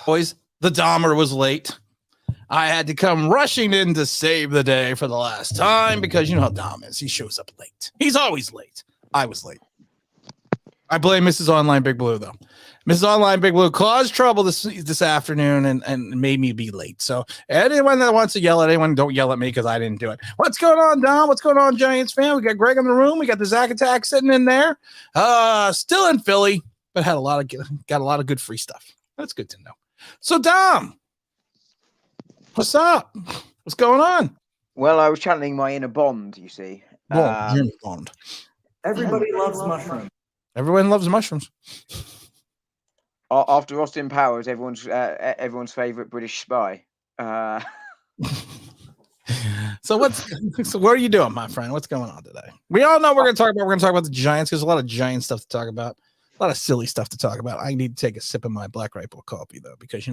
Boys, the Dahmer was late. I had to come rushing in to save the day for the last time because you know how Dom is. He shows up late. He's always late. I was late. I blame Mrs. Online Big Blue, though. Mrs. Online Big Blue caused trouble this afternoon and made me be late. So anyone that wants to yell at anyone, don't yell at me because I didn't do it. What's going on, Dom? What's going on, Giants fan? We got Greg in the room. We got the Zach Attack sitting in there. Still in Philly, but got a lot of good free stuff. That's good to know. So, Dom, what's up? What's going on? Well, I was channeling my inner Bond, you see. Bond. Everybody loves mushrooms. Everyone loves mushrooms. After Austin Powers, everyone's favorite British spy. So what are you doing, my friend? What's going on today? We all know we're going to talk about. We're going to talk about the Giants. There's a lot of Giant stuff to talk about. A lot of silly stuff to talk about. I need to take a sip of my Black Rifle coffee though, because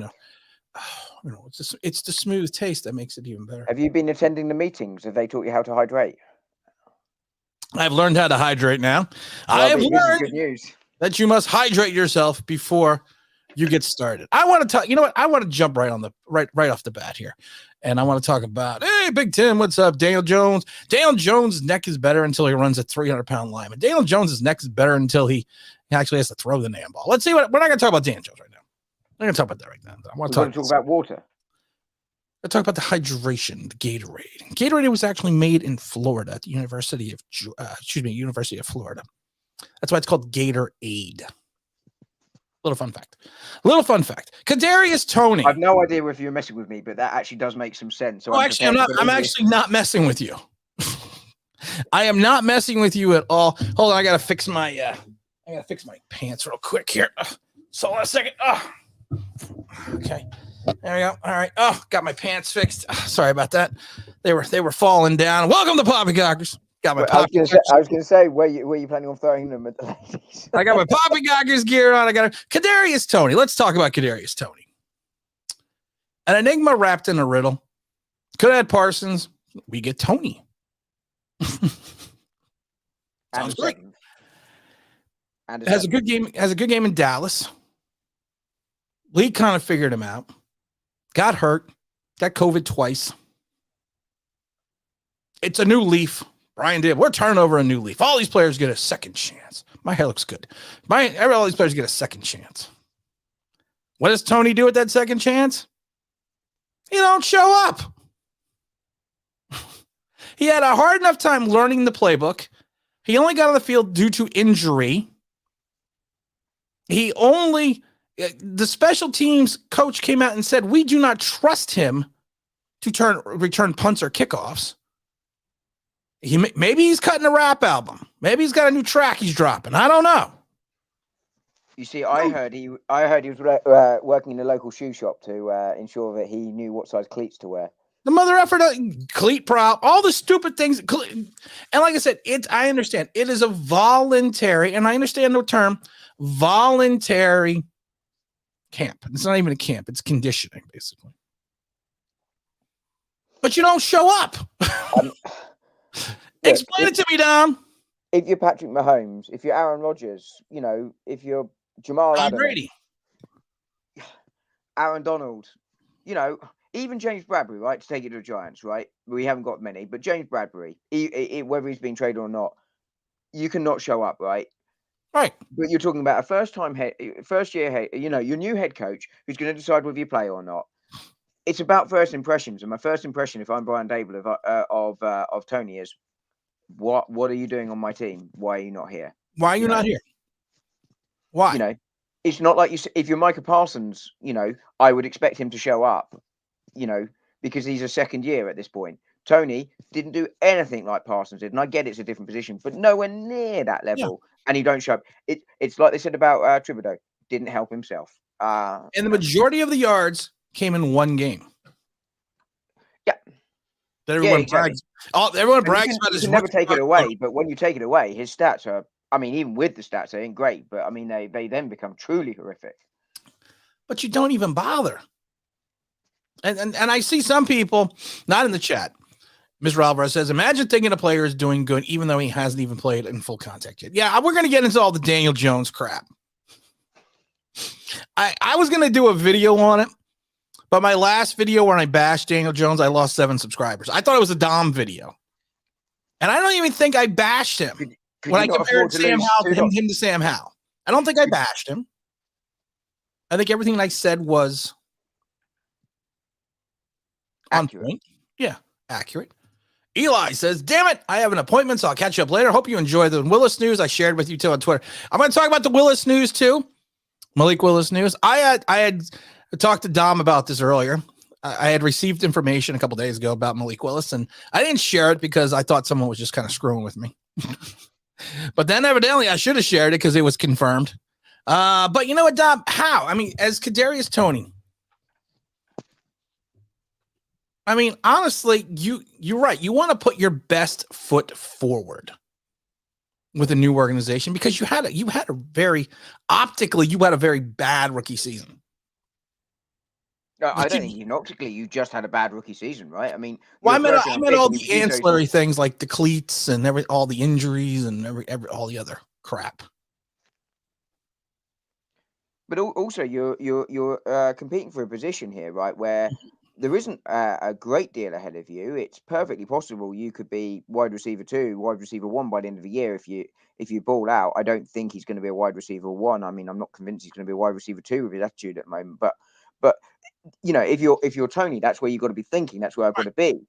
it's the smooth taste that makes it even better. Have you been attending the meetings? Have they taught you how to hydrate? I've learned how to hydrate now. Well, I have learned good news that you must hydrate yourself before you get started. I want to talk. You know what? I want to jump right off the bat here, and I want to talk about. Hey, Big Tim, what's up? Daniel Jones. Daniel Jones' neck is better until he runs a 300-pound lineman. Daniel Jones' neck is better until he actually has to throw the damn ball. Let's see what we're not going to talk about. Daniel Jones right now. I'm going to talk about that right now. I want to talk about water. I talk about the hydration, the Gatorade. Gatorade was actually made in Florida at the University of Florida. That's why it's called Gatorade. Little fun fact. Kadarius Toney. I've no idea if you're messing with me, but that actually does make some sense. So I'm actually not messing with you. I am not messing with you at all. Hold on, I gotta fix my pants real quick here. So a second. Okay. There we go. All right. Oh, got my pants fixed. Sorry about that. They were falling down. Welcome to Poppycockers. Got my I was going to say, where you planning on throwing them at the ladies? I got my Poppycockers gear on. I got Kadarius Toney. Let's talk about Kadarius Toney. An enigma wrapped in a riddle. Could have had Parsons. We get Toney. Sounds great. And has a good game in Dallas. Lee kind of figured him out. Got hurt. Got COVID twice. It's a new leaf. Brian did. We're turning over a new leaf. All these players get a second chance. My hair looks good. All these players get a second chance. What does Toney do with that second chance? He don't show up. He had a hard enough time learning the playbook. He only got on the field due to injury. The special teams coach came out and said, we do not trust him to return punts or kickoffs. Maybe he's cutting a rap album. Maybe he's got a new track he's dropping. I don't know. You see, I heard he was working in a local shoe shop to ensure that he knew what size cleats to wear. The mother effort, cleat prop, all the stupid things. And like I said, I understand. It is a voluntary, and I understand the term, voluntary camp. It's not even a camp. It's conditioning, basically. But you don't show up. Explain it to me, Dom. If you're Patrick Mahomes, if you're Aaron Rodgers, if you're Jamal Adams, Brady, Aaron Donald, even James Bradbury, right? To take it to the Giants, right? We haven't got many, but James Bradbury, whether he's been traded or not, you cannot show up, right? Right. But you're talking about a first-year head, your new head coach who's going to decide whether you play or not. It's about first impressions, and my first impression, if I'm Brian Dable of Toney, is what are you doing on my team? Why are you not here? Why are you not here? Why? It's not like if you're Micah Parsons, I would expect him to show up, because he's a second year at this point. Toney didn't do anything like Parsons did, and I get it's a different position, but nowhere near that level. Yeah. And he don't show up. It's like they said about Thibodeau, didn't help himself. And the majority of the yards came in one game. Yeah. That everyone brags. Everyone brags about his. You can never take it away, but when you take it away, his stats are. I mean, even with the stats, they ain't great, but I mean, they then become truly horrific. But you don't even bother. And I see some people, not in the chat. Mr. Alvarez says, imagine thinking a player is doing good even though he hasn't even played in full contact yet. Yeah, we're going to get into all the Daniel Jones crap. I was going to do a video on it, but my last video when I bashed Daniel Jones, I lost 7 subscribers. I thought it was a Dom video. And I don't even think I bashed him when I compared Sam Howell to him to Sam Howell. I don't think I bashed him. I think everything I said was accurate. On point. Yeah, accurate. Eli says, damn it, I have an appointment, so I'll catch you up later. Hope you enjoy the Willis news I shared with you too on Twitter. I'm going to talk about the Willis news too. Malik Willis news. I had talked to Dom about this earlier. I had received information a couple days ago about Malik Willis, and I didn't share it because I thought someone was just kind of screwing with me. But then evidently I should have shared it because it was confirmed. But you know what, Dom? How? I mean, as Kadarius Toney, I mean, honestly, you're right. You want to put your best foot forward with a new organization because you had a very bad rookie season. I don't think optically you just had a bad rookie season, right? I mean, well, I meant all the ancillary things like the cleats and all the injuries and all the other crap. But also, you're competing for a position here, right, where there isn't a great deal ahead of you. It's perfectly possible you could be wide receiver 2, wide receiver 1 by the end of the year if you ball out. I don't think he's going to be a wide receiver 1. I mean, I'm not convinced he's going to be a wide receiver 2 with his attitude at the moment. But you know, if you're Toney, that's where you've got to be thinking. That's where I've got to be.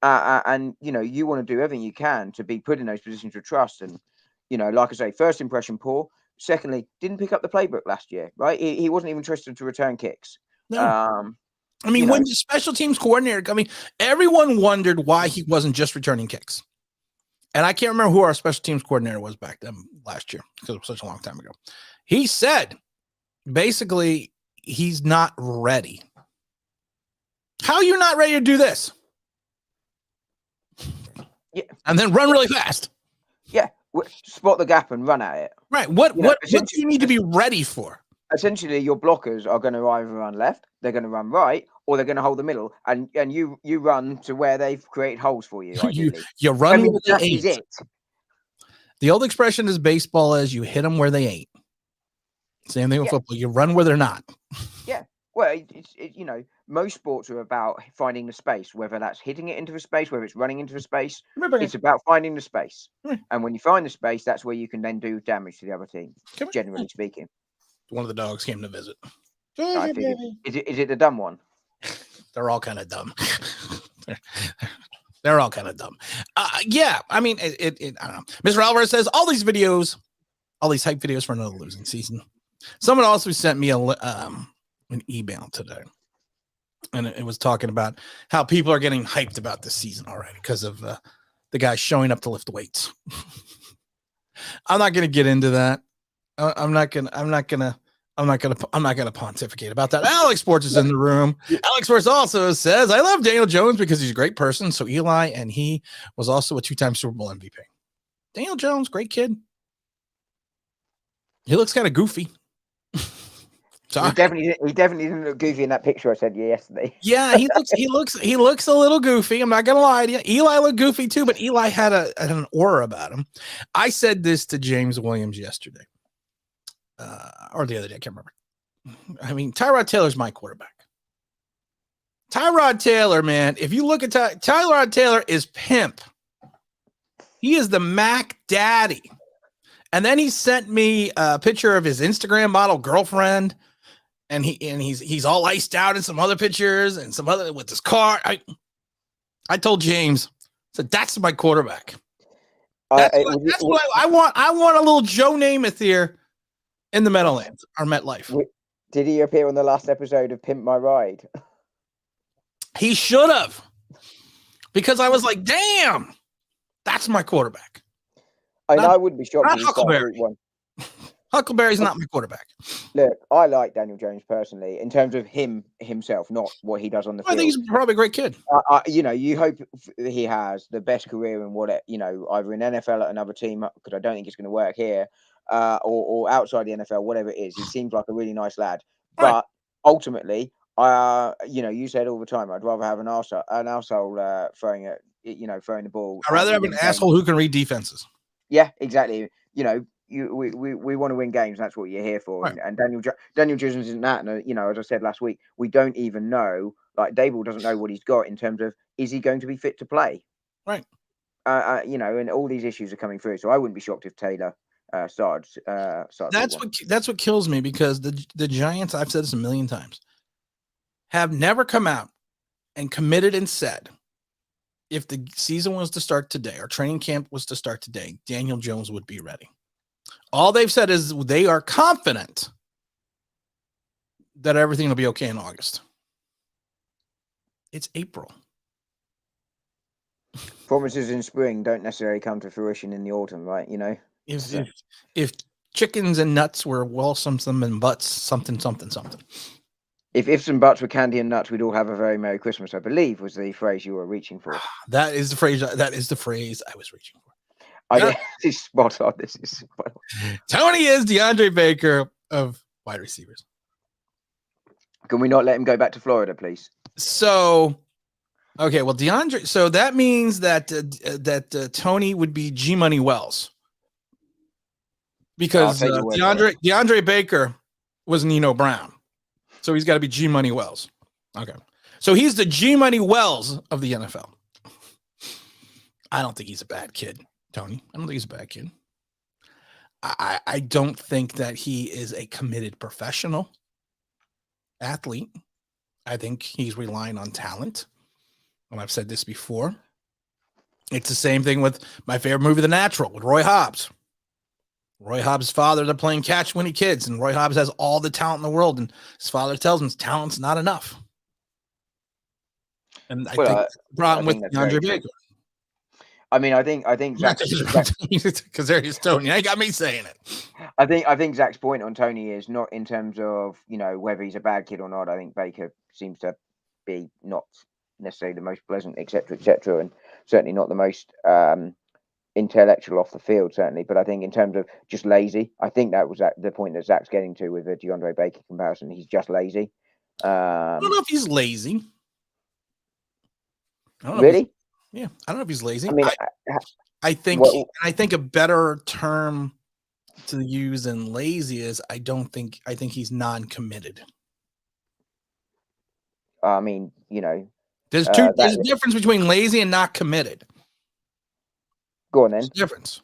And you know, you want to do everything you can to be put in those positions of trust. And you know, like I say, first impression poor. Secondly, didn't pick up the playbook last year, right? He wasn't even trusted to return kicks. No. I mean, when the special teams coordinator, I mean, everyone wondered why he wasn't just returning kicks. And I can't remember who our special teams coordinator was back then last year because it was such a long time ago. He said, basically, he's not ready. How are you not ready to do this? Yeah. And then run really fast. Yeah. Spot the gap and run at it. Right. What do you need to be ready for? Essentially, your blockers are going to either run left, they're going to run right, or they're going to hold the middle, and you run to where they've created holes for you. You run where they ain't. It. The old expression is baseball is you hit them where they ain't. Same thing with football. You run where they're not. Yeah. Well, you know, most sports are about finding the space, whether that's hitting it into a space, whether it's running into a space. It's about finding the space. And when you find the space, that's where you can then do damage to the other team, generally speaking. One of the dogs came to visit. Is it the dumb one? They're all kind of dumb. They're all kind of dumb. Yeah, I mean, I don't know. Mr. Alvarez says all these hype videos for another losing season. Someone also sent me an email today, and it was talking about how people are getting hyped about this season already because of the guy showing up to lift weights. I'm not going to get into that. I'm not gonna pontificate about that. Alex Sports is in the room. Alex Sports also says, I love Daniel Jones because he's a great person. So Eli, and he was also a 2-time Super Bowl MVP. Daniel Jones, great kid. He looks kind of goofy. He definitely didn't look goofy in that picture I sent you yesterday. Yeah, he looks a little goofy. I'm not gonna lie to you. Eli looked goofy too, but Eli had an aura about him. I said this to James Williams yesterday. Or the other day, I can't remember. I mean, Tyrod Taylor's my quarterback. Tyrod Taylor, man, if you look at Tyrod Taylor is pimp. He is the Mac daddy. And then he sent me a picture of his Instagram model girlfriend, and he's all iced out in some other pictures and some other with his car. I told James, so that's my quarterback. That's what I want. I want a little Joe Namath here in the Meadowlands or MetLife. Did he appear on the last episode of Pimp My Ride? He should have, because I was like, damn, that's my quarterback. I wouldn't be shocked. Not Huckleberry. Huckleberry's not my quarterback. Look, I like Daniel Jones personally in terms of himself, not what he does on the field. I think he's probably a great kid. You know, you hope he has the best career in either in NFL at another team, because I don't think it's going to work here, or outside the NFL, whatever it is. He seems like a really nice lad. Right. But ultimately, you said all the time, I'd rather have an arsehole throwing the ball. I'd rather have an asshole who can read defenses. Yeah, exactly. You know, we want to win games. That's what you're here for. Right. And Daniel Jones isn't that. And you know, as I said last week, we don't even know. Like Dable doesn't know what he's got in terms of is he going to be fit to play? Right. You know, and all these issues are coming through. So I wouldn't be shocked if Taylor starts. That's what kills me, because the Giants, I've said this a million times, have never come out and committed and said, if the season was to start today or training camp was to start today, Daniel Jones would be ready. All they've said is they are confident that everything will be okay in August. It's April. Promises in spring don't necessarily come to fruition in the autumn, right? You know, If chickens and nuts were something and butts something. if ifs and buts were candy and nuts, we'd all have a very Merry Christmas, I believe, was the phrase you were reaching for. That is the phrase I was reaching for. This is spot on. This is spot on. Tony is DeAndre Baker of wide receivers. Can we not let him go back to Florida, please? So, okay, well, DeAndre. So that means that Tony would be G Money Wells, because DeAndre Baker was Nino Brown, so he's got to be G Money Wells. Okay, so he's the G Money Wells of the NFL. I don't think he's a bad kid, Tony. I don't think he's a bad kid. I don't think that he is a committed professional athlete. I think he's relying on talent. And I've said this before. It's the same thing with my favorite movie, The Natural, with Roy Hobbs. Roy Hobbs' father, they're playing catch when he kids, and Roy Hobbs has all the talent in the world, and his father tells him talent's not enough. And I think the problem with DeAndre Baker. I mean, I think because there he's Tony. I got me saying it. I think Zach's point on Tony is not in terms of, you know, whether he's a bad kid or not. I think Baker seems to be not necessarily the most pleasant, etc., and certainly not the most intellectual off the field, certainly. But I think in terms of just lazy, I think that was the point that Zach's getting to with the DeAndre Baker comparison. He's just lazy. I don't know if he's lazy. Really? Yeah, I don't know if he's lazy. I mean, I think a better term to use than lazy is I think he's non-committed. I mean, you know, there's a difference between lazy and not committed. Go on then. There's a difference.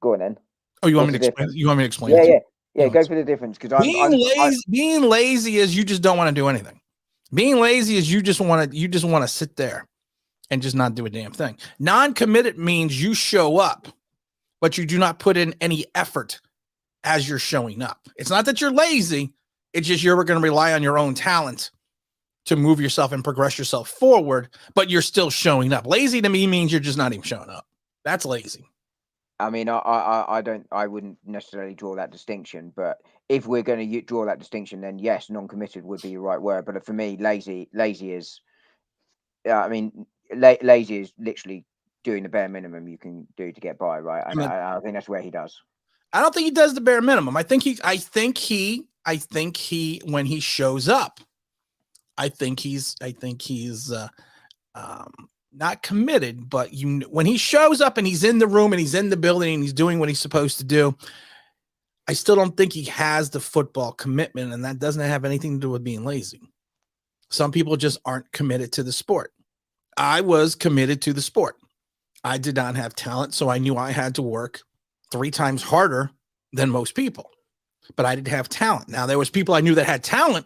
Go on then. Oh, you want me to explain? You want me to explain? Yeah. Go for the difference, because being lazy is you just don't want to do anything. Being lazy is you just want to sit there and just not do a damn thing. Non-committed means you show up, but you do not put in any effort as you're showing up. It's not that you're lazy. It's just you're going to rely on your own talent to move yourself and progress yourself forward, but you're still showing up. Lazy to me means you're just not even showing up. That's lazy. I mean, I wouldn't necessarily draw that distinction, but if we're going to draw that distinction, then yes, non-committed would be the right word. But for me, lazy is, lazy is literally doing the bare minimum you can do to get by, right? And I think that's where he does. I don't think he does the bare minimum. I think he when he shows up, I think he's not committed, but when he shows up and he's in the room and he's in the building and he's doing what he's supposed to do, I still don't think he has the football commitment, and that doesn't have anything to do with being lazy. Some people just aren't committed to the sport. I was committed to the sport. I did not have talent, so I knew I had to work 3 times harder than most people, but I didn't have talent. Now, there was people I knew that had talent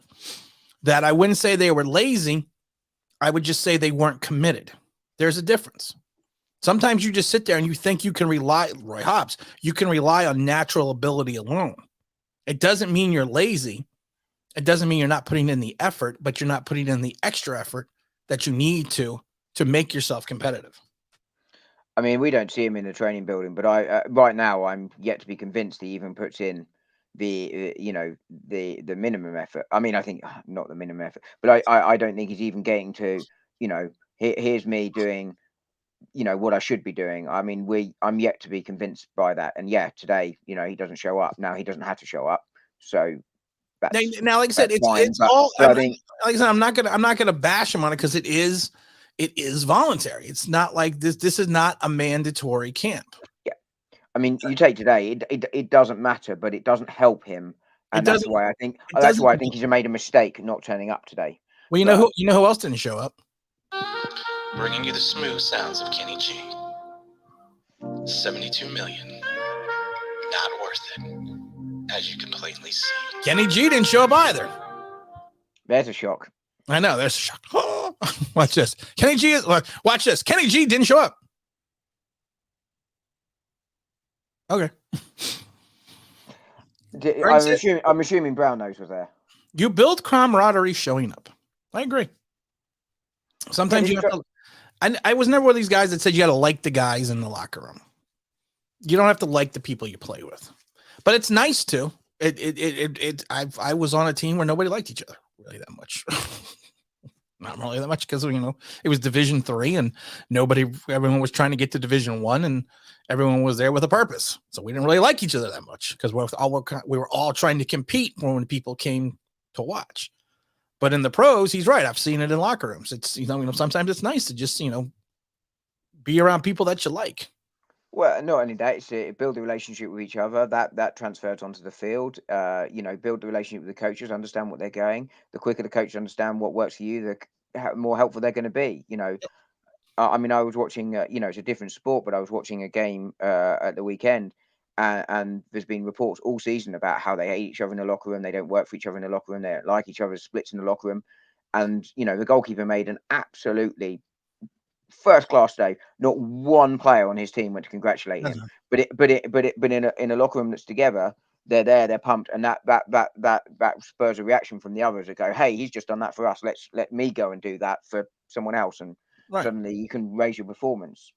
that I wouldn't say they were lazy. I would just say they weren't committed. There's a difference. Sometimes you just sit there and you think you can rely, Roy Hobbs, you can rely on natural ability alone. It doesn't mean you're lazy. It doesn't mean you're not putting in the effort, but you're not putting in the extra effort that you need to make yourself competitive. I mean, we don't see him in the training building, but right now I'm yet to be convinced he even puts in the the minimum effort. I mean, I think not the minimum effort, but I don't think he's even getting to, here's me doing, what I should be doing. I mean, I'm yet to be convinced by that. And yeah, today, he doesn't show up. Now he doesn't have to show up. So now, like I said, it's all. I'm not gonna bash him on it because it is voluntary. It's not like this. This is not a mandatory camp. Yeah, I mean, you take today, it doesn't matter, but it doesn't help him, It and that's doesn't. why I think It doesn't. he's made a mistake not turning up today. Well, But you know who else didn't show up? Bringing you the smooth sounds of Kenny G. 72 million. Not worth it, as you can plainly see. Kenny G didn't show up either. there's a shock. I know. There's a shock. Watch this. Kenny G is. Watch this. Kenny G didn't show up. Okay. I'm assuming Brown Nose was there. You build camaraderie showing up. I agree. Sometimes you have to. I was never one of these guys that said you got to like the guys in the locker room. You don't have to like the people you play with, but it's nice to. I was on a team where nobody liked each other really that much. Not really that much because it was Division III and everyone was trying to get to Division I and everyone was there with a purpose. So we didn't really like each other that much because we were all trying to compete when people came to watch. But in the pros, he's right. I've seen it in locker rooms. It's sometimes it's nice to just be around people that you like. Well, not only that, it's to build a relationship with each other. That transfers onto the field. Build the relationship with the coaches, understand what they're going. The quicker the coaches understand what works for you, the more helpful they're going to be. I was watching. It's a different sport, but I was watching a game at the weekend, and there's been reports all season about how they hate each other in the locker room. They don't work for each other in the locker room. They don't like each other's splits in the locker room. And the goalkeeper made an absolutely first class day. Not one player on his team went to congratulate him. But in a locker room that's together, they're there, they're pumped, and that spurs a reaction from the others that go, "Hey, he's just done that for us. Let me go and do that for someone else." And suddenly you can raise your performance.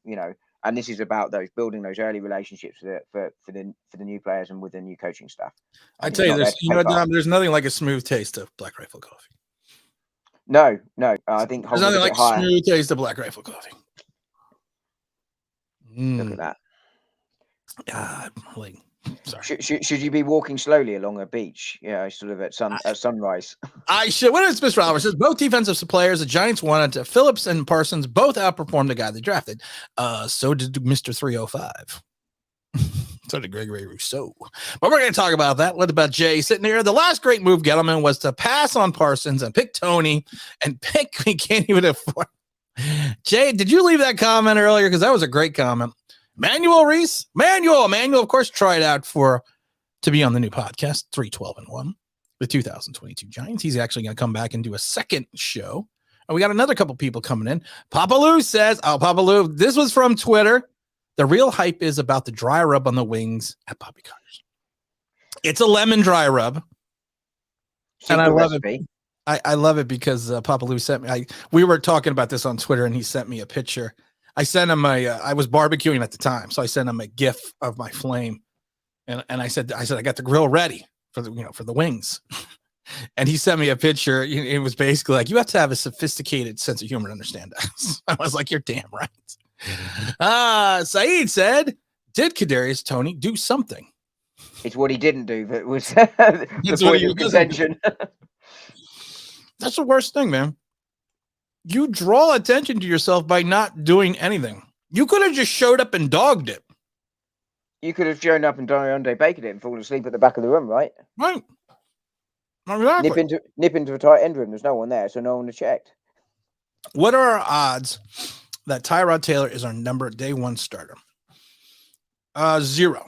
And this is about building those early relationships for the new players and with the new coaching staff. I tell you, Dom, there's nothing like a smooth taste of Black Rifle coffee. No. I think there's nothing like smooth taste of Black Rifle coffee. Look at that. Sorry. Should you be walking slowly along a beach? Sort of at sunrise. I should. What is Mr. Oliver says? Both defensive players, the Giants wanted Phillips and Parsons both outperformed the guy they drafted. So did Mr. 305. So did Gregory Rousseau. But we're going to talk about that. What about Jay sitting here? The last great move, Gettleman, was to pass on Parsons and pick Tony and pick. We can't even afford. Jay, did you leave that comment earlier? Because that was a great comment. Manuel Reese, Manuel, of course, tried out to be on the new podcast, 3-12-1, the 2022 Giants. He's actually going to come back and do a second show. And we got another couple people coming in. Papa Lou says, Papa Lou, this was from Twitter. The real hype is about the dry rub on the wings at Bobby Connors. It's a lemon dry rub. And I love it. I love it because Papa Lou sent me. We were talking about this on Twitter, and he sent me a picture. I sent him I was barbecuing at the time, so I sent him a GIF of my flame, and I said I got the grill ready for the wings, and he sent me a picture. It was basically like, you have to have a sophisticated sense of humor to understand us. I was like, you're damn right. Saeed said, did Kadarius Toney do something? It's what he didn't do that was the point of contention. That's the worst thing, man. You draw attention to yourself by not doing anything. You could have just showed up and dogged it. You could have shown up and Deontay Baker it and fallen asleep at the back of the room, right? Right. Exactly. Nip into a tight end room. There's no one there, so no one has checked. What are our odds that Tyrod Taylor is our day one starter? 0.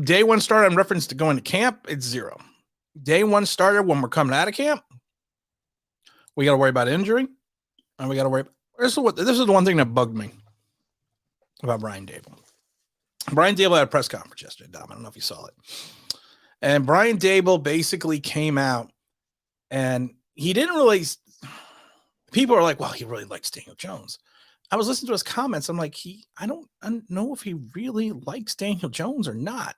Day one starter in reference to going to camp, it's 0. Day one starter when we're coming out of camp, we got to worry about injury, and we got to worry. This is the one thing that bugged me about Brian Dable. Brian Dable had a press conference yesterday, Dom. I don't know if you saw it. And Brian Dable basically came out, and he didn't really. People are like, well, he really likes Daniel Jones. I was listening to his comments. I'm like, I don't know if he really likes Daniel Jones or not,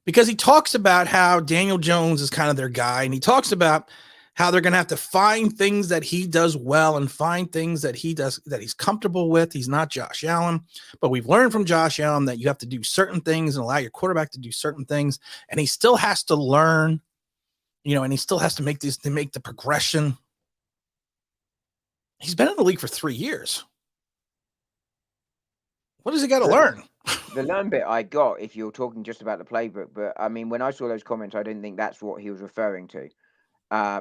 because he talks about how Daniel Jones is kind of their guy, and he talks about how they're going to have to find things that he does well and find things that he does that he's comfortable with. He's not Josh Allen, but we've learned from Josh Allen that you have to do certain things and allow your quarterback to do certain things. And he still has to learn, and he still has to make the progression. He's been in the league for 3 years. What does he got to learn? The learn bit I got, if you're talking just about the playbook, but I mean, when I saw those comments, I didn't think that's what he was referring to,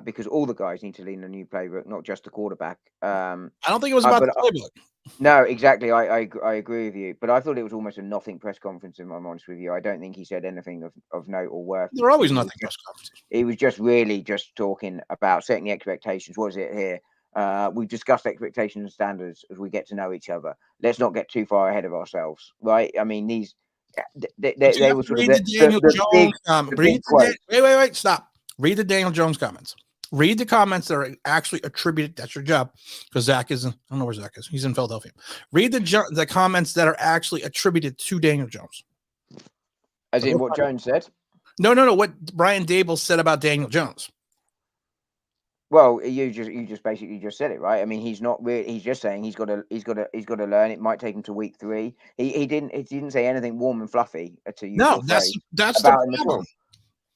because all the guys need to lean a new playbook, not just the quarterback. I don't think it was about But the playbook. no, exactly. I agree with you, but I thought it was almost a nothing press conference. If I'm honest with you, I don't think he said anything of note or worth. There are always He was nothing press conferences. He was just really just talking about setting the expectations. What is it here? We've discussed expectations and standards as we get to know each other. Let's not get too far ahead of ourselves, right? I mean, these they were sort of read the Daniel Jones comment. Wait, stop. Read the Daniel Jones comments. Read the comments that are actually attributed. That's your job, because Zach is. I don't know where Zach is. He's in Philadelphia. Read the comments that are actually attributed to Daniel Jones. As in what Jones said. No. What Brian Dable said about Daniel Jones. Well, you just basically just said it, right? I mean, he's not really. He's just saying he's got to learn. It might take him to week 3. He didn't say anything warm and fluffy to you. No, that's about the problem.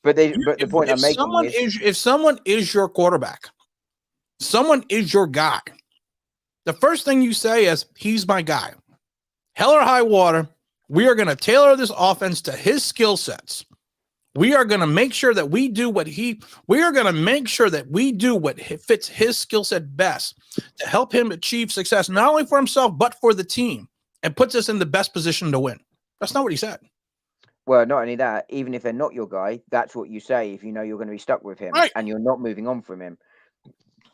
But the point I'm making is, if someone is your quarterback, someone is your guy, the first thing you say is, he's my guy. Hell or high water, we are going to tailor this offense to his skill sets. We are going to make sure that we do what fits his skill set best to help him achieve success, not only for himself, but for the team, and puts us in the best position to win. That's not what he said. Well, not only that, even if they're not your guy, that's what you say if you know you're going to be stuck with him, right, and you're not moving on from him.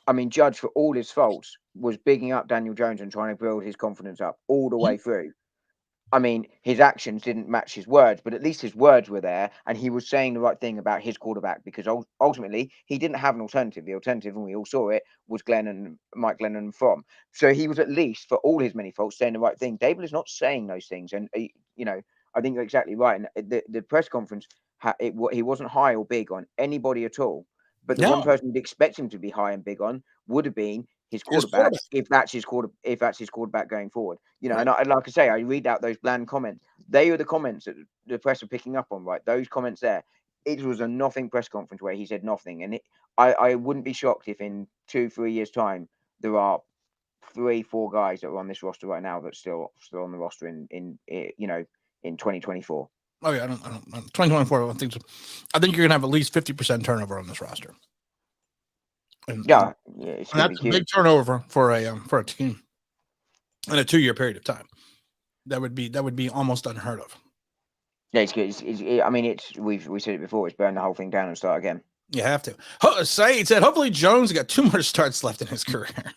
I mean, Judge, for all his faults, was bigging up Daniel Jones and trying to build his confidence up all the way through. I mean, his actions didn't match his words, but at least his words were there, and he was saying the right thing about his quarterback, because ultimately he didn't have an alternative. The alternative, and we all saw it, was Mike Glennon from. So he was, at least for all his many faults, saying the right thing. Dable is not saying those things, and I think you're exactly right. And the press conference, he wasn't high or big on anybody at all. But the one person you'd expect him to be high and big on would have been his quarterback, if that's his quarterback going forward. And like I say, I read out those bland comments. They are the comments that the press are picking up on, right? Those comments there. It was a nothing press conference where he said nothing, and I wouldn't be shocked if in 2-3 years' time there are 3-4 guys that are on this roster right now that's still on the roster in 2024. Oh yeah, I don't 2024. I think you're gonna have at least 50% turnover on this roster. And that's a big turnover for a team in a 2-year period of time. That would be almost unheard of. Yeah, it's good. I mean, we said it before. It's burn the whole thing down and start again. You have to. Saeed said, hopefully Jones got 2 more starts left in his career.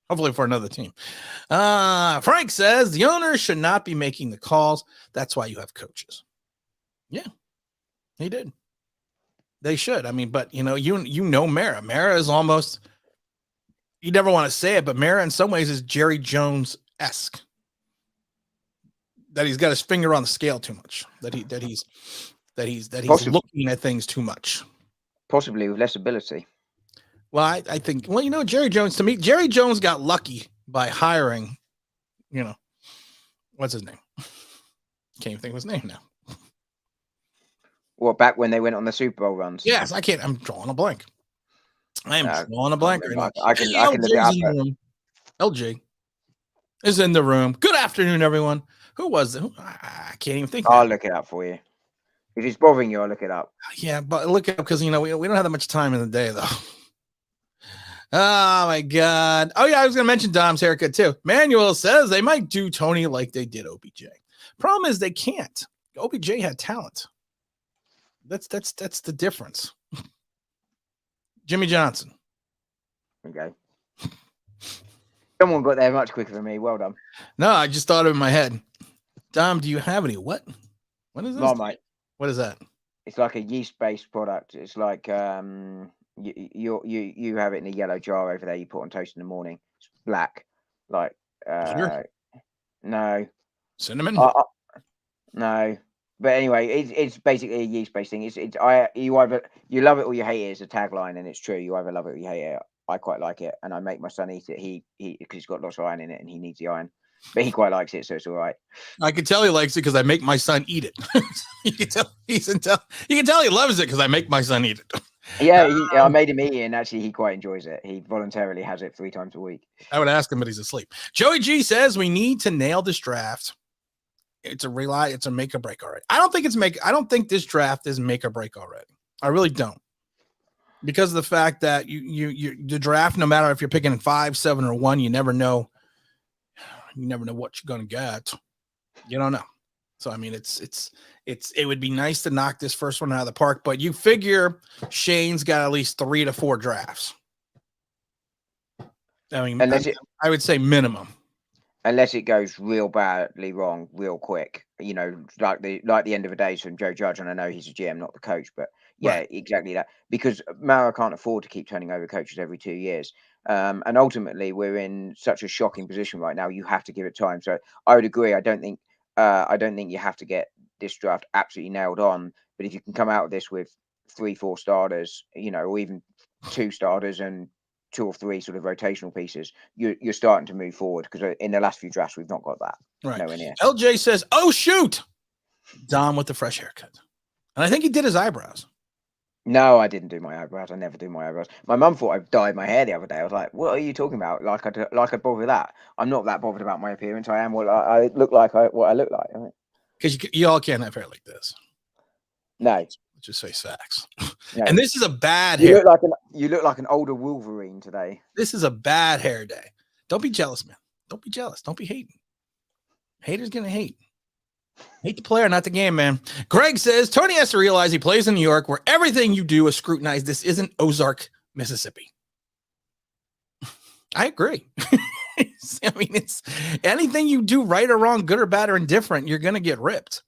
Hopefully for another team. Frank says the owners should not be making the calls. That's why you have coaches. Yeah, he did. They should. I mean, but Mara. Mara is almost, you never want to say it, but Mara in some ways is Jerry Jones-esque. That he's got his finger on the scale too much. That he's looking at things too much. Possibly with less ability. Well, I think, Jerry Jones, to me, Jerry Jones got lucky by hiring, what's his name? Can't even think of his name now. Well, back when they went on the Super Bowl runs. Yes, I can't. I'm drawing a blank. I am drawing a blank right now. I can look it up. LG is in the room. Good afternoon, everyone. Who was it? I can't even think. I'll look it up for you. If it's bothering you, I'll look it up. Yeah, but look it up because we don't have that much time in the day, though. Oh my God. Oh yeah, I was gonna mention Dom's haircut too. Manuel says they might do Tony like they did OBJ. Problem is they can't. OBJ had talent. That's the difference. Jimmy Johnson. Okay. Someone got there much quicker than me. Well done. No, I just thought of it in my head. Dom, do you have any? What is this? Marmite. What is that? It's like a yeast-based product. It's like you have it in a yellow jar over there. You put on toast in the morning. It's black. Like no cinnamon. No. But anyway, it's basically a yeast-based thing. You either you love it or you hate it. It's a tagline, and it's true. You either love it or you hate it. I quite like it, and I make my son eat it. He because it's got lots of iron in it, and he needs the iron. But he quite likes it, so it's all right. I can tell he likes it because I make my son eat it. You can tell he loves it because I make my son eat it. Yeah, I made him eat it, and actually he quite enjoys it. He voluntarily has it 3 times a week. I would ask him, but he's asleep. Joey G says we need to nail this draft it's a make or break already. I don't think this draft is make or break already. I really don't. Because of the fact that the draft, no matter if you're picking 5, 7, or 1, you never know. You never know what you're gonna get. You don't know. So I mean, it would be nice to knock this first one out of the park, but you figure Shane's got at least 3 to 4 drafts. I mean, I would say minimum. Unless it goes real badly wrong real quick, you know, like the end of the days from Joe Judge, and I know he's a GM, not the coach, but yeah, right. Exactly that. Because Mara can't afford to keep turning over coaches every 2 years. And ultimately, we're in such a shocking position right now. You have to give it time. So I would agree. I don't think you have to get this draft absolutely nailed on. But if you can come out of this with 3, 4 starters, you know, or even 2 starters and 2 or 3 sort of rotational pieces, you're starting to move forward, because in the last few drafts we've not got that. Right. Nowhere near. LJ says, "Oh shoot, Dom with the fresh haircut," and I think he did his eyebrows. No, I didn't do my eyebrows. I never do my eyebrows. My mum thought I dyed my hair the other day. I was like, "What are you talking about? Like I'd bother with that? I'm not that bothered about my appearance. I am what I look like. What I look like." Because you all can't have hair like this. No. Just face facts. No. And this is a bad hair. You look like an older Wolverine today. This is a bad hair day. Don't be jealous, man. Don't be jealous. Don't be hating. Haters gonna hate. Hate the player, not the game, man. Greg says Tony has to realize he plays in New York, where everything you do is scrutinized. This isn't Ozark, Mississippi. I agree. I mean, it's anything you do right or wrong, good or bad or indifferent, you're gonna get ripped.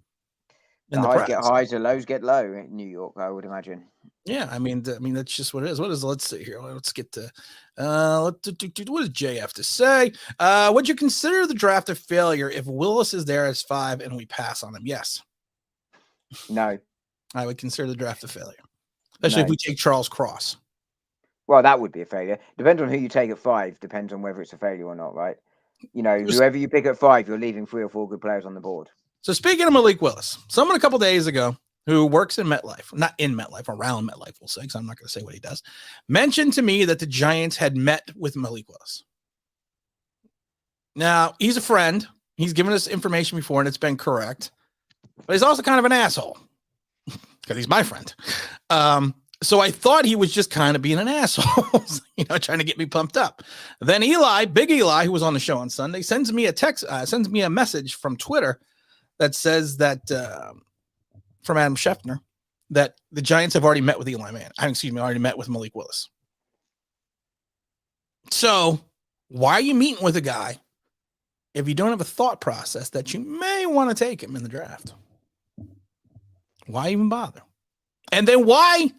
The highs get highs, the lows get low in New York, I would imagine. Yeah, I mean, that's just what it is. Let's see here. Let's get to what does Jay have to say? Would you consider the draft a failure if Willis is there as 5 and we pass on him? Yes. No. I would consider the draft a failure, especially if we take Charles Cross. Well, that would be a failure. Depends on who you take at 5. Depends on whether it's a failure or not, right? You know, whoever you pick at 5, you're leaving 3 or 4 good players on the board. So speaking of Malik Willis, someone a couple days ago who works in MetLife, not in MetLife, around MetLife, we'll say, because I'm not going to say what he does, mentioned to me that the Giants had met with Malik Willis. Now, he's a friend. He's given us information before, and it's been correct. But he's also kind of an asshole because he's my friend. So I thought he was just kind of being an asshole, trying to get me pumped up. Then Big Eli, who was on the show on Sunday, sends me a message from Twitter that says that from Adam Schefter that the Giants have already met with Eli Manning. Already met with Malik Willis. So why are you meeting with a guy if you don't have a thought process that you may want to take him in the draft? Why even bother? And then why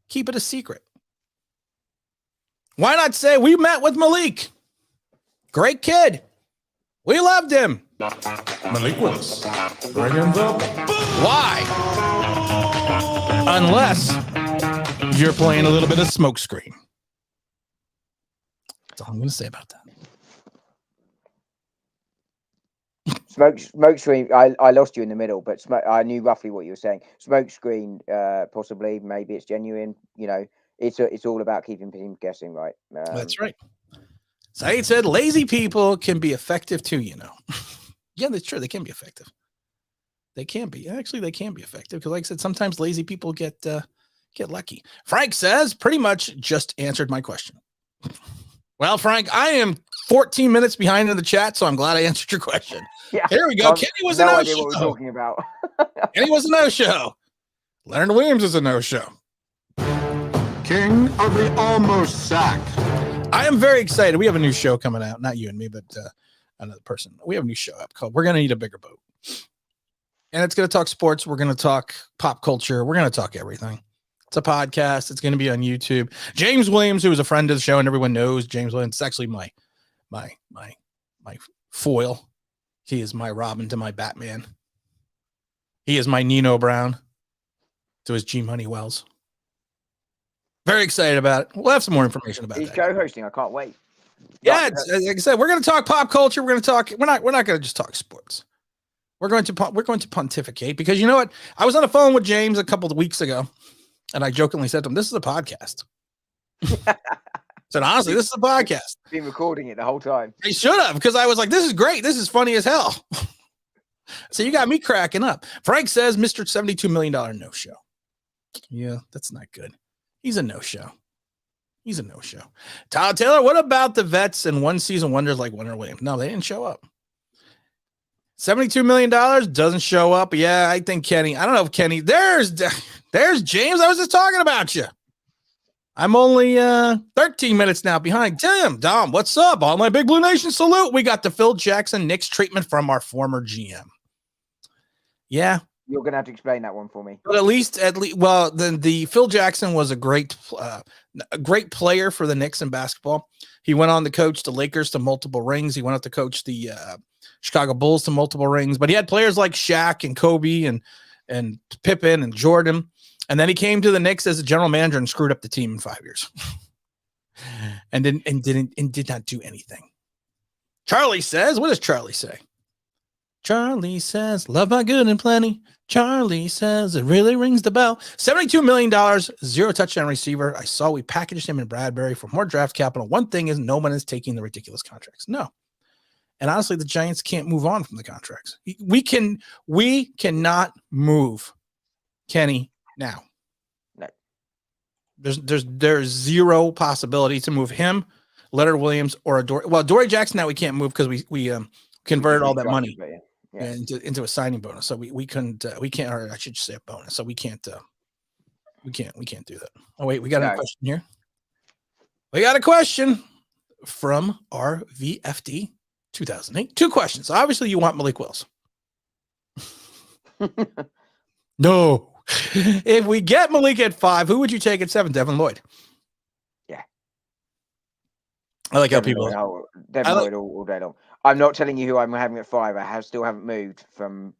keep it a secret? Why not say we met with Malik? Great kid. We loved him. Malik Willis. Bring him up. Why? Unless you're playing a little bit of smokescreen. That's all I'm going to say about that. Smokescreen. I lost you in the middle, but I knew roughly what you were saying. Smokescreen, possibly, maybe it's genuine. It's all about keeping people guessing, right? That's right. Saeed said lazy people can be effective too, Yeah, that's true. They can be effective. They can be. Actually, they can be effective because, like I said, sometimes lazy people get lucky. Frank says pretty much just answered my question. Well, Frank, I am 14 minutes behind in the chat, so I'm glad I answered your question. Yeah. Here we go. Kenny was a no-show. What we're talking about. Kenny was a no-show. Leonard Williams is a no-show. King of the almost sack. I am very excited. We have a new show coming out. Not you and me, but another person. We have a new show up called We're Going to Need a Bigger Boat. And it's going to talk sports. We're going to talk pop culture. We're going to talk everything. It's a podcast. It's going to be on YouTube. James Williams, who is a friend of the show, and everyone knows James Williams. It's actually my foil. He is my Robin to my Batman. He is my Nino Brown to his G Money Wells. Very excited about it. We'll have some more information about He's that. co-hosting. I can't wait. Yeah, like I said, we're going to talk pop culture. We're going to talk. We're not going to just talk sports. We're going to pontificate because you know what? I was on the phone with James a couple of weeks ago, and I jokingly said to him, "This is a podcast." Said honestly, this is a podcast. Been recording it the whole time. I should have because I was like, "This is great. This is funny as hell." So you got me cracking up. Frank says Mr. $72 million no-show. Yeah, that's not good. He's a no-show. He's a no-show. Todd Taylor, what about the vets and one-season wonders like Leonard Williams? No, they didn't show up. $72 million doesn't show up. Yeah, I think Kenny. I don't know if Kenny. There's James. I was just talking about you. I'm only 13 minutes now behind. Tim, Dom, what's up? All my Big Blue Nation salute. We got the Phil Jackson Knicks treatment from our former GM. Yeah. You're going to have to explain that one for me. But at least, well, then the Phil Jackson was a great player for the Knicks in basketball. He went on to coach the Lakers to multiple rings. He went on to coach the Chicago Bulls to multiple rings. But he had players like Shaq and Kobe and Pippen and Jordan. And then he came to the Knicks as a general manager and screwed up the team in 5 years, and did not do anything. Charlie says, what does Charlie say? Charlie says, love my good and plenty. Charlie says it really rings the bell. $72 million, 0 touchdown receiver. I saw we packaged him in Bradbury for more draft capital. One thing is no one is taking the ridiculous contracts. No. And honestly, the Giants can't move on from the contracts. We cannot move Kenny now. No. There's zero possibility to move him, Leonard Williams, or Dory Jackson. Now we can't move because we converted all that money into a signing bonus. So we can't, or I should just say a bonus. So we can't do that. Oh wait, we got a question here. We got a question from RVFD 2008. 2 questions. Obviously, you want Malik Willis. No. If we get Malik at 5, who would you take at 7? Devin Lloyd. Yeah. I like Devin how people. Lloyd, Devin Lloyd all day long. I'm not telling you who I'm having at 5. I still haven't moved from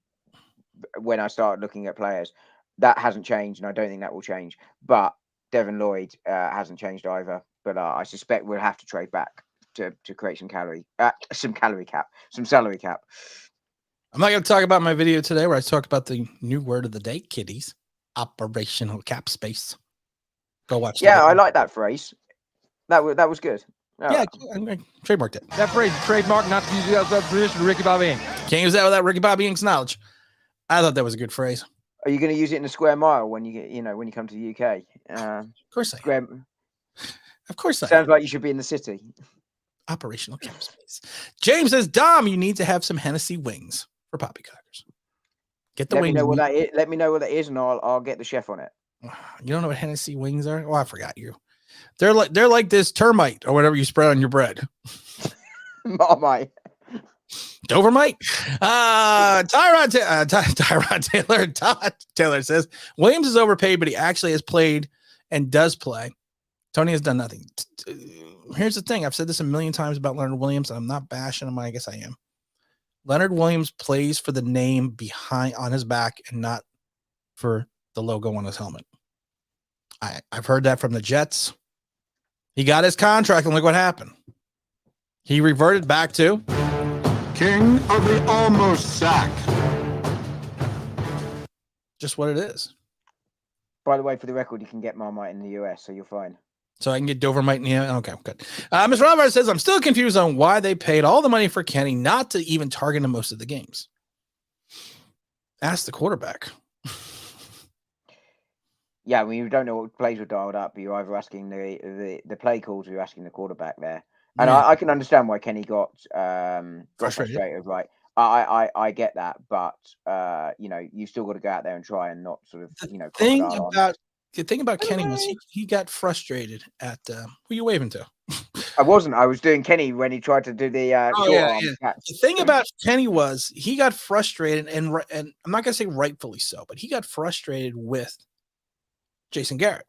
when I started looking at players. That hasn't changed, and I don't think that will change. But Devin Lloyd hasn't changed either. But I suspect we'll have to trade back to create some salary cap. I'm not going to talk about my video today where I talk about the new word of the day, kiddies. Operational cap space. Go watch. Yeah, I like that phrase. That was good. Yeah, I trademarked it. That phrase, trademark, not to use that position to Ricky Bobby Inc. Can't use that without Ricky Bobby Inc.'s knowledge. I thought that was a good phrase. Are you going to use it in a square mile when you come to the UK? Of course I am. Of course I am. Sounds like you should be in the city. Operational cap space. James says, Dom, you need to have some Hennessy wings for poppycockers. Get the wings. Let me know what that is, and I'll get the chef on it. You don't know what Hennessy wings are? Oh, I forgot you. They're like this termite or whatever you spread on your bread. Marmite. Dovermite. Todd Taylor says Williams is overpaid, but he actually has played and does play. Tony has done nothing. Here's the thing. I've said this a million times about Leonard Williams. And I'm not bashing him. I guess I am. Leonard Williams plays for the name behind on his back and not for the logo on his helmet. I've heard that from the Jets. He got his contract, and look what happened. He reverted back to King of the almost sack. Just what it is. By the way, for the record, you can get Marmite in the US, so you're fine. So I can get Dovermite in here. Okay, good. Mr. Roberts says, I'm still confused on why they paid all the money for Kenny not to even target him most of the games. Ask the quarterback. Yeah, I mean, you don't know what plays were dialed up. You're either asking the play calls or you're asking the quarterback there. And yeah. I can understand why Kenny got frustrated, right? I get that, but you've still got to go out there and try and not sort of the thing about Kenny was he got frustrated at who are you waving to? I wasn't. I was doing Kenny when he tried to do the The thing about Kenny was he got frustrated, and I'm not gonna say rightfully so, but he got frustrated with Jason Garrett.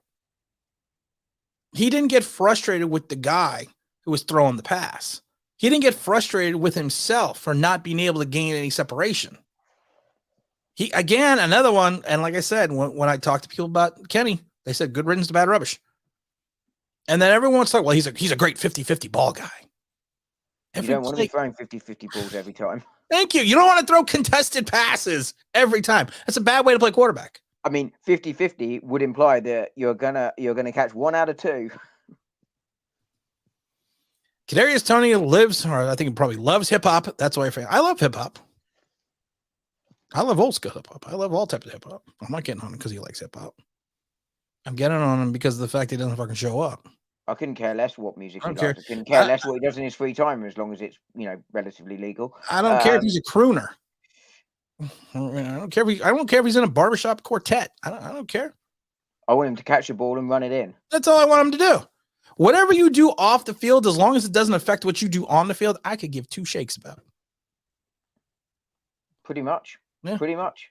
He didn't get frustrated with the guy who was throwing the pass. He didn't get frustrated with himself for not being able to gain any separation. He, again, another one. And like I said, when I talked to people about Kenny, they said good riddance to bad rubbish. And then everyone's like, well, he's a great 50-50 ball guy. You don't want to be throwing 50-50 balls every time. Thank you. You don't want to throw contested passes every time. That's a bad way to play quarterback. I mean, 50-50 would imply that you're gonna catch 1 out of 2. Kadarius Toney lives, or I think he probably loves hip hop. That's why I love hip hop. I love old school hip hop. I love all types of hip hop. I'm not getting on him because he likes hip hop. I'm getting on him because of the fact he doesn't fucking show up. I couldn't care less what music I he don't care. likes. I couldn't care less what he does in his free time, as long as it's relatively legal. I don't care if he's a crooner. I don't care if I don't care if he's in a barbershop quartet. I don't care. I want him to catch the ball and run it in. That's all I want him to do. Whatever you do off the field, as long as it doesn't affect what you do on the field, I could give two shakes about it. Pretty much. Yeah. Pretty much.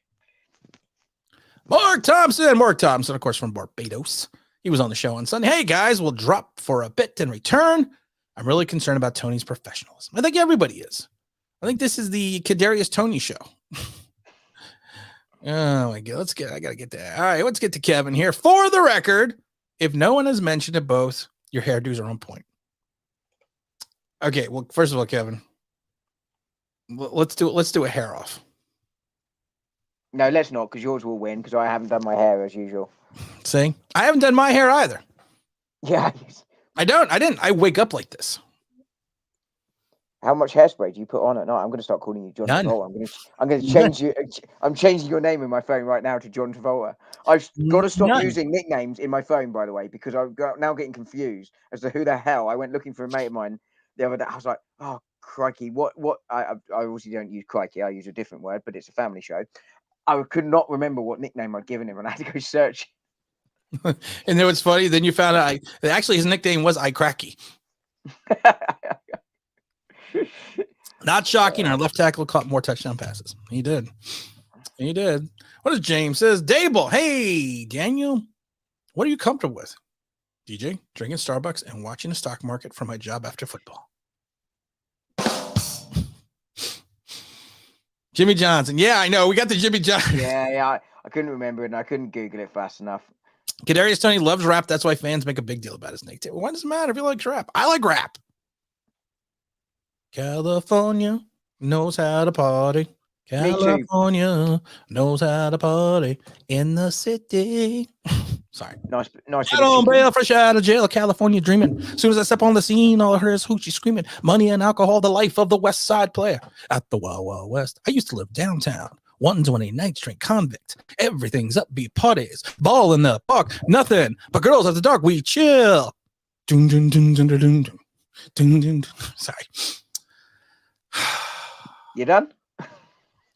Mark Thompson, of course, from Barbados. He was on the show on Sunday. Hey, guys, we'll drop for a bit in return. I'm really concerned about Tony's professionalism. I think everybody is. I think this is the Kadarius Toney show. Oh, my God. I got to get that. All right, let's get to Kevin here. For the record, if no one has mentioned it both, your hairdos are on point. Okay, well, first of all, Kevin, let's do a hair off. No, let's not, because yours will win, because I haven't done my hair as usual. See? I haven't done my hair either. Yeah. I didn't. I wake up like this. How much hairspray do you put on at night? I'm going to start calling you John None. Travolta. I'm going to change you. I'm changing your name in my phone right now to John Travolta. I've got to stop using nicknames in my phone, by the way, because I'm now getting confused as to who the hell. I went looking for a mate of mine the other day. I was like, oh, crikey. What? I obviously don't use crikey. I use a different word, but it's a family show. I could not remember what nickname I'd given him, and I had to go search. And then what's funny? Then you found out actually his nickname was I Cracky. Not shocking. Our left tackle caught more touchdown passes. He did. What does James says? Dable. Hey, Daniel. What are you comfortable with? DJ, drinking Starbucks and watching the stock market for my job after football. Jimmy Johnson. Yeah, I know. We got the Jimmy Johnson. Yeah. I couldn't remember it, and I couldn't Google it fast enough. Kadarius Toney loves rap. That's why fans make a big deal about his nickname. Why does it matter if he likes rap? I like rap. California knows how to party. California knows how to party in the city. Sorry. Nice. Out on bail, fresh out of jail, California dreaming. As soon as I step on the scene, all I hear is hoochie screaming. Money and alcohol, the life of the West Side player. At the Wild Wild West, I used to live downtown. 129th Street convict. Everything's upbeat parties. Ball in the park. Nothing but girls after dark. We chill. Dun, dun, dun, dun, dun, dun, dun, dun, dun. Sorry. You done?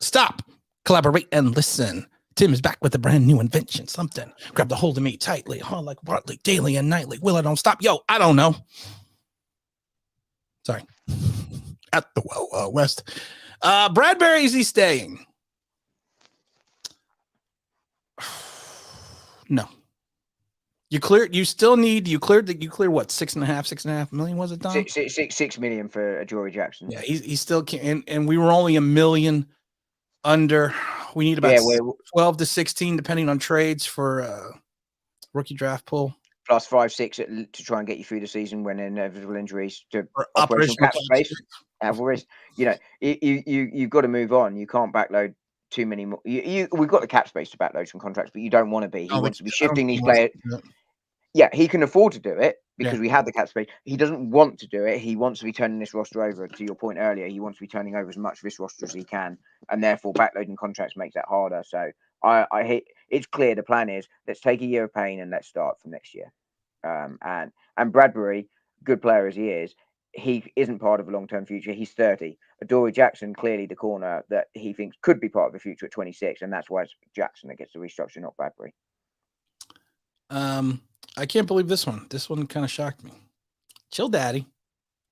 Stop. Collaborate and listen. Tim is back with a brand new invention. Something. Grab the hold of me tightly. Huh, like Bartley, daily and nightly. Will I don't stop? Yo, I don't know. Sorry. At the Wild Wild West. Bradbury, is he staying? No. You cleared what? 6.5 million, was it, Don? 6 million for Adoree Jackson. Yeah, he still can't, and we were only $1 million under. We need about 12 to 16, depending on trades for rookie draft pool. Plus 5-6 to try and get you through the season when inevitable injuries to operational cap space. You've got to move on. You can't backload too many more. We've got the cap space to backload some contracts, but you don't want to be. He wants to be shifting these players. Yeah, he can afford to do it because we have the cap space. He doesn't want to do it. He wants to be turning this roster over. To your point earlier, he wants to be turning over as much of this roster as he can, and therefore backloading contracts makes that harder. So I hate. It's clear the plan is let's take a year of pain and let's start from next year. And Bradbury, good player as he is, he isn't part of a long-term future. He's 30. Adoree Jackson, clearly the corner that he thinks could be part of the future at 26, and that's why it's Jackson that gets the restructure, not Bradbury. I can't believe this one. This one kind of shocked me. Chill Daddy.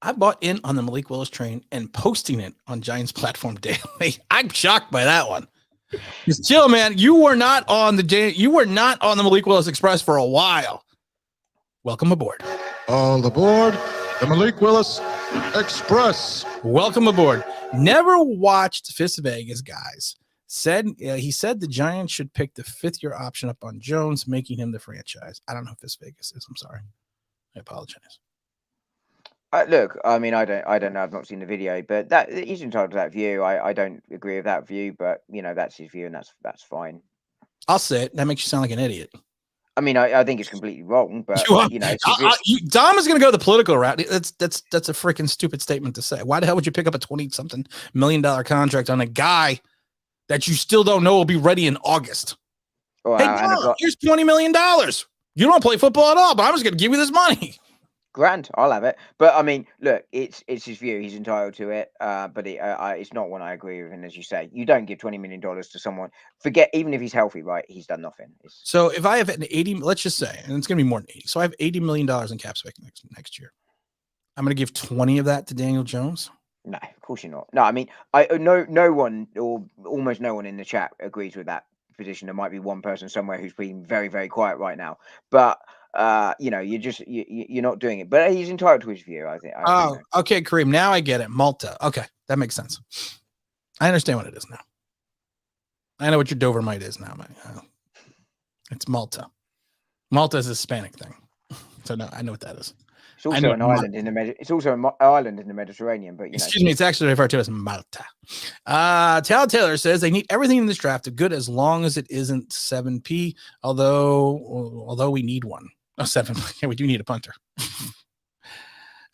I bought in on the Malik Willis train and posting it on Giants platform daily. I'm shocked by that one. Just chill, man. You were not on the Malik Willis Express for a while. Welcome aboard. All aboard the Malik Willis Express. Welcome aboard. Never watched Fist Vegas, guys. He said the Giants should pick the 5th-year option up on Jones, making him the franchise. I don't know who Fist Vegas is. I'm sorry. I apologize. Look, I mean, I don't know. I've not seen the video, but that he's entitled to that view. I don't agree with that view, but that's his view, and that's fine. I'll say it. That makes you sound like an idiot. I mean, I think it's completely wrong, but Dom is going to go the political route. That's a freaking stupid statement to say. Why the hell would you pick up a $20-something million contract on a guy that you still don't know will be ready in August. Well, Hey, and I've Dom, got here's $20 million. You don't play football at all, but I'm just going to give you this money. grand. I'll have it. But I mean, look, it's his view. He's entitled to it. But it's not one I agree with. And as you say, you don't give $20 million to someone. Forget, even if he's healthy, right? He's done nothing. So if I have an 80, let's just say, and it's going to be more than 80. So I have $80 million in cap space next year. I'm going to give 20 of that to Daniel Jones. No, of course you're not. No, I mean, no one or almost no one in the chat agrees with that position. There might be one person somewhere who's being very, very quiet right now, but you're not doing it. But he's entitled to his view, I think. Okay, Kareem. Now I get it. Malta. Okay, that makes sense. I understand what it is now. I know what your Dovermite is now, man. It's Malta. Malta is a Hispanic thing, so no, I know what that is. It's also an island in the It's also an island in the Mediterranean, but excuse me, it's actually referred to as Malta. Taylor says they need everything in this draft to good as long as it isn't 7P. Although we need one. Oh, 7. Yeah, we do need a punter.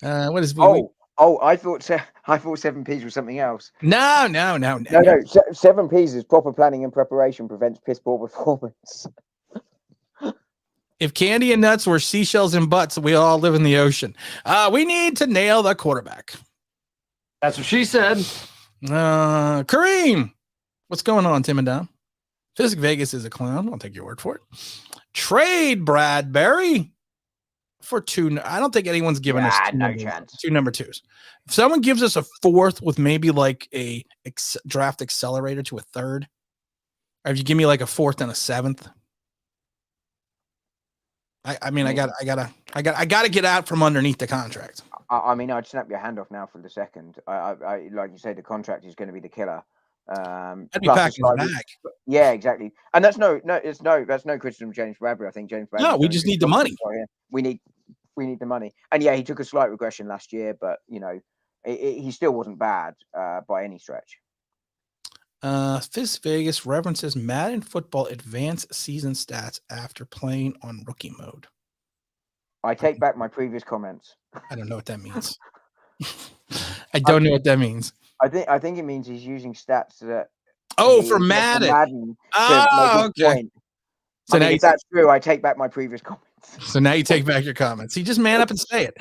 What is? I thought 7Ps was something else. No. 7Ps is proper planning and preparation prevents piss poor performance. If candy and nuts were seashells and butts, we all live in the ocean. We need to nail the quarterback. That's what she said. Kareem, what's going on, Tim and Dom? Physic Vegas is a clown. I'll take your word for it. Trade Bradbury for 2. I don't think anyone's given us two number 2s. If someone gives us a 4th with maybe like a draft accelerator to a 3rd, or if you give me like a 4th and a 7th. I mean, I gotta get out from underneath the contract. I mean, I'd snap your hand off now for the 2nd. I like you say, the contract is going to be the killer. I'd be packing his bag. Yeah, exactly. And that's no criticism of James Bradbury. I think James Bradbury. No, we just need the money. We need the money. And yeah, he took a slight regression last year, but he still wasn't bad by any stretch. Fizz Vegas references Madden Football advanced season stats after playing on rookie mode. I take back my previous comments. I don't know what that means. I don't know what that means. I think it means he's using stats that. For Madden. Okay. So if that's true, I take back my previous comments. So now you take back your comments. You just man up and say it.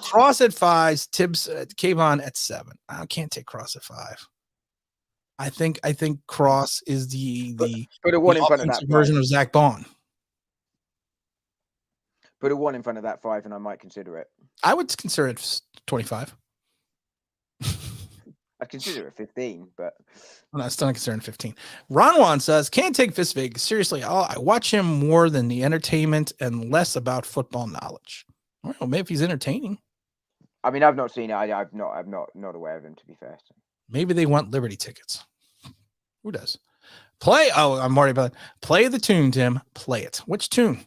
Cross at 5, Tibbs, Kayvon at 7. I can't take Cross at 5. I think Cross is the put a 1 in front of that version of Zach Bond. Put a 1 in front of that 5, and I might consider it. I would consider it 25. I'd consider it 15, but I'm not still not considering 15. Ronwan says, can't take Fist Vegas seriously. I watch him more than the entertainment and less about football knowledge. Well, maybe if he's entertaining. I mean, I've not seen it. I'm not aware of him, to be fair. So. Maybe they want Liberty tickets. Who does? Play. Oh, I'm already about play the tune, Tim. Play it. Which tune?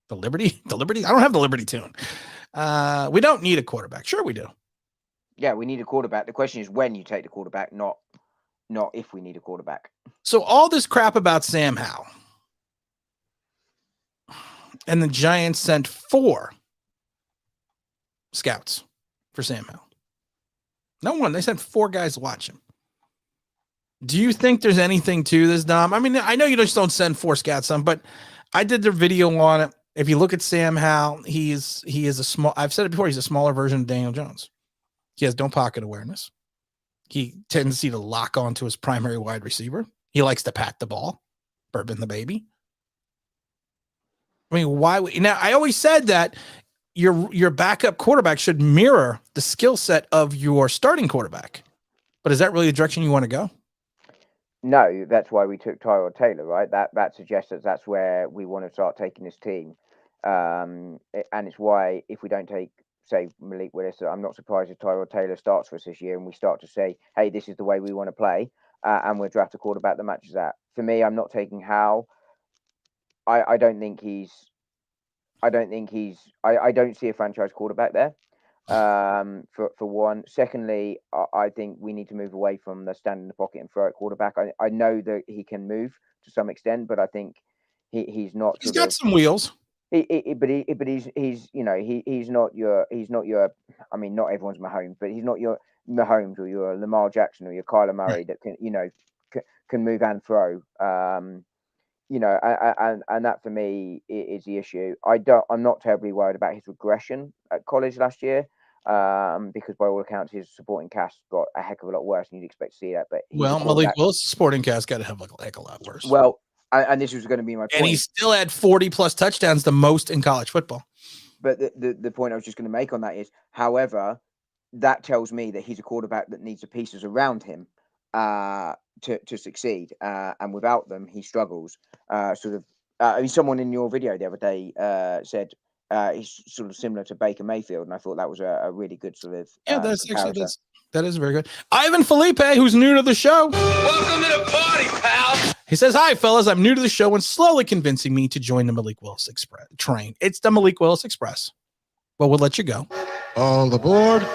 The Liberty? The Liberty? I don't have the Liberty tune. We don't need a quarterback. Sure, we do. Yeah, we need a quarterback. The question is when you take the quarterback, not if we need a quarterback. So all this crap about Sam Howell and the Giants sent 4 scouts for Sam Howell. No one. They sent 4 guys to watch him. Do you think there's anything to this, Dom? I mean, I know you just don't send 4 scouts on, but I did the video on it. If you look at Sam Howell, he is a small. I've said it before. He's a smaller version of Daniel Jones. He has no pocket awareness. He tendency to lock onto his primary wide receiver. He likes to pat the ball, Bourbon the baby. I mean, why? Now, I always said that your backup quarterback should mirror the skill set of your starting quarterback. But is that really the direction you want to go? No, that's why we took Tyrod Taylor, right? That suggests that that's where we want to start taking this team. And it's why if we don't take, say, Malik Willis, I'm not surprised if Tyrod Taylor starts for us this year and we start to say, hey, this is the way we want to play, and we'll draft a quarterback that matches that. For me, I'm not taking Howell. I don't see a franchise quarterback there. For one. Secondly, I think we need to move away from the stand in the pocket and throw at quarterback. I know that he can move to some extent, but I think he's not. He's got some wheels. But he's not your. I mean, not everyone's Mahomes, but he's not your Mahomes or your Lamar Jackson or your Kyler Murray that can can move and throw. You know, and that for me is the issue. I'm not terribly worried about his regression at college last year, because by all accounts his supporting cast got a heck of a lot worse, and you'd expect to see that. But Malik Willis' supporting cast got a heck of a lot worse. Well, and this was going to be my point. And he still had 40 plus touchdowns, the most in college football. But the point I was just going to make on that is, however, that tells me that he's a quarterback that needs the pieces around him to succeed, and without them, he struggles. I mean, someone in your video the other day said he's sort of similar to Baker Mayfield, and I thought that was a really good sort of that is very good. Ivan Felipe, who's new to the show. Welcome to the party, pal. He says, "Hi, fellas. I'm new to the show and slowly convincing me to join the Malik Willis Express train. It's the Malik Willis Express. Well, we'll let you go. All aboard.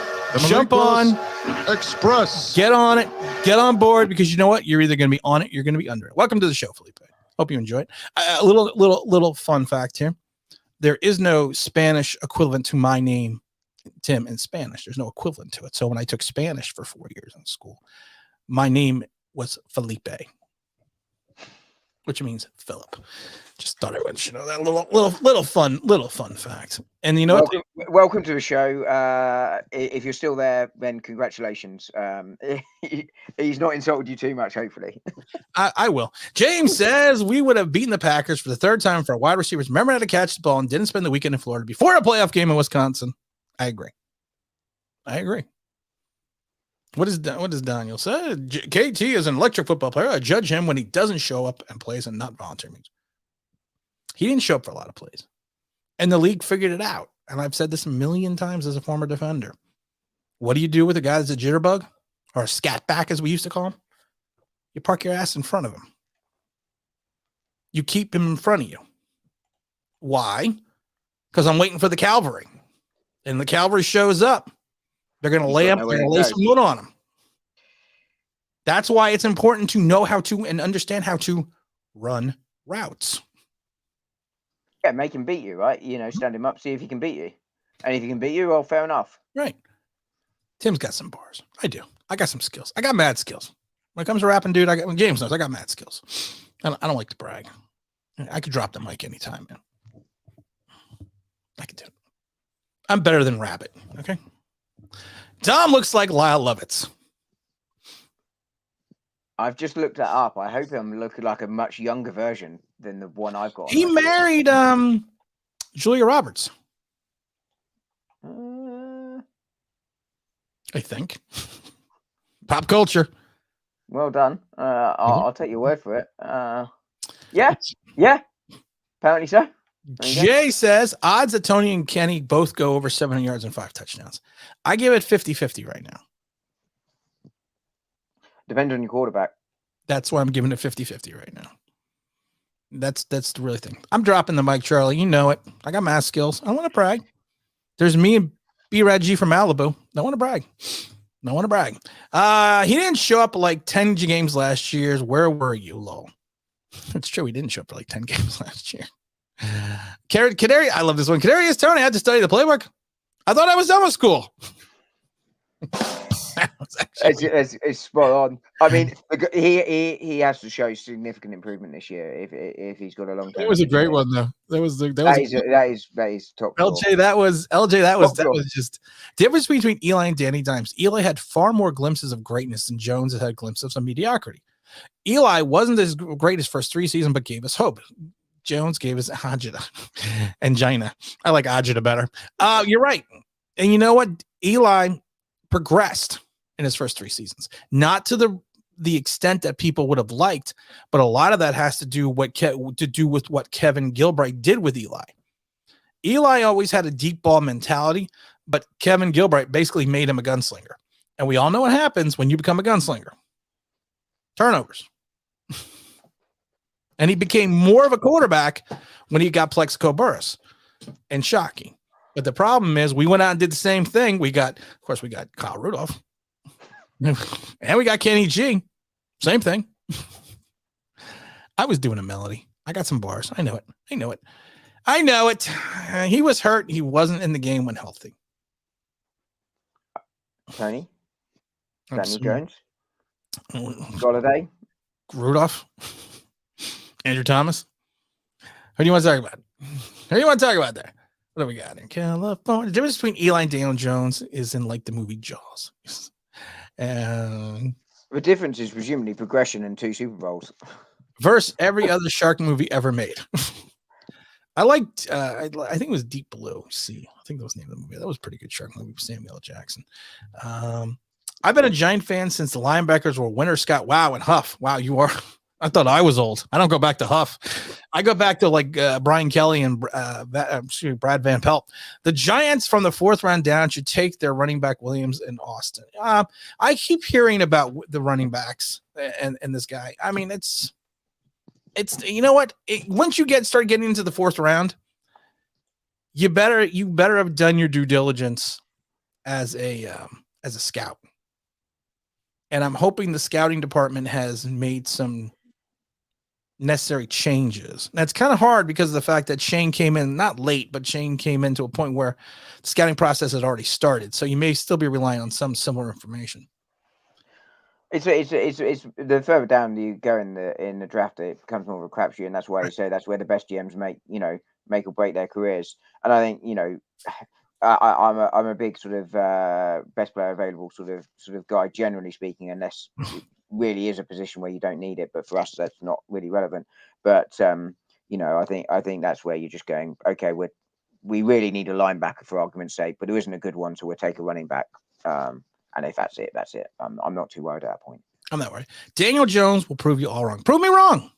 Jump on Express. Get on it. Get on board, because you know what? You're either going to be on it, you're going to be under it. Welcome to the show, Felipe. Hope you enjoy it. A little fun fact here. There is no Spanish equivalent to my name, Tim, in Spanish. There's no equivalent to it. So when I took Spanish for 4 years in school, my name was Felipe, which means Philip. Just thought I would should know that little fun fact. And you know, welcome to the show. If you're still there, then congratulations. He's not insulted you too much, hopefully. I will. James says we would have beaten the Packers for the third time for our wide receivers. Remember how to catch the ball and didn't spend the weekend in Florida before a playoff game in Wisconsin. I agree. What does Daniel say? KT is an electric football player. I judge him when he doesn't show up and plays and not volunteer means. He didn't show up for a lot of plays. And the league figured it out. And I've said this a million times as a former defender. What do you do with a guy that's a jitterbug or a scat back, as we used to call him? You park your ass in front of him. You keep him in front of you. Why? Because I'm waiting for the cavalry. And the cavalry shows up. They're going to lay some wood on him. That's why it's important to know how to and understand how to run routes. Yeah, make him beat you, right? You know, stand him up, see if he can beat you. And if he can beat you, well, fair enough. Right. Tim's got some bars. I do. I got some skills. I got mad skills. When it comes to rapping, dude, James knows I got mad skills. I don't like to brag. I could drop the mic anytime, man. I can do it. I'm better than Rabbit. Okay. Dom looks like Lyle Lovitz. I've just looked that up. I hope I'm looking like a much younger version than the one I've got. He married Julia Roberts. I think. Pop culture. Well done. I'll take your word for it. Yeah. Apparently so. Jay says odds that Tony and Kenny both go over 700 yards and 5 touchdowns. I give it 50-50 right now. Depends on your quarterback. That's why I'm giving it 50-50 right now. That's the really thing. I'm dropping the mic, Charlie. You know it. I got math skills. I want to brag. There's me and B-Rad-G from Malibu. I want to brag. He didn't show up like 10 games last year. Where were you, lol? It's true. He didn't show up for like 10 games last year. Canary, I love this one. Kadarius Toney had to study the playbook. I thought I was done with school. It's spot on. I mean, he has to show significant improvement this year if he's got a long term. It was a great one though. That is top. LJ, that was just the difference between Eli and Danny Dimes. Eli had far more glimpses of greatness than Jones had glimpses of mediocrity. Eli wasn't as great his first 3 seasons, but gave us hope. Jones gave us agita and Gina. I like agita better. You're right. And you know what? Eli progressed in his first 3 seasons, not to the extent that people would have liked, but a lot of that has to do with what Kevin Gilbride did with Eli. Eli always had a deep ball mentality, but Kevin Gilbride basically made him a gunslinger. And we all know what happens when you become a gunslinger. Turnovers. And he became more of a quarterback when he got Plexico Burress and Shockey. But the problem is we went out and did the same thing. We got Kyle Rudolph. And we got Kenny G. Same thing. I was doing a melody. I got some bars. I know it. He was hurt. He wasn't in the game when healthy. Tony? Daniel Jones? Golladay? Rudolph, Andrew Thomas. Who do you want to talk about? Who do you want to talk about there? What do we got in California? The difference between Eli and Daniel Jones is in like the movie Jaws. And The difference is presumably progression and 2 Super Bowls. versus every other shark movie ever made. I liked, I think it was Deep Blue Sea. I think that was the name of the movie. That was a pretty good shark movie with Samuel L. Jackson. I've been a Giant fan since the linebackers were Winter, Scott, Wow, and Huff. Wow, you are. I thought I was old. I don't go back to Huff. I go back to like Brian Kelly and Brad Van Pelt. The Giants from the 4th round down should take their running back Williams and Austin. I keep hearing about the running backs and this guy. I mean, it's you know what? Once you start getting into the 4th round, you better have done your due diligence as a scout. And I'm hoping the scouting department has made some necessary changes. That's kind of hard because of the fact that Shane came in not late, but Shane came into a point where the scouting process had already started. So you may still be relying on some similar information. It's the further down you go in the draft, it becomes more of a crapshoot, and that's why you say that's where the best GMs make or break their careers. And I think I'm a big sort of best player available sort of guy, generally speaking, unless it really is a position where you don't need it. But for us, that's not really relevant. But I think that's where you're just going, okay, we really need a linebacker for argument's sake, but there isn't a good one, so we'll take a running back. And if that's it, that's it. I'm not too worried at that point. I'm not worried. Daniel Jones will prove you all wrong. Prove me wrong.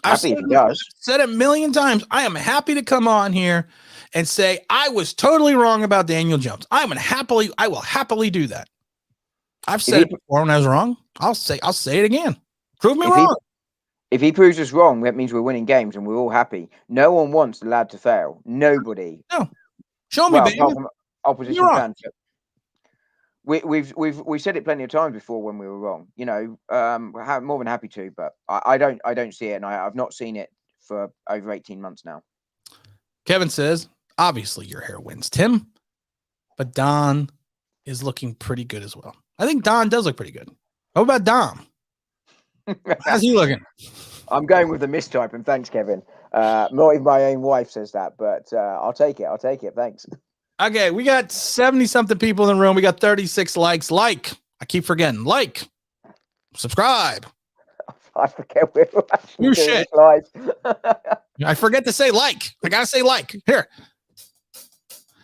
I've said it a million times. I am happy to come on here and say I was totally wrong about Daniel Jones. I will happily do that. I've said it before when I was wrong. I'll say it again. Prove me wrong. If he proves us wrong, that means we're winning games and we're all happy. No one wants the lad to fail. Nobody. No. Show me, baby. Opposition fans. We've said it plenty of times before when we were wrong. We're more than happy to, but I don't see it, and I've not seen it for over 18 months now. Kevin says, obviously your hair wins, Tim, but Don is looking pretty good as well. I think Don does look pretty good. How about Dom? How's he looking? I'm going with the mistype, and thanks, Kevin. Not even my own wife says that, but I'll take it. Thanks. Okay, we got 70-something people in the room. We got 36 likes. I keep forgetting. Subscribe. I forget we're actually you doing shit. Live. I forget to say like. I gotta say like. Here.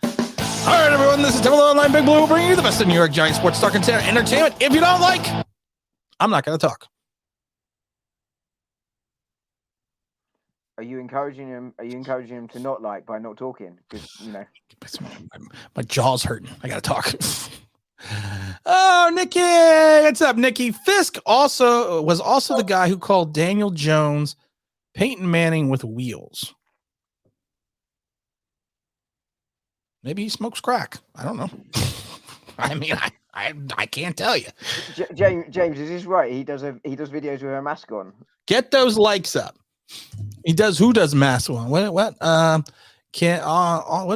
All right, everyone. This is Devil Online Big Blue, bringing you the best of New York Giants sports talk and entertainment. If you don't like, I'm not gonna talk. Are you encouraging him? Are you encouraging him to not like by not talking? Because my jaw's hurting. I gotta talk. Oh, Nikki, what's up, Nikki? Fisk was also the guy who called Daniel Jones Peyton Manning with wheels. Maybe he smokes crack. I don't know. I mean, I can't tell you. James, is this right? He does videos with a mask on. Get those likes up. He does. Who does mask on? What? What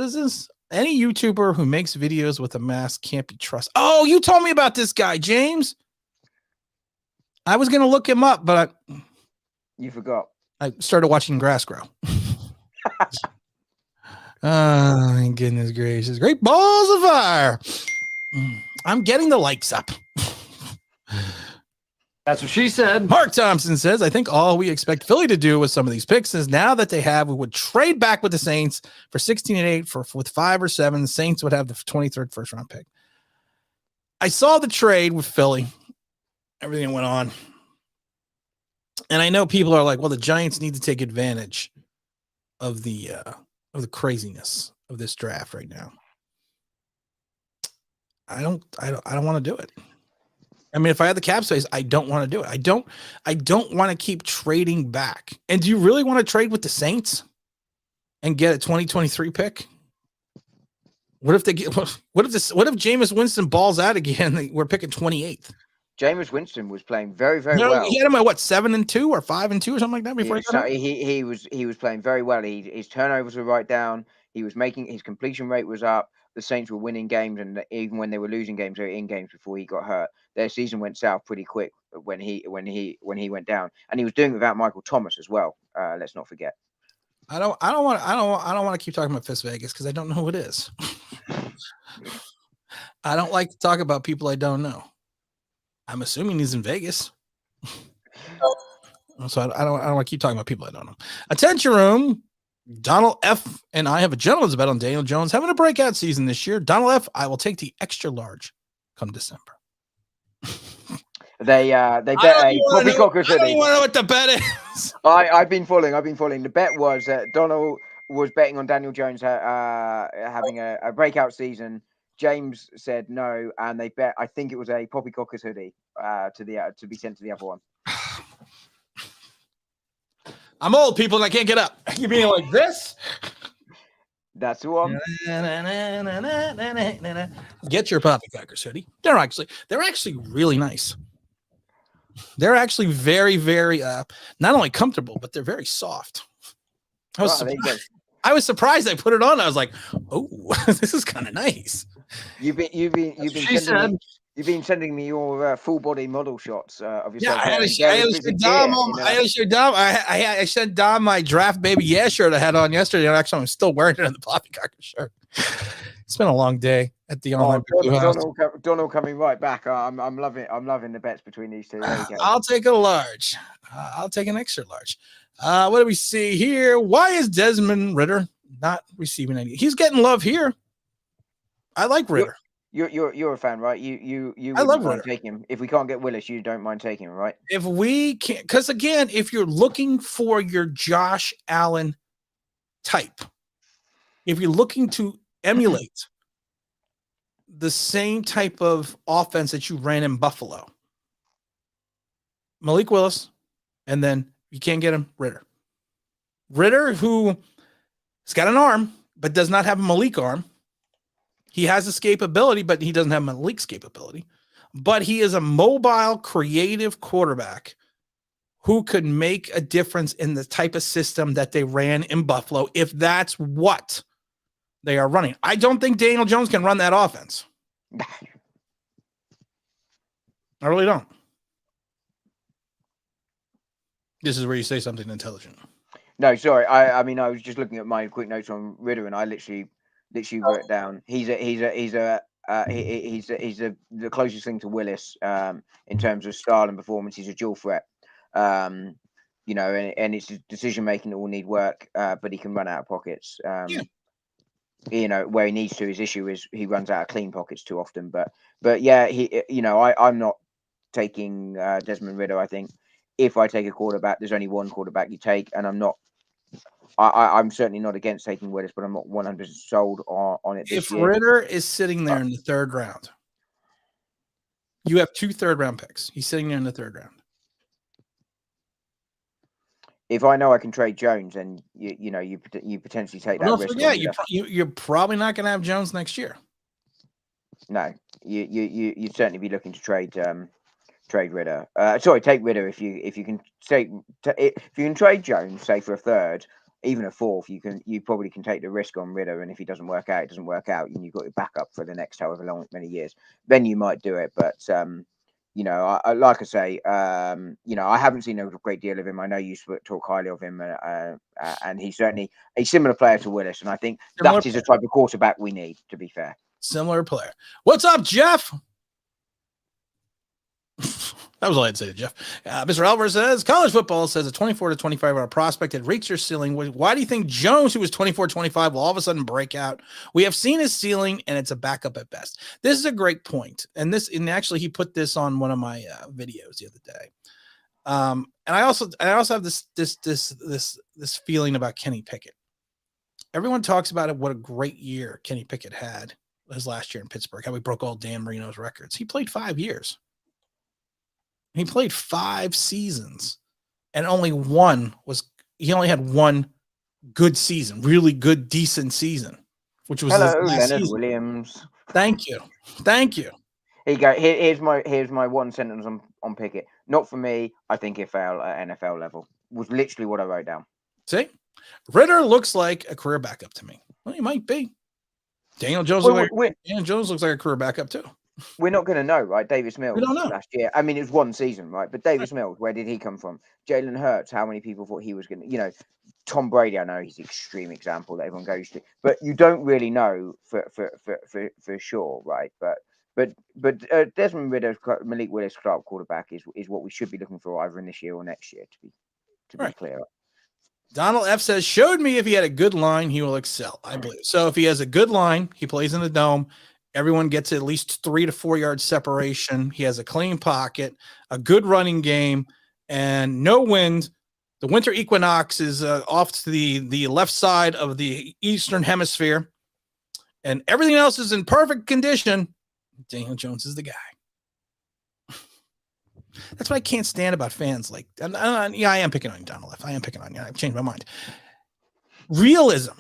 is this? Any YouTuber who makes videos with a mask can't be trusted. Oh, you told me about this guy, James. I was gonna look him up, but you forgot. I started watching grass grow. Oh, my goodness gracious. Great balls of fire. I'm getting the likes up. That's what she said. Mark Thompson says, I think all we expect Philly to do with some of these picks is now that they have, we would trade back with the Saints for 16 and 8 with 5 or 7. The Saints would have the 23rd first round pick. I saw the trade with Philly. Everything went on. And I know people are like, well, the Giants need to take advantage of the craziness of this draft right now. I don't want to do it. I mean, if I had the cap space, I don't want to do it. I don't want to keep trading back. And do you really want to trade with the Saints and get a 2023 pick? What if Jameis Winston balls out again? We're picking 28th. Jameis Winston was playing very, very well. He had him at 7-2 or 5-2 or something like that before he was playing very well. His turnovers were right down. He was his completion rate was up. The Saints were winning games, and even when they were losing games, they were in games before he got hurt. Their season went south pretty quick when he went down, and he was doing it without Michael Thomas as well. Let's not forget. I don't want to keep talking about Fist Vegas because I don't know who it is. I don't like to talk about people I don't know. I'm assuming he's in Vegas. So I don't want to keep talking about people I don't know. Attention room. Donald F. and I have a gentleman's bet on Daniel Jones having a breakout season this year. Donald F. I will take the extra large come December. They bet a poppycocker I don't hoodie. even know what the bet is. I've been following. The bet was Donald was betting on Daniel Jones having a breakout season. James said no, and they bet. I think it was a poppycockers hoodie to be sent to the other one. I'm old, people, and I can't get up. You mean like this? That's the one. Get your poppycockers hoodie. They're actually really nice. They're actually very, very not only comfortable, but they're very soft. I was surprised I put it on. I was like, oh, this is kind of nice. You've been sending me your full body model shots of yourself. Yeah, I sent Dom my draft baby shirt I had on yesterday. And actually, I'm still wearing it in the poppycocker shirt. It's been a long day at the online house. Donald coming right back. I'm loving the bets between these two. There you go. I'll take a large. I'll take an extra large. What do we see here? Why is Desmond Ridder not receiving any? He's getting love here. I like Ridder. You're a fan, right? You I love Ridder. Taking him. If we can't get Willis, you don't mind taking him, right? If we can't, because again, if you're looking for your Josh Allen type, if you're looking to emulate the same type of offense that you ran in Buffalo, Malik Willis, and then you can't get him, Ridder. Ridder, who has got an arm, but does not have a Malik arm. He has escapability, but he doesn't have Malik's capability. But he is a mobile, creative quarterback who could make a difference in the type of system that they ran in Buffalo, if that's what they are running. I don't think Daniel Jones can run that offense. I really don't. This is where you say something intelligent. No, sorry. I mean, I was just looking at my quick notes on Ridder, and I literally wrote down. He's the closest thing to Willis in terms of style and performance. He's a dual threat. And it's his decision making that will need work, but he can run out of pockets. Where he needs to. His issue is he runs out of clean pockets too often. But yeah, I'm not taking Desmond Ridder. I think if I take a quarterback, there's only one quarterback you take, and I'm certainly not against taking Willis, but I'm not 100% sold on it. If Ridder is sitting there in the third round, you have 2 third-round picks. He's sitting there in the third round. If I know I can trade Jones, and you potentially take that risk. Yeah, you're probably not going to have Jones next year. No, you'd certainly be looking to trade Ridder. Take Ridder if you can trade Jones, say for a third, even a fourth. You probably can take the risk on Ridder, and if he doesn't work out, it doesn't work out, and you've got your backup for the next however many years. Then you might do it, but like I say, I haven't seen a great deal of him. I know you talk highly of him, and he's certainly a similar player to Willis, and I think that is the type of quarterback we need. To be fair, similar player. What's up, Jeff? That was all I had to say to Jeff. Mr. Alvarez says, college football says a 24 to 25 prospect had reached their ceiling. Why do you think Jones, who was 24-25, will all of a sudden break out? We have seen his ceiling, and it's a backup at best. This is a great point. And actually, he put this on one of my videos the other day. And I also have this feeling about Kenny Pickett. Everyone talks about it, what a great year Kenny Pickett had his last year in Pittsburgh, how he broke all Dan Marino's records. He played 5 years. He played 5 seasons, and he only had one good season, really good, decent season, which was Leonard Williams. Thank you. Here you go. Here's my one sentence on Pickett. Not for me. I think he fell at NFL level. Was literally what I wrote down. See, Ridder looks like a career backup to me. Well, he might be. Daniel Jones looks like a career backup too. we're not going to know, right? Davis Mills don't know. last year. I mean, it was one season, right? But Davis Mills, where did he come from? Jalen Hurts, how many people thought he was going to, Tom Brady, I know he's an extreme example that everyone goes to, but you don't really know for sure, right? But Desmond Ridder's Malik Willis Clark quarterback is what we should be looking for either in this year or next year, to be clear. Donald F says, showed me if he had a good line, he will excel. I believe. So if he has a good line, he plays in the dome, everyone gets at least 3 to 4 yard separation. He has a clean pocket, a good running game, and no wind. The winter equinox is off to the left side of the eastern hemisphere, and everything else is in perfect condition. Daniel Jones is the guy. That's what I can't stand about fans. Like, I am picking on you, Donald F. I am picking on you. I've changed my mind. Realism.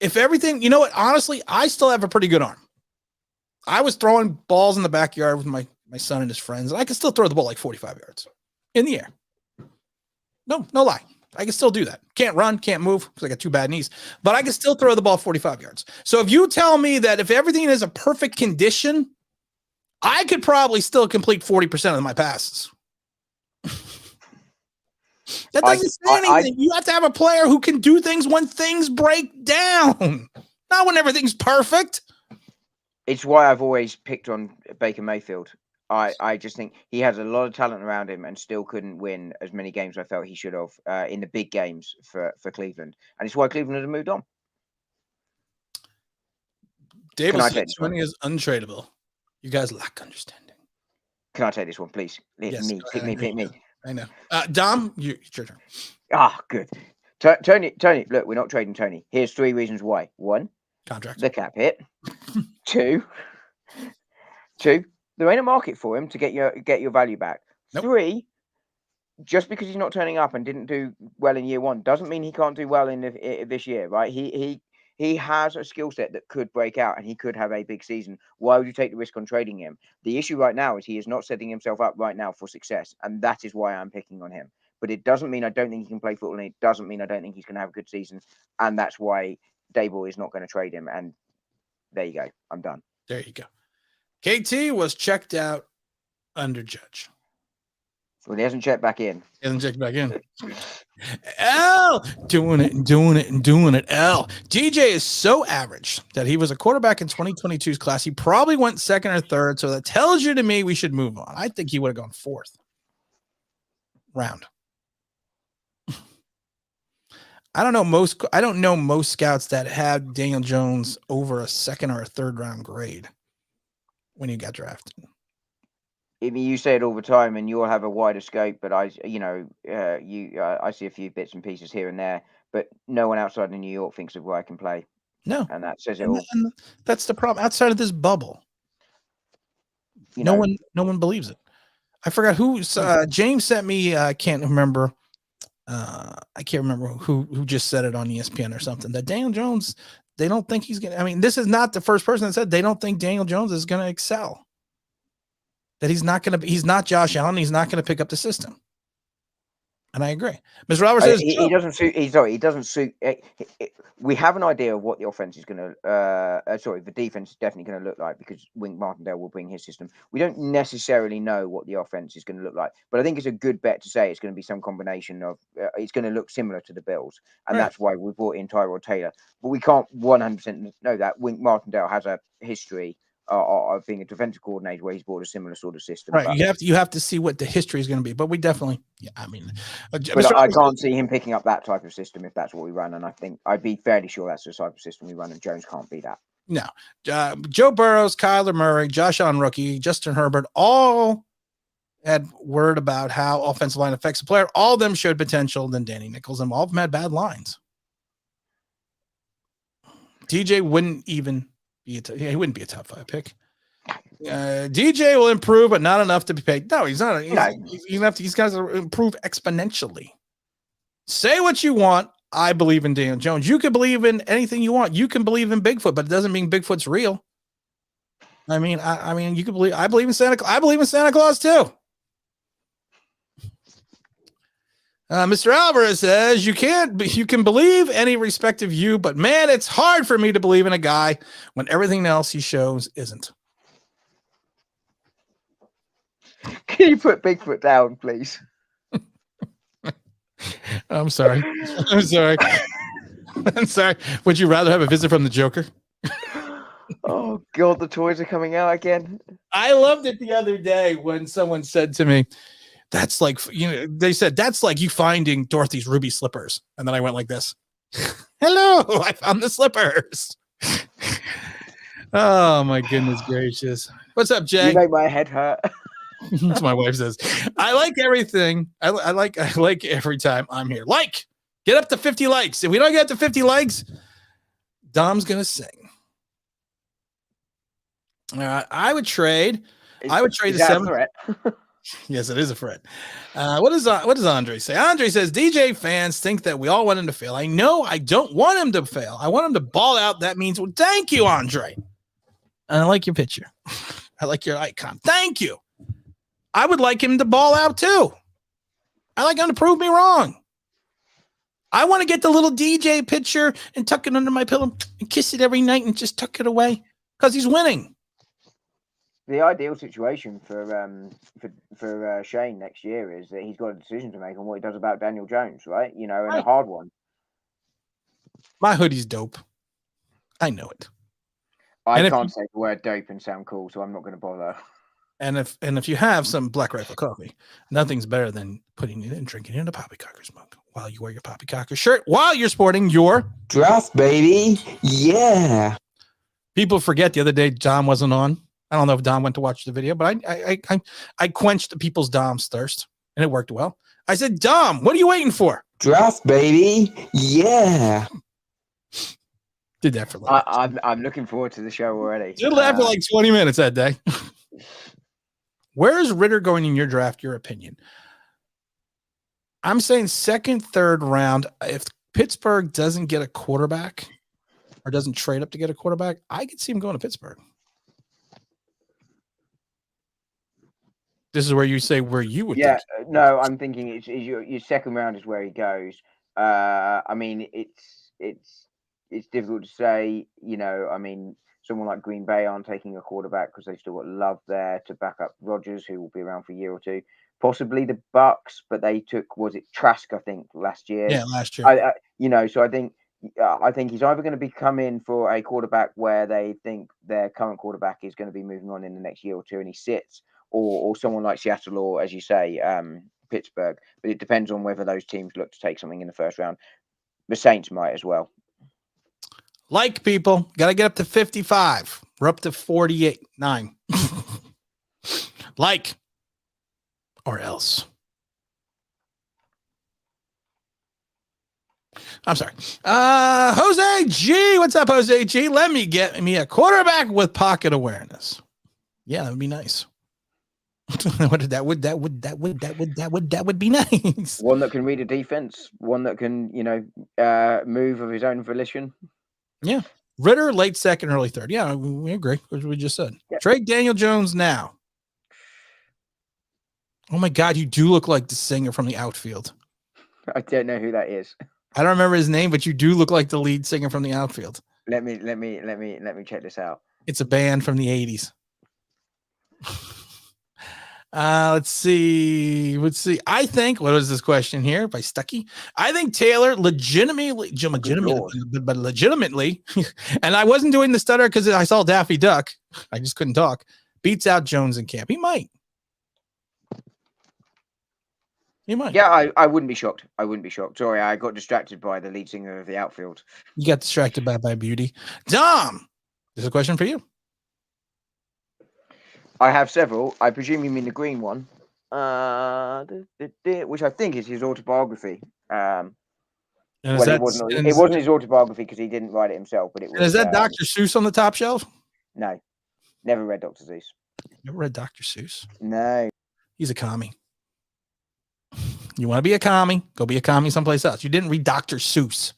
If everything, you know what? Honestly, I still have a pretty good arm. I was throwing balls in the backyard with my son and his friends, and I can still throw the ball like 45 yards in the air. No lie. I can still do that. Can't run, can't move because I got 2 bad knees, but I can still throw the ball 45 yards. So if you tell me that if everything is a perfect condition, I could probably still complete 40% of my passes. That doesn't say anything. You have to have a player who can do things when things break down, not when everything's perfect. It's why I've always picked on Baker Mayfield. I just think he has a lot of talent around him and still couldn't win as many games I felt he should have in the big games for Cleveland. And it's why Cleveland has moved on. Davis winning is untradeable. You guys lack understanding. Can I take this one, please? Yes, Pick me. I know. Dom, it's your turn. Good. Tony, look, we're not trading Tony. Here's 3 reasons why. 1, contract. The cap hit. 2, there ain't a market for him to get your value back. Nope. 3, just because he's not turning up and didn't do well in year 1 doesn't mean he can't do well in this year, right? He has a skill set that could break out and he could have a big season. Why would you take the risk on trading him? The issue right now is he is not setting himself up right now for success, and that is why I'm picking on him. But it doesn't mean I don't think he can play football, and it doesn't mean I don't think he's going to have a good season, and that's why Daboll is not going to trade him. And there you go. I'm done. There you go. KT was checked out under Judge. Well, he hasn't checked back in. L doing it. L. DJ is so average that he was a quarterback in 2022's class. He probably went 2nd or 3rd. So that tells you to me we should move on. I think he would have gone 4th round. I don't know most scouts that had Daniel Jones over a 2nd or a 3rd round grade when he got drafted. I mean, you say it all the time, and you'll have a wider scope. But I see a few bits and pieces here and there, but no one outside of New York thinks of where I can play. No, and that says it all. And that's the problem. Outside of this bubble, no one believes it. I forgot who. James sent me. I can't remember. I can't remember who just said it on ESPN or something. That Daniel Jones, they don't think he's gonna. I mean, this is not the first person that said they don't think Daniel Jones is gonna excel. That he's not Josh Allen. He's not going to pick up the system. And I agree. Mr. Roberts says he doesn't suit. He doesn't suit. We have an idea of what the offense is going to. The defense is definitely going to look like because Wink Martindale will bring his system. We don't necessarily know what the offense is going to look like, but I think it's a good bet to say it's going to be some combination of. It's going to look similar to the Bills, and that's why we brought in Tyrod Taylor. But we can't 100% know that Wink Martindale has a history of being a defensive coordinator where he's brought a similar sort of system. Right. But you have to see what the history is going to be. But we definitely, but I can't see him picking up that type of system if that's what we run. And I think I'd be fairly sure that's the type of system we run, and Jones can't be that. No. Joe Burrows, Kyler Murray, Josh Allen rookie, Justin Herbert, all had word about how offensive line affects a player. All of them showed potential than Danny Nichols, and all of them had bad lines. DJ wouldn't even he wouldn't be a top 5 pick. DJ will improve, but not enough to be paid. No, he's not. He's got to improve exponentially. Say what you want. I believe in Daniel Jones. You can believe in anything you want. You can believe in Bigfoot, but it doesn't mean Bigfoot's real. I mean, you can believe. I believe in Santa Claus. I believe in Santa Claus too. Mr. Alvarez says you can believe any respective you, but man, it's hard for me to believe in a guy when everything else he shows isn't. Can you put Bigfoot down, please? I'm sorry. I'm sorry. I'm sorry. Would you rather have a visit from the Joker? Oh God, the toys are coming out again. I loved it the other day when someone said to me, that's like, they said, that's like you finding Dorothy's ruby slippers. And then I went like this. Hello, I found the slippers. Oh my goodness gracious. What's up, Jay? You make my head hurt. That's what my wife says. I like everything. I like every time I'm here. Get up to 50 likes. If we don't get to 50 likes, Dom's gonna sing. I would trade the 7 threat. Yes, it is a threat. What does Andre say? Andre says DJ fans think that we all want him to fail. I know I don't want him to fail. I want him to ball out. That means, well, thank you, Andre. And I like your picture. I like your icon. Thank you. I would like him to ball out too. I like him to prove me wrong. I want to get the little DJ picture and tuck it under my pillow and kiss it every night and just tuck it away because he's winning. The ideal situation for Shane next year is that he's got a decision to make on what he does about Daniel Jones, right? And a hard one. My hoodie's dope. I know it. I can't say the word dope and sound cool, so I'm not going to bother. And if you have some Black Rifle coffee, nothing's better than putting it and drinking it in a Poppycockers mug while you wear your Poppycockers shirt, while you're sporting your draft, baby. Yeah. People forget the other day Dom wasn't on. I don't know if Dom went to watch the video, but I quenched the people's Dom's thirst, and it worked well. I said, Dom, what are you waiting for? Draft, baby. Yeah. Did that for I'm looking forward to the show already. Did that for like 20 minutes that day. Where is Ritter going in your draft? Your opinion? I'm saying second, third round. If Pittsburgh doesn't get a quarterback or doesn't trade up to get a quarterback, I could see him going to Pittsburgh. This is where you say where you would. Yeah, no, I'm thinking it's your second round is where he goes. I mean, it's difficult to say. I mean, someone like Green Bay aren't taking a quarterback because they've still got Love there to back up Rodgers, who will be around for a year or two. Possibly the Bucks, but they took, was it Trask, I think, last year. Yeah, last year. So I think he's either going to be coming for a quarterback where they think their current quarterback is going to be moving on in the next year or two, and he sits, or someone like Seattle, or as you say, Pittsburgh. But it depends on whether those teams look to take something in the first round. The Saints might as well. Like people, got to get up to 55. We're up to 48.9. Like, or else. I'm sorry. Jose G. What's up, Jose G? Let me get me a quarterback with pocket awareness. Yeah, that would be nice. That would be nice. One that can read a defense, one that can, move of his own volition. Yeah. Ritter, late second, early third. Yeah, we agree, as we just said. Yeah. Trade Daniel Jones now. Oh my God, you do look like the singer from the outfield. I don't know who that is. I don't remember his name, but you do look like the lead singer from the outfield. Let me check this out. It's a band from the 80s. Let's see. I think, what was this question here by Stucky? I think Taylor legitimately, and I wasn't doing the stutter because I saw Daffy Duck. I just couldn't talk. Beats out Jones in camp. He might. Yeah, I wouldn't be shocked. Sorry, I got distracted by the lead singer of the outfield. You got distracted by beauty. Dom, this is a question for you. I have several. I presume you mean the green one, which I think is his autobiography. It wasn't his autobiography because he didn't write it himself. But it was. Is that Dr. Seuss on the top shelf? No, never read Dr. Seuss. Never read Dr. Seuss? No. He's a commie. You want to be a commie? Go be a commie someplace else. You didn't read Dr. Seuss.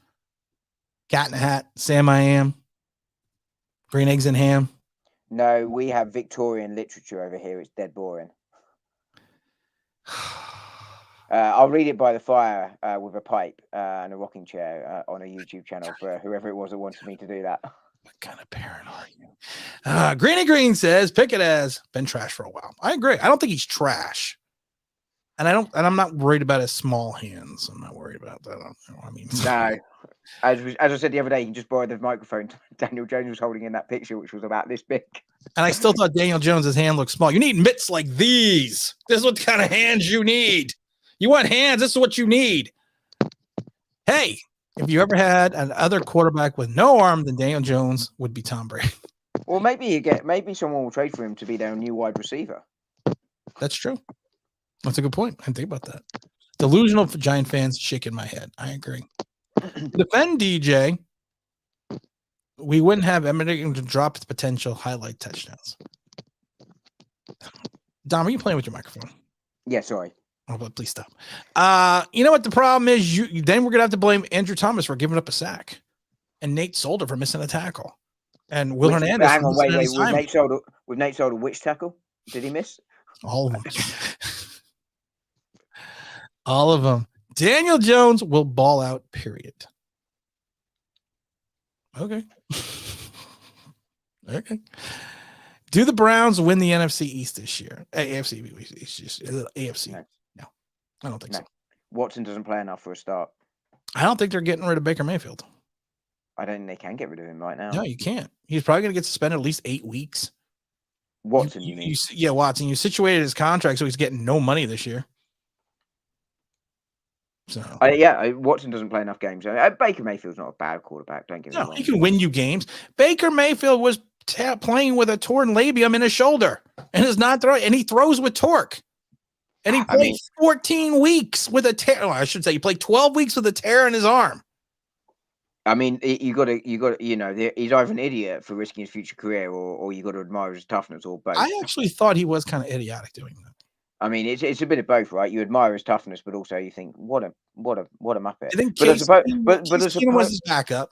Cat in the Hat, Sam I Am, Green Eggs and Ham. No, we have Victorian literature over here. It's dead boring. I'll read it by the fire with a pipe and a rocking chair on a YouTube channel for whoever it was that wanted me to do that. What kind of parent are you? Greeny Green says Pickett has been trash for a while. I agree. I don't think he's trash. And I'm not worried about his small hands. I'm not worried about that. I mean, No. As I said the other day, you can just borrow the microphone Daniel Jones was holding in that picture, which was about this big. and I still thought Daniel Jones's hand looked small. You need mitts like these. This is what kind of hands you need. You want hands. This is what you need. Hey, if you ever had another quarterback with no arm, then Daniel Jones would be Tom Brady. Well, maybe someone will trade for him to be their new wide receiver. That's true. That's a good point. I didn't think about that. Delusional Giant fans shaking my head. I agree. Defend DJ. We wouldn't have Eminem to drop its potential highlight touchdowns. Dom, are you playing with your microphone? Yeah, sorry. Oh, but please stop. You know what the problem is? Then we're gonna have to blame Andrew Thomas for giving up a sack, and Nate Solder for missing a tackle, and Will Hernandez. Hang on, wait. With Nate Solder, which tackle did he miss? All of them. All of them. Daniel Jones will ball out. Period. Okay. Okay. Do the Browns win the NFC East this year? AFC. No, I don't think so. Watson doesn't play enough for a start. I don't think they're getting rid of Baker Mayfield. I don't think they can get rid of him right now. No, you can't. He's probably going to get suspended at least 8 weeks. Watson, you mean? Yeah, Watson. You situated his contract so he's getting no money this year. So Watson doesn't play enough games. Baker Mayfield's not a bad quarterback. Don't get me wrong. He can win you games. Baker Mayfield was playing with a torn labium in his shoulder and is not throwing, and he throws with torque. And he played 14 weeks with a tear. I should say he played 12 weeks with a tear in his arm. I mean, you got to, he's either an idiot for risking his future career, or you got to admire his toughness, or both. I actually thought he was kind of idiotic doing that. I mean, it's a bit of both, right? You admire his toughness, but also you think, what a muppet. I think Case Keenum was his backup.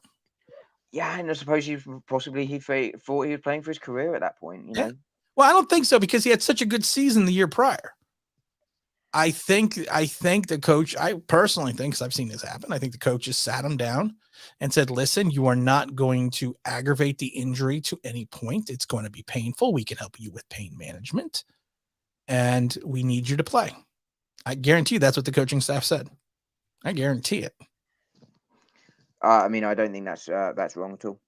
Yeah, and I suppose he thought he was playing for his career at that point. You know. Well, I don't think so because he had such a good season the year prior. I think the coach. I personally think, because I've seen this happen. I think the coach just sat him down and said, "Listen, you are not going to aggravate the injury to any point. It's going to be painful. We can help you with pain management, and we need you to play." I guarantee you that's what the coaching staff said. I guarantee it. I mean, I don't think that's wrong at all.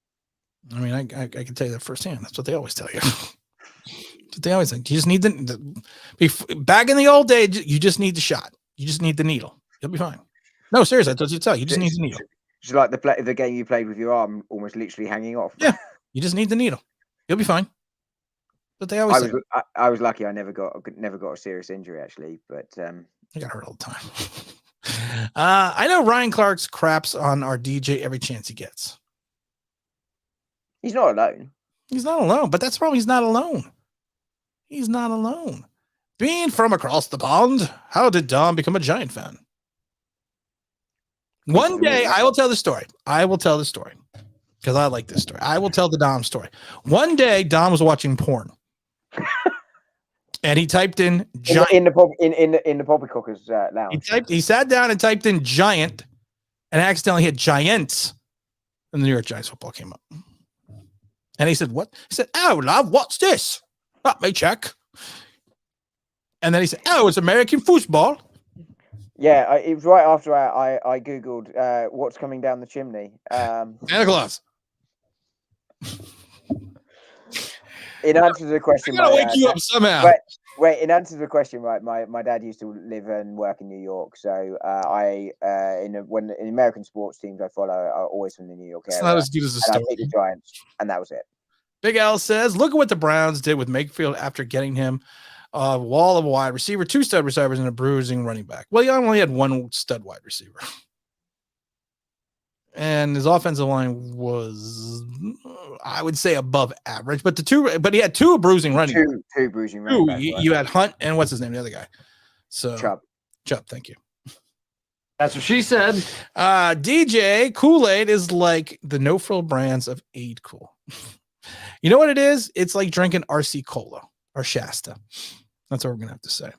I mean, I can tell you that firsthand. That's what they always tell you. That's what they always think. You just need back in the old days, you just need the shot. You just need the needle. You'll be fine. No, seriously, that's what you tell you. You just need the needle. It's like the game you played with your arm almost literally hanging off. Yeah, you just need the needle. You'll be fine. But they always. I was lucky. I never got a serious injury actually, but I got hurt all the time. I know Ryan Clark's craps on our DJ every chance he gets. He's not alone. He's not alone, but that's the problem. He's not alone. He's not alone. Being from across the pond, how did Dom become a Giant fan? One day, I will tell the story. Because I like this story. I will tell the Dom story. One day, Dom was watching porn. And he typed in giant in the Poppycockers lounge. He sat down and typed in giant, and accidentally hit giants, and the New York Giants football came up. And he said, "What?" He said, "Oh, love, what's this? Let me check." And then he said, "Oh, it's American football." Yeah, it was right after I googled what's coming down the chimney. Santa Claus. In answer to the question, I gotta wake you up somehow. Wait, in answer to the question, right? My dad used to live and work in New York, so when in American sports teams I follow are always from the New York area. It's not as good as the story. I picked the Giants, and that was it. Big L says, "Look at what the Browns did with Mayfield after getting him a wall of a wide receiver, 2 stud receivers, and a bruising running back. Well, he only had 1 stud wide receiver." And his offensive line was, I would say, above average. But he had 2 bruising running. Two bruising running backs. You had Hunt and what's his name, the other guy. So Chubb. Thank you. That's what she said. DJ Kool-Aid is like the no-frill brands of Aid Cool. You know what it is? It's like drinking RC Cola or Shasta. That's what we're gonna have to say.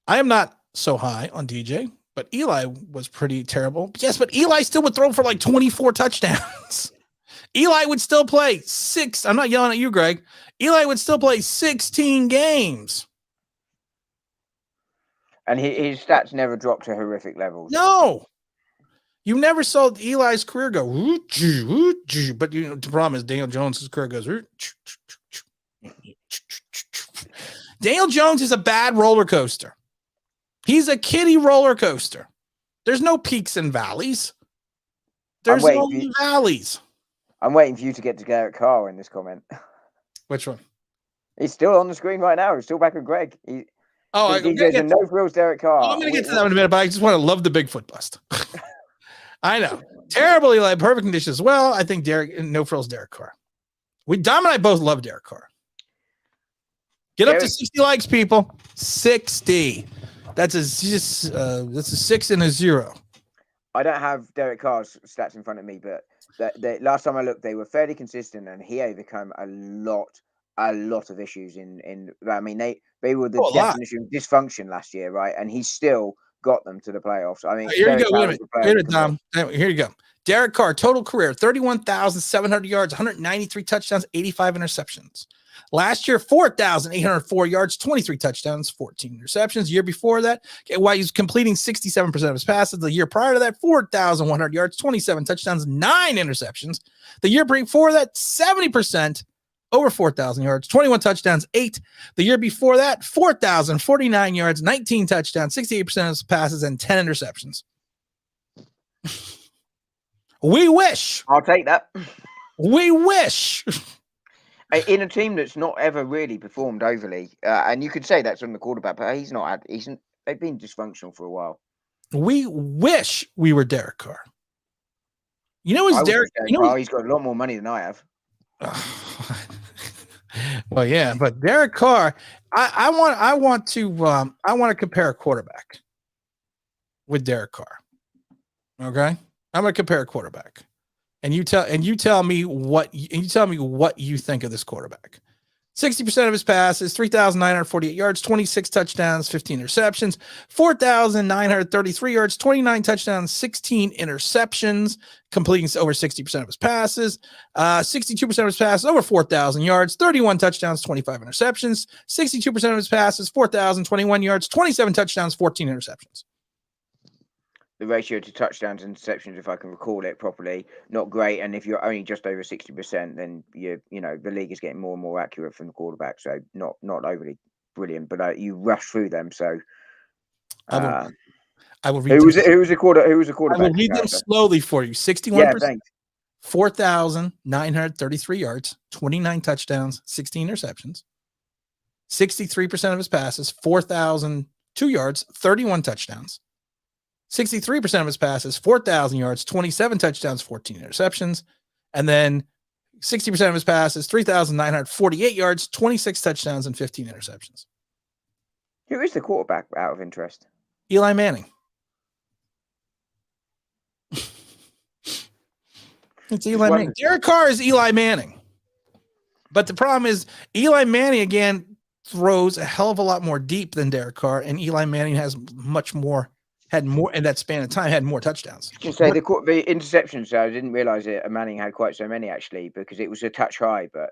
I am not so high on DJ. But Eli was pretty terrible. Yes, but Eli still would throw for like 24 touchdowns. Eli would still play I'm not yelling at you, Greg. Eli would still play 16 games. And his stats never dropped to horrific levels. No. You never saw Eli's career go, but the problem is Daniel Jones' career goes. Daniel Jones is a bad roller coaster. He's a kiddie roller coaster. There's no peaks and valleys. There's no valleys. I'm waiting for you to get to Derek Carr in this comment. Which one? He's still on the screen right now. He's still back with Greg. He goes in no frills, Derek Carr. I'm going to get to that in a minute, but I just want to love the Bigfoot bust. I know. Terrible Eli, perfect condition as well. I think no frills Derek Carr. Dom and I both love Derek Carr. Get up to 60 likes, people. 60. That's a 6 and a 0. I don't have Derek Carr's stats in front of me, but the last time I looked, they were fairly consistent, and he overcome a lot of issues in. I mean, they were the definition of dysfunction last year, right? And he still got them to the playoffs. I mean, here you go. Wait a minute. Dom. Here you go. Derek Carr, total career, 31,700 yards, 193 touchdowns, 85 interceptions. Last year, 4,804 yards, 23 touchdowns, 14 interceptions. Year before that, while he was completing 67% of his passes. The year prior to that, 4,100 yards, 27 touchdowns, 9 interceptions. The year before that, 70%, over 4,000 yards, 21 touchdowns, 8. The year before that, 4,049 yards, 19 touchdowns, 68% of his passes, and 10 interceptions. We wish. I'll take that. We wish. In a team that's not ever really performed overly, and you could say that's on the quarterback, but they've been dysfunctional for a while. We wish we were Derek Carr. You know, he's got a lot more money than I have. Well, yeah, but Derek Carr, I want to compare a quarterback with Derek Carr. Okay, I'm going to compare a quarterback. And you tell me what you think of this quarterback. 60% of his passes, 3,948 yards, 26 touchdowns, 15 interceptions, 4,933 yards, 29 touchdowns, 16 interceptions, completing over 60% of his passes, 62% of his passes, over 4,000 yards, 31 touchdowns, 25 interceptions, 62% of his passes, 4,021 yards, 27 touchdowns, 14 interceptions. The ratio to touchdowns and interceptions, if I can recall it properly, not great. And if you're only just over 60%, then the league is getting more and more accurate from the quarterback. So not overly brilliant, but you rush through them. So I will read. Who was the quarterback? I will read them slowly for you. 61%. Yeah, thanks. 4,933 yards, 29 touchdowns, 16 interceptions. 63% of his passes, 4,002 yards, 31 touchdowns. 63% of his passes, 4,000 yards, 27 touchdowns, 14 interceptions. And then 60% of his passes, 3,948 yards, 26 touchdowns, and 15 interceptions. Who is the quarterback out of interest? Eli Manning. It's Eli Manning. Derek Carr is Eli Manning. But the problem is Eli Manning, again, throws a hell of a lot more deep than Derek Carr, and Eli Manning has had more in that span of time, had more touchdowns. Just say the interceptions, I didn't realize it. Manning had quite so many actually, because it was a touch high, but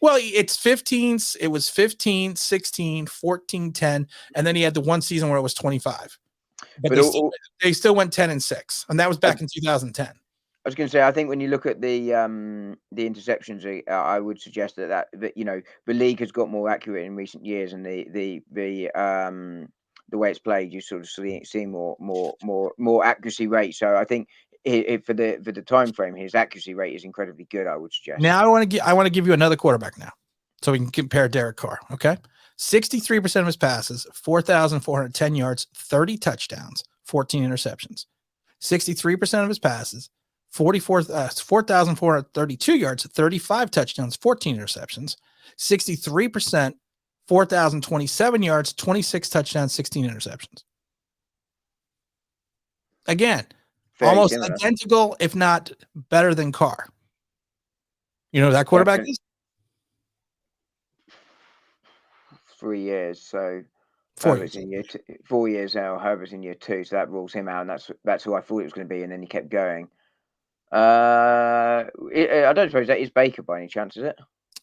Well, it's 15. It was 15, 16, 14, 10, and then he had the one season where it was 25. But they still went 10 and 6, and that was back in 2010. I was going to say, I think when you look at the interceptions, I would suggest that the league has got more accurate in recent years, and the way it's played, you sort of see more accuracy rate. So I think for the time frame, his accuracy rate is incredibly good, I would suggest. Now I want to give you another quarterback now, so we can compare Derek Carr. Okay, 63% of his passes, 4,410 yards, 30 touchdowns, 14 interceptions. 63% of his passes, 4,432 yards, 35 touchdowns, 14 interceptions. 63%. 4,027 yards, 26 touchdowns, 16 interceptions. Again, almost identical, if not better than Carr. You know who that quarterback is? 3 years. So Herbert's in year 4 years now. Herbert's in year 2, so that rules him out, and that's who I thought it was going to be, and then he kept going. I don't suppose that is Baker by any chance, is it?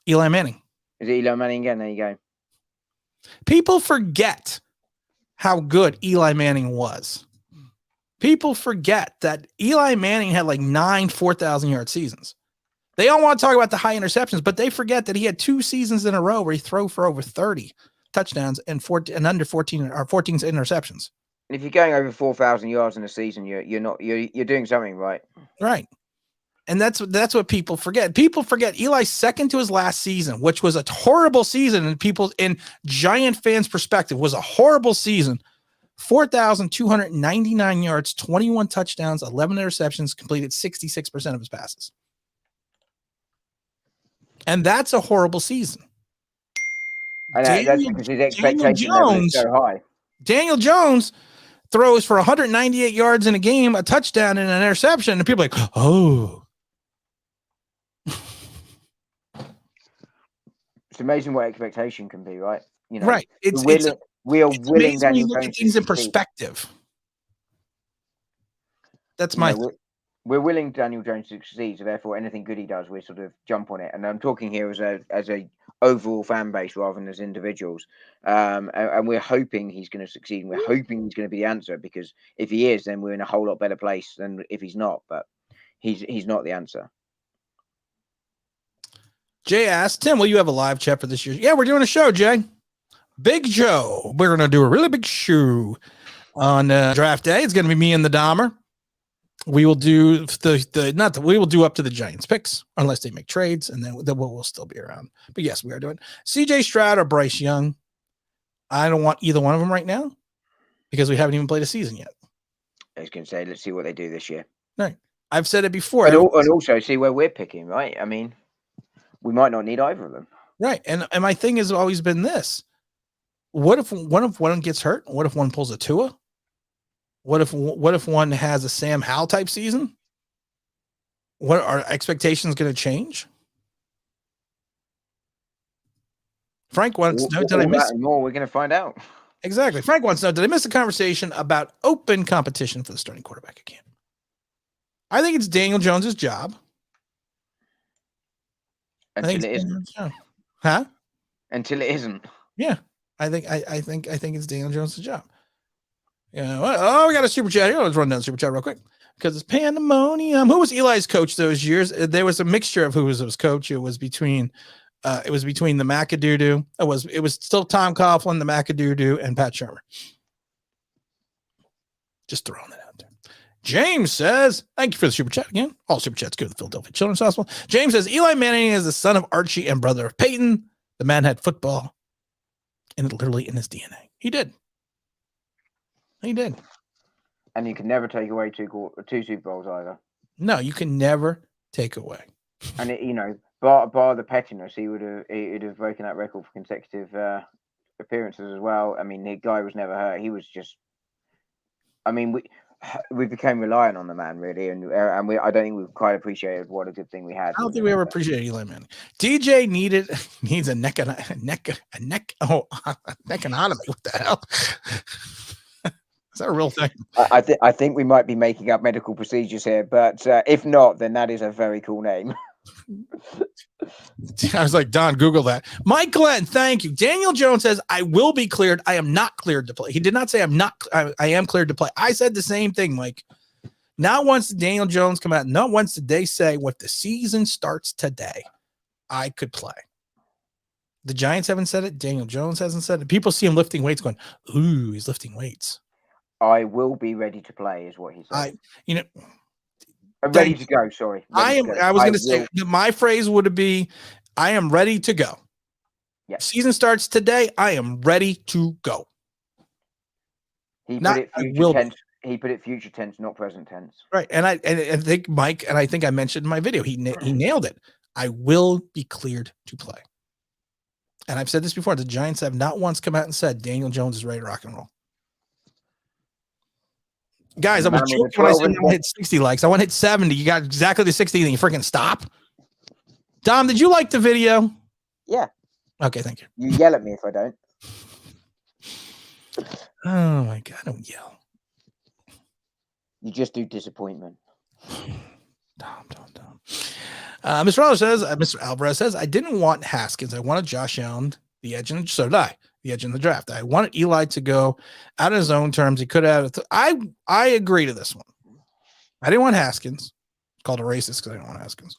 Eli Manning. Is it Eli Manning again? There you go. People forget how good Eli Manning was. People forget that Eli Manning had like 9 4,000-yard seasons. They all want to talk about the high interceptions, but they forget that he had 2 seasons in a row where he threw for over 30 touchdowns and under 14 interceptions. And if you're going over 4,000 yards in a season, you're doing something right. Right. And that's what people forget. People forget Eli's second to his last season, which was a horrible season in Giant fans' perspective, was a horrible season. 4,299 yards, 21 touchdowns, 11 interceptions, completed 66% of his passes. And that's a horrible season. And that's because his expectation level is so high. Daniel Jones throws for 198 yards in a game, a touchdown, and an interception, and people are like, oh. It's amazing what expectation can be, right? You know, right. We are willing to look at things in perspective. That's my we're willing Daniel Jones to succeed, so therefore anything good he does, we sort of jump on it. And I'm talking here as a overall fan base rather than as individuals. And we're hoping he's going to succeed. And we're hoping he's going to be the answer, because if he is, then we're in a whole lot better place than if he's not. But he's not the answer. Jay asked, Tim, will you have a live chat for this year? Yeah, we're doing a show, Jay. Big Joe. We're going to do a really big show on draft day. It's going to be me and the Dahmer. We will do we will do up to the Giants picks unless they make trades, and then we'll still be around. But yes, we are doing CJ Stroud or Bryce Young. I don't want either one of them right now because we haven't even played a season yet. I was going to say, let's see what they do this year. Right. I've said it before. And also see where we're picking, right? I mean, we might not need either of them. Right. And my thing has always been this. What if one gets hurt? What if one pulls a Tua? What if one has a Sam Howell type season? What are expectations going to change? Frank wants to know, did I miss more? We're going to find out. Exactly. Frank wants to know, did I miss a conversation about open competition for the starting quarterback again? I think it's Daniel Jones's job. Until it isn't. Huh? Until it isn't. Yeah. I think it's Daniel Jones' job. Yeah. Oh, we got a super chat here. Let's run down the super chat real quick because it's pandemonium. Who was Eli's coach those years? There was a mixture of who was his coach. It was between the McAdoo. It was still Tom Coughlin, the McAdoo, and Pat Shermer. Just throwing it out there. James says, thank you for the super chat again. All super chats go to the Philadelphia Children's Hospital. James says, Eli Manning is the son of Archie and brother of Peyton. The man had football and literally in his DNA. He did. And you can never take away two Super Bowls either. No, you can never take away. And bar the pettiness, he would have broken that record for consecutive appearances as well. I mean, the guy was never hurt. He was just. I mean, we became reliant on the man really, and I don't think we quite appreciated what a good thing we had. I don't think we ever appreciated Eli Manning. DJ needs a neck economy. What the hell? Is that a real thing? I think we might be making up medical procedures here, but if not, then that is a very cool name. I was like, Don, Google that. Mike Glenn, thank you. Daniel Jones says, I will be cleared. I am not cleared to play. He did not say I am cleared to play. I said the same thing, Mike. Not once did Daniel Jones come out. Not once did they say, what the season starts today, I could play. The Giants haven't said it. Daniel Jones hasn't said it. People see him lifting weights going, ooh, he's lifting weights. I will be ready to play is what he said. I'm ready to go. Sorry. I was going to say my phrase would be, I am ready to go. Yeah. Season starts today. I am ready to go. He put it future tense, not present tense. Right. And I think Mike, and I think I mentioned in my video, he nailed it. I will be cleared to play. And I've said this before. The Giants have not once come out and said Daniel Jones is ready to rock and roll. Guys, I was joking when I said I want to hit 60 likes. I want to hit 70. You got exactly the 60, and you freaking stop. Dom, did you like the video? Yeah. Okay, thank you. You yell at me if I don't. Oh my God, don't yell. You just do disappointment. Tom. Mr. Alvarez says, I didn't want Haskins. I wanted Josh Allen, the edge, and so did I, the edge in the draft. I wanted Eli to go out on his own terms. He could have. I agree to this one. I didn't want Haskins. Called a racist because I didn't want Haskins.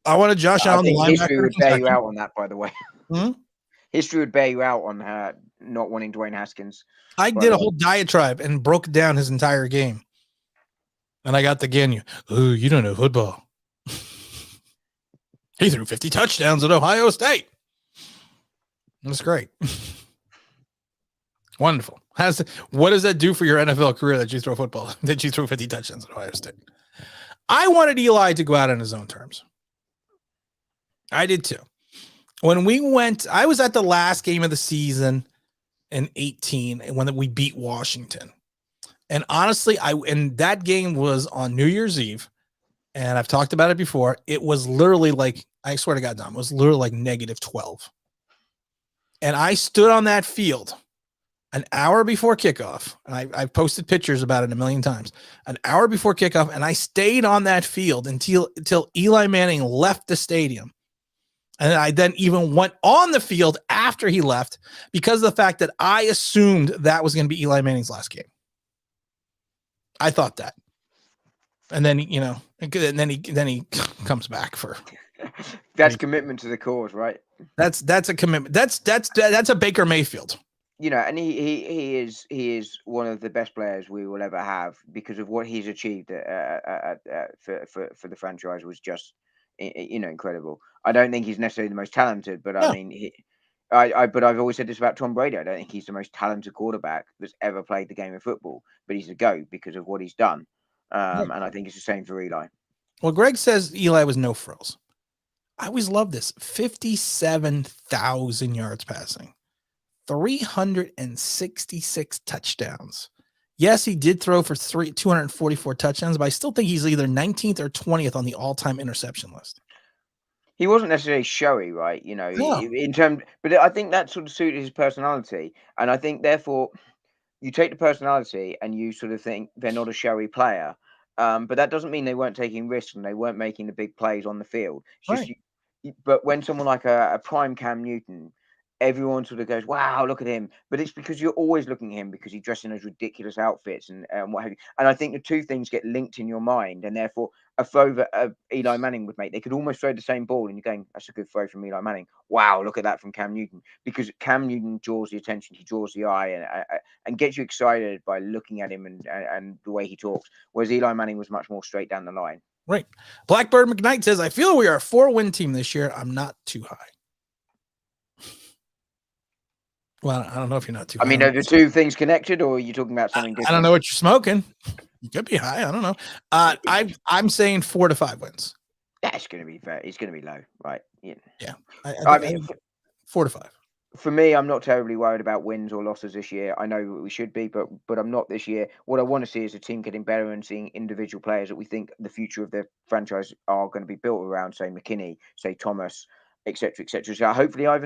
I wanted Josh Allen. I think history linebacker would bear you out on that, by the way. Hmm? History would bear you out on not wanting Dwayne Haskins. I did a whole diatribe and broke down his entire game. And I got the Ganu. Oh, you don't know football. He threw 50 touchdowns at Ohio State. That's great. Wonderful. What does that do for your NFL career that you throw football? That you throw 50 touchdowns at Ohio State? I wanted Eli to go out on his own terms. I did too. When we went, I was at the last game of the season in 2018 when we beat Washington. And honestly, and that game was on New Year's Eve. And I've talked about it before. It was literally like, I swear to God, Dom, it was literally like -12. And I stood on that field an hour before kickoff. And I've posted pictures about it a million times. An hour before kickoff. And I stayed on that field until Eli Manning left the stadium. And I then even went on the field after he left because of the fact that I assumed that was going to be Eli Manning's last game. I thought that. And then, and then he comes back for. That's commitment to the cause, right? That's a commitment. That's a Baker Mayfield. And he is one of the best players we will ever have because of what he's achieved for the franchise was just incredible. I don't think he's necessarily the most talented, but I mean, but I've always said this about Tom Brady. I don't think he's the most talented quarterback that's ever played the game of football, but he's a GOAT because of what he's done. And I think it's the same for Eli. Well, Greg says Eli was no frills. I always love this. 57,000 yards passing, 366 touchdowns. Yes, he did throw for 244 touchdowns, but I still think he's either 19th or 20th on the all-time interception list. He wasn't necessarily showy, right? In terms, but I think that sort of suited his personality. And I think, therefore, you take the personality and you sort of think they're not a showy player. But that doesn't mean they weren't taking risks and they weren't making the big plays on the field. It's just, but when someone like a prime Cam Newton, everyone sort of goes, wow, look at him. But it's because you're always looking at him because he dressed in those ridiculous outfits and what have you. And I think the two things get linked in your mind. And therefore, a throw that Eli Manning would make, they could almost throw the same ball. And you're going, that's a good throw from Eli Manning. Wow, look at that from Cam Newton. Because Cam Newton draws the attention. He draws the eye and gets you excited by looking at him and the way he talks. Whereas Eli Manning was much more straight down the line. Right. Blackbird McKnight says, I feel we are a 4-win team this year. I'm not too high. Well, I don't know if you're not too high. I mean, are the two things connected or are you talking about something different? I don't know what you're smoking. You could be high. I don't know. I'm saying 4 to 5 wins. That's going to be fair. It's going to be low, right? Yeah. I mean, 4 to 5. For me, I'm not terribly worried about wins or losses this year. I know we should be, but I'm not this year. What I want to see is a team getting better and seeing individual players that we think the future of the franchise are going to be built around, say McKinney, say Thomas, etc., etc. So hopefully not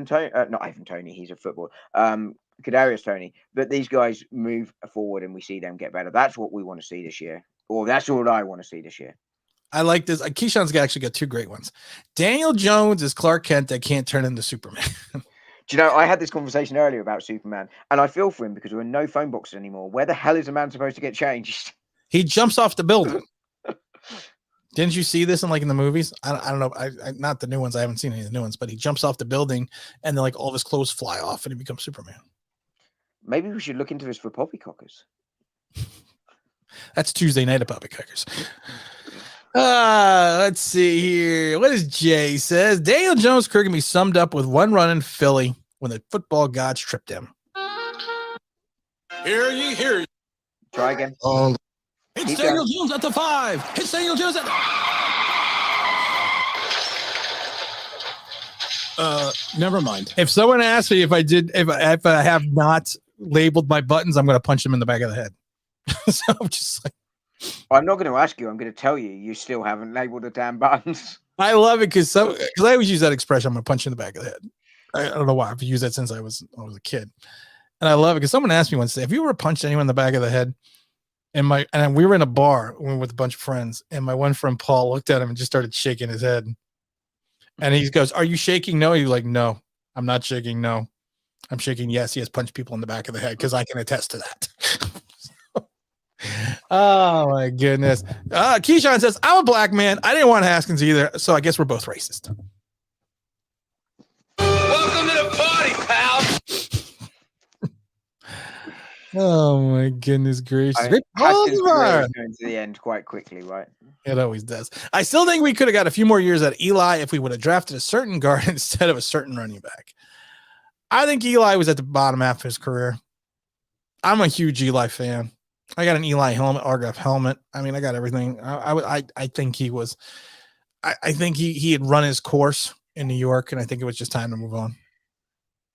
Ivan Toney, he's a footballer. Kadarius Toney, but these guys move forward and we see them get better. That's what we want to see this year, or that's what I want to see this year. I like this. Keyshawn's actually got 2 great ones. Daniel Jones is Clark Kent that can't turn into Superman. Do you know, I had this conversation earlier about Superman, and I feel for him because there are no phone boxes anymore. Where the hell is a man supposed to get changed? He jumps off the building. Didn't you see this in the movies? I don't know. I not the new ones. I haven't seen any of the new ones, but he jumps off the building and then all of his clothes fly off and he becomes Superman. Maybe we should look into this for poppycockers. That's Tuesday night at poppycockers. Let's see here. What does Jay says? Daniel Jones' career can be summed up with one run in Philly when the football gods tripped him. Hear ye, hear ye. Try again. It's Daniel Jones at the 5. It's Daniel Jones at Never mind. If someone asks me if I have not labeled my buttons, I'm going to punch them in the back of the head. So I'm just I'm not going to ask you. I'm going to tell you. You still haven't labeled the damn buttons. I love it because I always use that expression. I'm going to punch you in the back of the head. I don't know why. I've used that since I was a kid. And I love it because someone asked me once, have you ever punched anyone in the back of the head? And we were in a bar with a bunch of friends, and my one friend Paul looked at him and just started shaking his head. And he goes, "Are you shaking? No." He's like, "No, I'm not shaking. No, I'm shaking. Yes." He has punched people in the back of the head because I can attest to that. Oh my goodness. Keyshawn says, "I'm a black man. I didn't want Haskins either, so I guess we're both racist." Welcome to the party, pal. Oh my goodness gracious. Haskins' career is going to the end quite quickly, right? It always does. I still think we could have got a few more years at Eli if we would have drafted a certain guard instead of a certain running back. I think Eli was at the bottom half of his career. I'm a huge Eli fan. I got an Eli helmet, autograph helmet. I mean, I got everything. I think he was. I think he had run his course in New York, and I think it was just time to move on.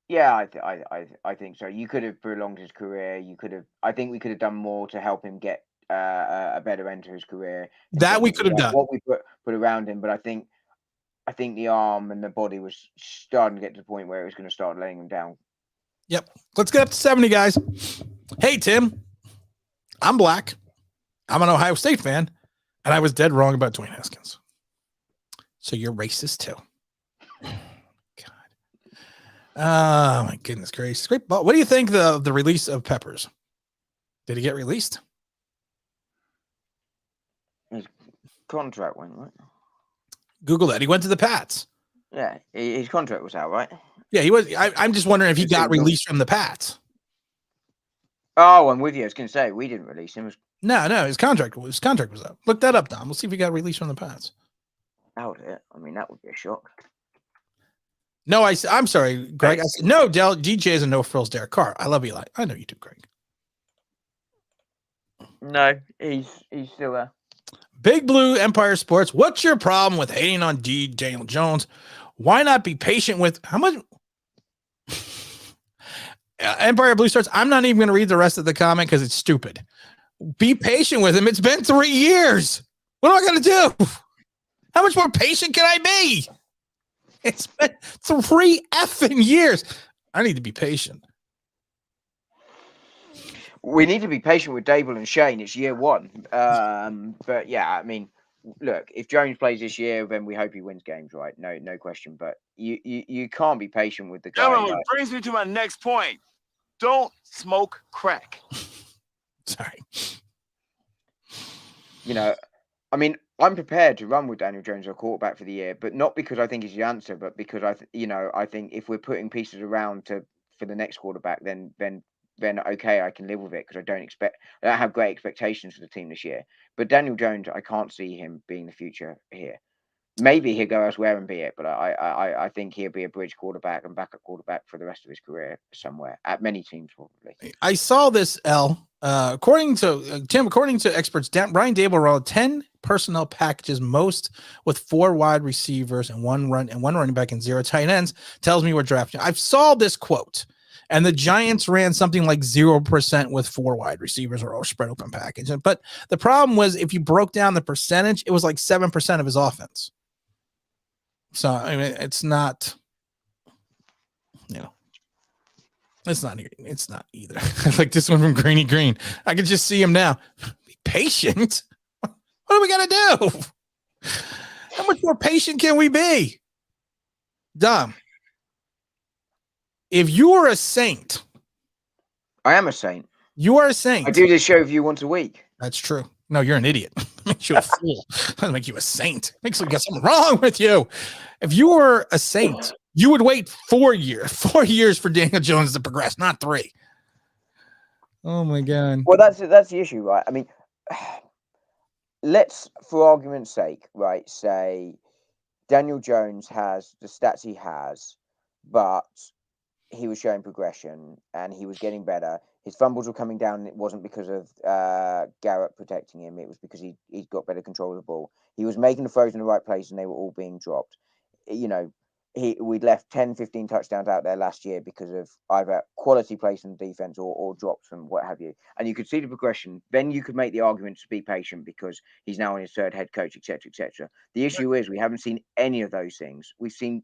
Yeah, I think so. You could have prolonged his career. You could have. I think we could have done more to help him get a better end to his career. That we could have done. What we put around him, but I think the arm and the body was starting to get to the point where it was going to start letting him down. Yep. Let's get up to 70, guys. Hey, Tim. I'm black. I'm an Ohio State fan, and I was dead wrong about Dwayne Haskins. So you're racist too. Oh my goodness gracious. Great ball. What do you think of the release of Peppers? Did he get released? His contract went, right? Google that. He went to the Pats. Yeah, his contract was out, right? Yeah, he was. I'm just wondering if he got released from the Pats. Oh, I'm with you. I was going to say we didn't release him. No, his contract was up. Look that up, Dom. We'll see if he got released from the Pats. Out it. I mean, that would be a shock. No, I'm sorry, Greg. I said, no, Del, DJ is a no frills Derek Carr. I love Eli. I know you do, Greg. No, he's still there. Big Blue Empire Sports. What's your problem with hating on Daniel Jones? Why not be patient with how much? Empire Blue starts. I'm not even going to read the rest of the comment because it's stupid. Be patient with him. It's been 3 years. What am I going to do? How much more patient can I be? It's been 3 effing years. I need to be patient. We need to be patient with Dable and Shane. It's year one. But yeah, I mean, look, if Jones plays this year, then we hope he wins games, right? No question. But you can't be patient with the guy. Gentlemen, which brings me to my next point. Don't smoke crack. Sorry. You know, I mean, I'm prepared to run with Daniel Jones as a quarterback for the year, but not because I think he's the answer, but because I think if we're putting pieces around for the next quarterback, then okay, I can live with it because I don't have great expectations for the team this year. But Daniel Jones, I can't see him being the future here. Maybe he'll go elsewhere and be it, but I think he'll be a bridge quarterback and backup quarterback for the rest of his career somewhere at many teams probably. I saw this, according to Tim, according to experts, Brian Dable rolled 10 personnel packages, most with 4 wide receivers and one running back and 0 tight ends. Tells me we're drafting. I saw this quote, and the Giants ran something like 0% with 4 wide receivers or spread open package. But the problem was if you broke down the percentage, it was like 7% of his offense. So I mean, it's not, it's not either. Like this one from Greeny Green. I can just see him now. Be patient. What are we gonna do? How much more patient can we be? Dom, if you are a saint, I am a saint. You are a saint. I do this show with you once a week. That's true. No, you're an idiot. Makes you a fool. Doesn't make you a saint. Makes you get something wrong with you. If you were a saint, you would wait 4 years. 4 years for Daniel Jones to progress, not 3. Oh my God. Well, that's the issue, right? I mean, let's, for argument's sake, right, say Daniel Jones has the stats he has, but he was showing progression and he was getting better. His fumbles were coming down, and it wasn't because of Garrett protecting him. It was because he got better control of the ball. He was making the throws in the right place, and they were all being dropped. We'd left 10, 15 touchdowns out there last year because of either quality plays in the defense or drops and what have you. And you could see the progression. Then you could make the argument to be patient because he's now on his 3rd head coach, etc., etc. The issue is we haven't seen any of those things. We've seen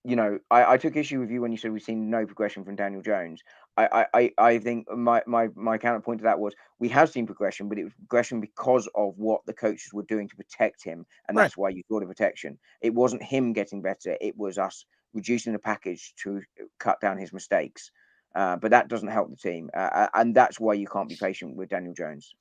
you know, I took issue with you when you said we've seen no progression from Daniel Jones. I think my counterpoint to that was we have seen progression, but it was progression because of what the coaches were doing to protect him, and Right. that's why you saw the protection. It wasn't him getting better; it was us reducing the package to cut down his mistakes. But that doesn't help the team, and that's why you can't be patient with Daniel Jones.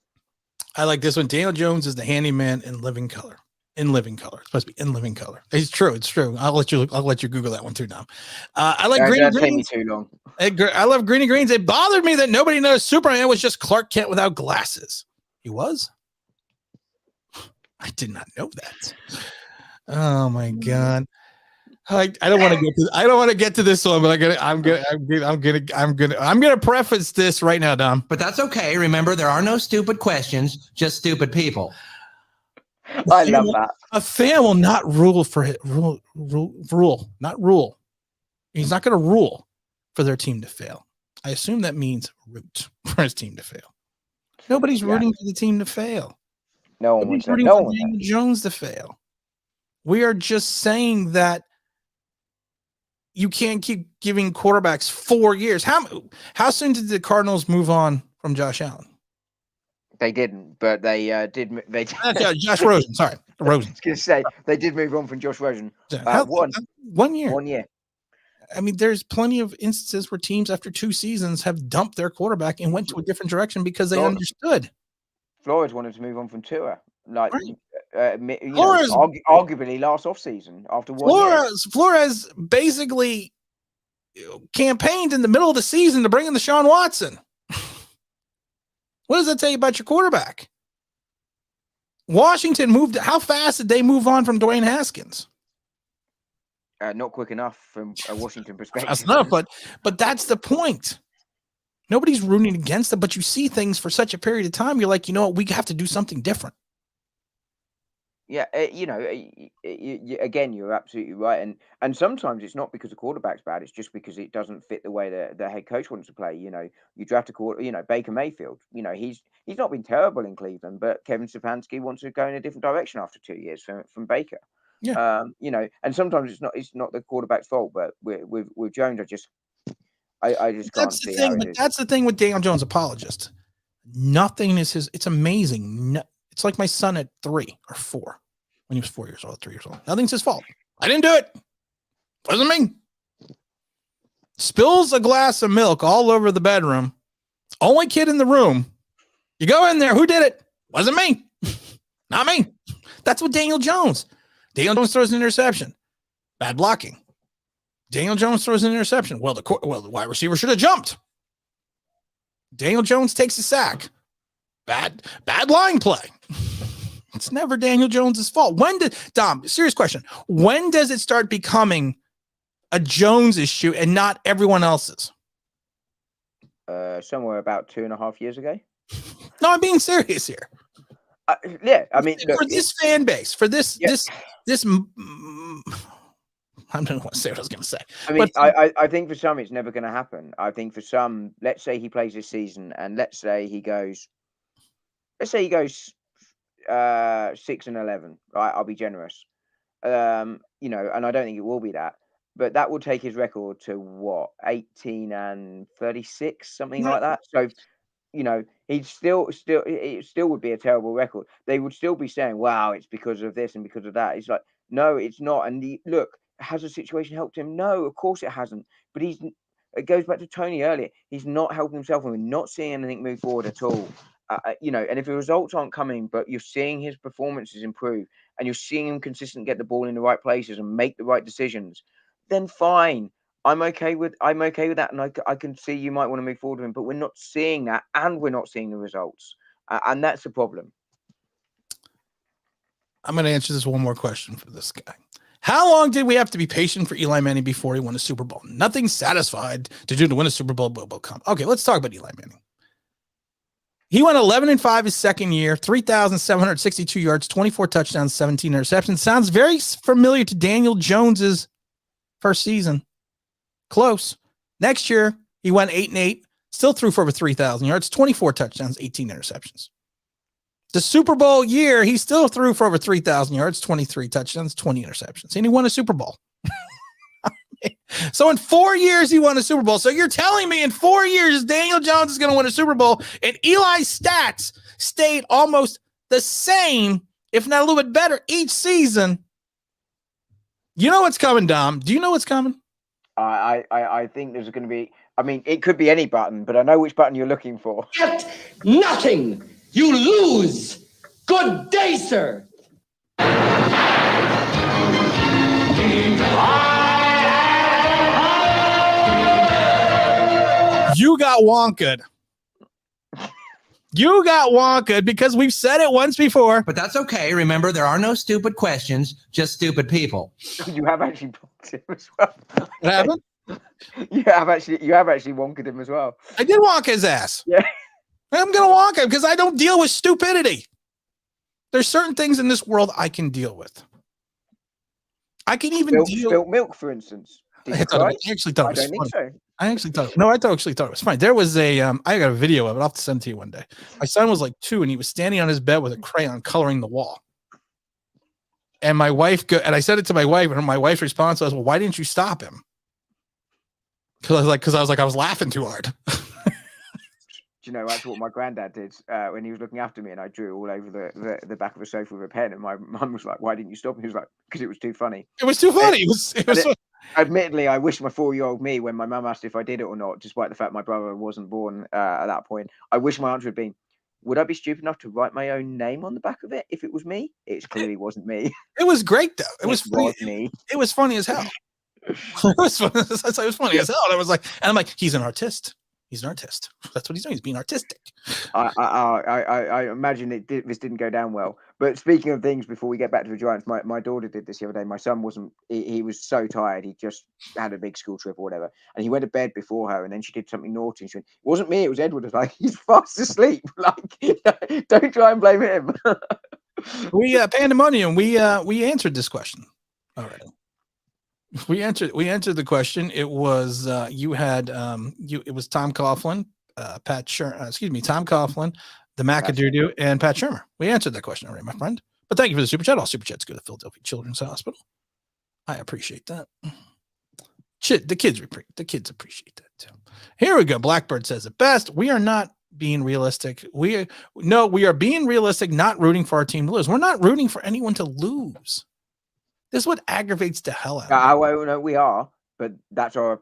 I like this one. Daniel Jones is the handyman in living color. In living color. It's supposed to be in living color. It's true. It's true. I'll let you Google that one too, Dom. I like Green That'd take me Greens. too long. I love Greeny Greens. It bothered me that nobody knows Superman was just Clark Kent without glasses. He was? I did not know that. Oh my God. I don't want to get to this one, but I'm gonna preface this right now, Dom. But that's okay. Remember, there are no stupid questions, just stupid people. I love that. A fan will not rule for it. Not rule. He's not going to rule for their team to fail. I assume that means root for his team to fail. Nobody's rooting for the team to fail. No one Nobody's wants that. rooting No for one wants Daniel that. Jones to fail. We are just saying that you can't keep giving quarterbacks 4 years. How soon did the Cardinals move on from Josh Allen? They didn't, but they did. They Josh Rosen. Sorry, Rosen. I was going to say they did move on from Josh Rosen. 1 year. 1 year. I mean, there's plenty of instances where teams after 2 seasons have dumped their quarterback and went to a different direction because they understood. Flores wanted to move on from Tua, like Flores, arguably last offseason after 1 year. Flores basically campaigned in the middle of the season to bring in the Deshaun Watson. What does that tell you about your quarterback? Washington moved. How fast did they move on from Dwayne Haskins? Not quick enough from a Washington perspective. That's enough, but that's the point. Nobody's rooting against them, but you see things for such a period of time. You're like, you know what? We have to do something different. Yeah, again, you're absolutely right, and sometimes it's not because the quarterback's bad; it's just because it doesn't fit the way the head coach wants to play. You know, you draft a quarter, Baker Mayfield. You know, he's not been terrible in Cleveland, but Kevin Stefanski wants to go in a different direction after 2 years from Baker. Yeah. And sometimes it's not the quarterback's fault, but with Jones, I just can't see how it is. That's the thing with Daniel Jones, apologist. Nothing is his. It's amazing. It's like my son at 3 or 4 when he was 4 years old, 3 years old. Nothing's his fault. I didn't do it. Wasn't me. Spills a glass of milk all over the bedroom. Only kid in the room. You go in there. Who did it? Wasn't me. Not me. That's what Daniel Jones. Daniel Jones throws an interception. Bad blocking. Daniel Jones throws an interception. Well, the wide receiver should have jumped. Daniel Jones takes a sack. Bad line play. It's never Daniel Jones's fault. Dom, serious question. When does it start becoming a Jones issue and not everyone else's? Somewhere about 2.5 years ago. No, I'm being serious here. Yeah, I mean, for this fan base, for this, I don't want to say what I was going to say. I mean, I think for some it's never going to happen. I think for some, let's say he plays this season, and let's say he goes 6-11. Right, I'll be generous. And I don't think it will be that, but that will take his record to what, 18-36, something like that. So, he'd it still would be a terrible record. They would still be saying, "Wow, it's because of this and because of that." It's like, no, it's not. And look, has the situation helped him? No, of course it hasn't. But it goes back to Tony earlier. He's not helping himself, and we're not seeing anything move forward at all. And if the results aren't coming, but you're seeing his performances improve, and you're seeing him consistently get the ball in the right places and make the right decisions, then fine. I'm okay with that, and I can see you might want to move forward with him, but we're not seeing that, and we're not seeing the results, and that's the problem. I'm going to answer this one more question for this guy. How long did we have to be patient for Eli Manning before he won a Super Bowl? Nothing satisfied to do to win a Super Bowl will come. Okay, let's talk about Eli Manning. He went 11-5 his second year, 3,762 yards, 24 touchdowns, 17 interceptions. Sounds very familiar to Daniel Jones's first season. Close. Next year, he went 8-8, still threw for over 3,000 yards, 24 touchdowns, 18 interceptions. The Super Bowl year, he still threw for over 3,000 yards, 23 touchdowns, 20 interceptions, and he won a Super Bowl. So in 4 years, he won a Super Bowl. So you're telling me in 4 years, Daniel Jones is going to win a Super Bowl, and Eli's stats stayed almost the same, if not a little bit better, each season. You know what's coming, Dom? Do you know what's coming? I think there's going to be. I mean, it could be any button, but I know which button you're looking for. Get nothing. You lose. Good day, sir. You got wonked. You got wonked because we've said it once before. But that's okay. Remember, there are no stupid questions, just stupid people. You have actually bonked him as well. What happened? You have actually wonked him as well. I did wonk his ass. Yeah. I'm going to wonk him because I don't deal with stupidity. There's certain things in this world I can deal with. I can even deal. Spilt milk, for instance. I actually thought it was funny. So. I actually thought it was funny. There was a I got a video of it. I'll have to send it to you one day. My son was like 2 and he was standing on his bed with a crayon coloring the wall. And my wife and I said it to my wife, and my wife's response was, "Well, why didn't you stop him?" Because I was laughing too hard. Do you know that's what my granddad did when he was looking after me, and I drew all over the back of a sofa with a pen, and my mum was like, "Why didn't you stop him?" He was like, "Because it was too funny." It was too funny. It was admittedly, I wish my 4-year-old me, when my mum asked if I did it or not, despite the fact my brother wasn't born at that point, I wish my answer had been, would I be stupid enough to write my own name on the back of it if it was me? It clearly wasn't me. It was great, though. It was funny. Me. It was funny as hell. It was funny as hell. And I was like, and I'm like, he's an artist. He's an artist. That's what he's doing. He's being artistic. I imagine this didn't go down well. But speaking of things, before we get back to the Giants, my daughter did this the other day. My son wasn't. He was so tired. He just had a big school trip or whatever, and he went to bed before her. And then she did something naughty. And she went, "It wasn't me. It was Edward." I was like, "He's fast asleep. Like, don't try and blame him." We pandemonium. We answered this question. All right. We answered the question. It was you had it was Tom Coughlin, Tom Coughlin, the McAdoo, and Pat Shermer. We answered that question already, my friend. But thank you for the super chat. All super chats go to Philadelphia Children's Hospital. I appreciate that. The kids appreciate that too. Here we go. Blackbird says it best. We are not being realistic. We are being realistic, not rooting for our team to lose. We're not rooting for anyone to lose. This is what aggravates the hell out of me. Well, no, we are, but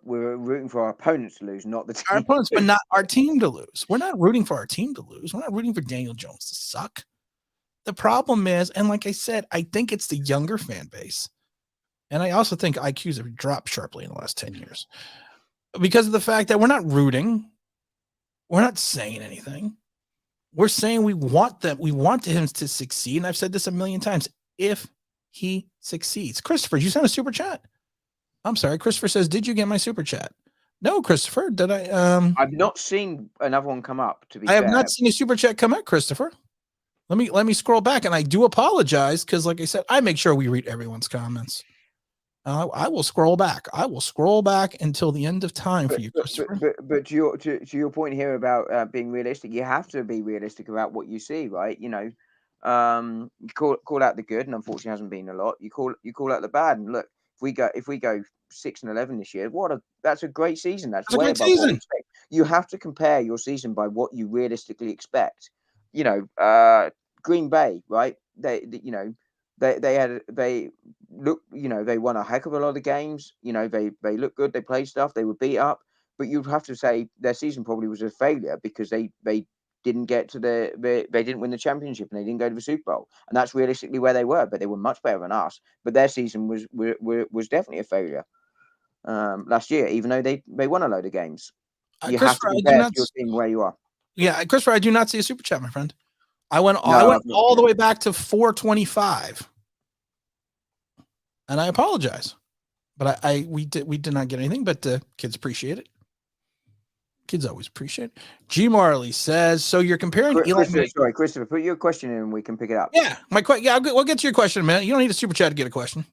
we're rooting for our opponents to lose, not the team. Our opponents, but not our team to lose. We're not rooting for our team to lose. We're not rooting for Daniel Jones to suck. The problem is, and like I said, I think it's the younger fan base. And I also think IQs have dropped sharply in the last 10 years because of the fact that we're not rooting. We're not saying anything. We're saying we want him to succeed. And I've said this a million times. If he succeeds. Christopher, you sent a super chat. I'm sorry. Christopher says, did you get my super chat? No, Christopher. Did I? I've not seen another one come up, to be fair. I have not seen a super chat come out, Christopher. Let me scroll back, and I do apologize because, like I said, I make sure we read everyone's comments. I will scroll back. I will scroll back until the end of time for you, Christopher. But to your point here about being realistic, you have to be realistic about what you see, right? You know, you call out the good, and unfortunately hasn't been a lot. You call out the bad, and look, if we go 6-11 this year, that's a great season. That's a great season. You have to compare your season by what you realistically expect. You know, Green Bay, right? They won a heck of a lot of games. You know, they looked good. They played stuff. They were beat up, but you'd have to say their season probably was a failure because they didn't get to they didn't win the championship and they didn't go to the Super Bowl, and that's realistically where they were. But they were much better than us. But their season was definitely a failure last year, even though they won a load of games. You have to compare your team where you are. Yeah, Christopher, I do not see a super chat, my friend. I went all the way back to 425, and I apologize, but we did not get anything. But the kids appreciate it. Kids always appreciate it. G. Marley says, so you're comparing Eli Manning. Sorry, Christopher, put your question in and we can pick it up. Yeah, we'll get to your question in a minute. You don't need a super chat to get a question.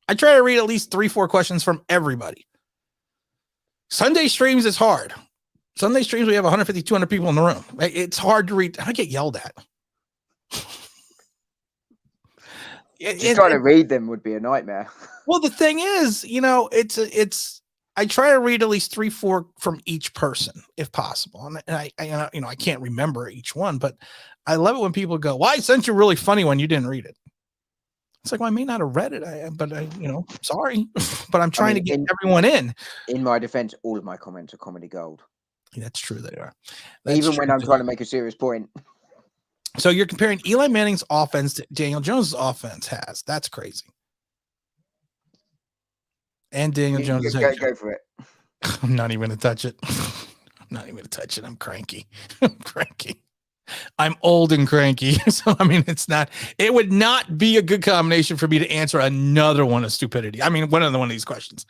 I try to read at least 3-4 questions from everybody. Sunday streams is hard. Sunday streams, we have 150, 200 people in the room. It's hard to read. I get yelled at. Just trying to read them would be a nightmare. Well, the thing is, it's. I try to read at least 3-4 from each person if possible, and I can't remember each one, but I love it when people go, "Well, I sent you a really funny one, you didn't read it." It's like, well, I may not have read it, sorry, but I'm trying to get everyone in. In my defense, all of my comments are comedy gold. Yeah, that's true. They are. Even when I'm trying to make a serious point. So you're comparing Eli Manning's offense to Daniel Jones' offense has. That's crazy. And Daniel Jones. Go for it. I'm not even going to touch it. I'm not even going to touch it. I'm cranky. I'm cranky. I'm old and cranky. So, it would not be a good combination for me to answer another one of stupidity. One of these questions.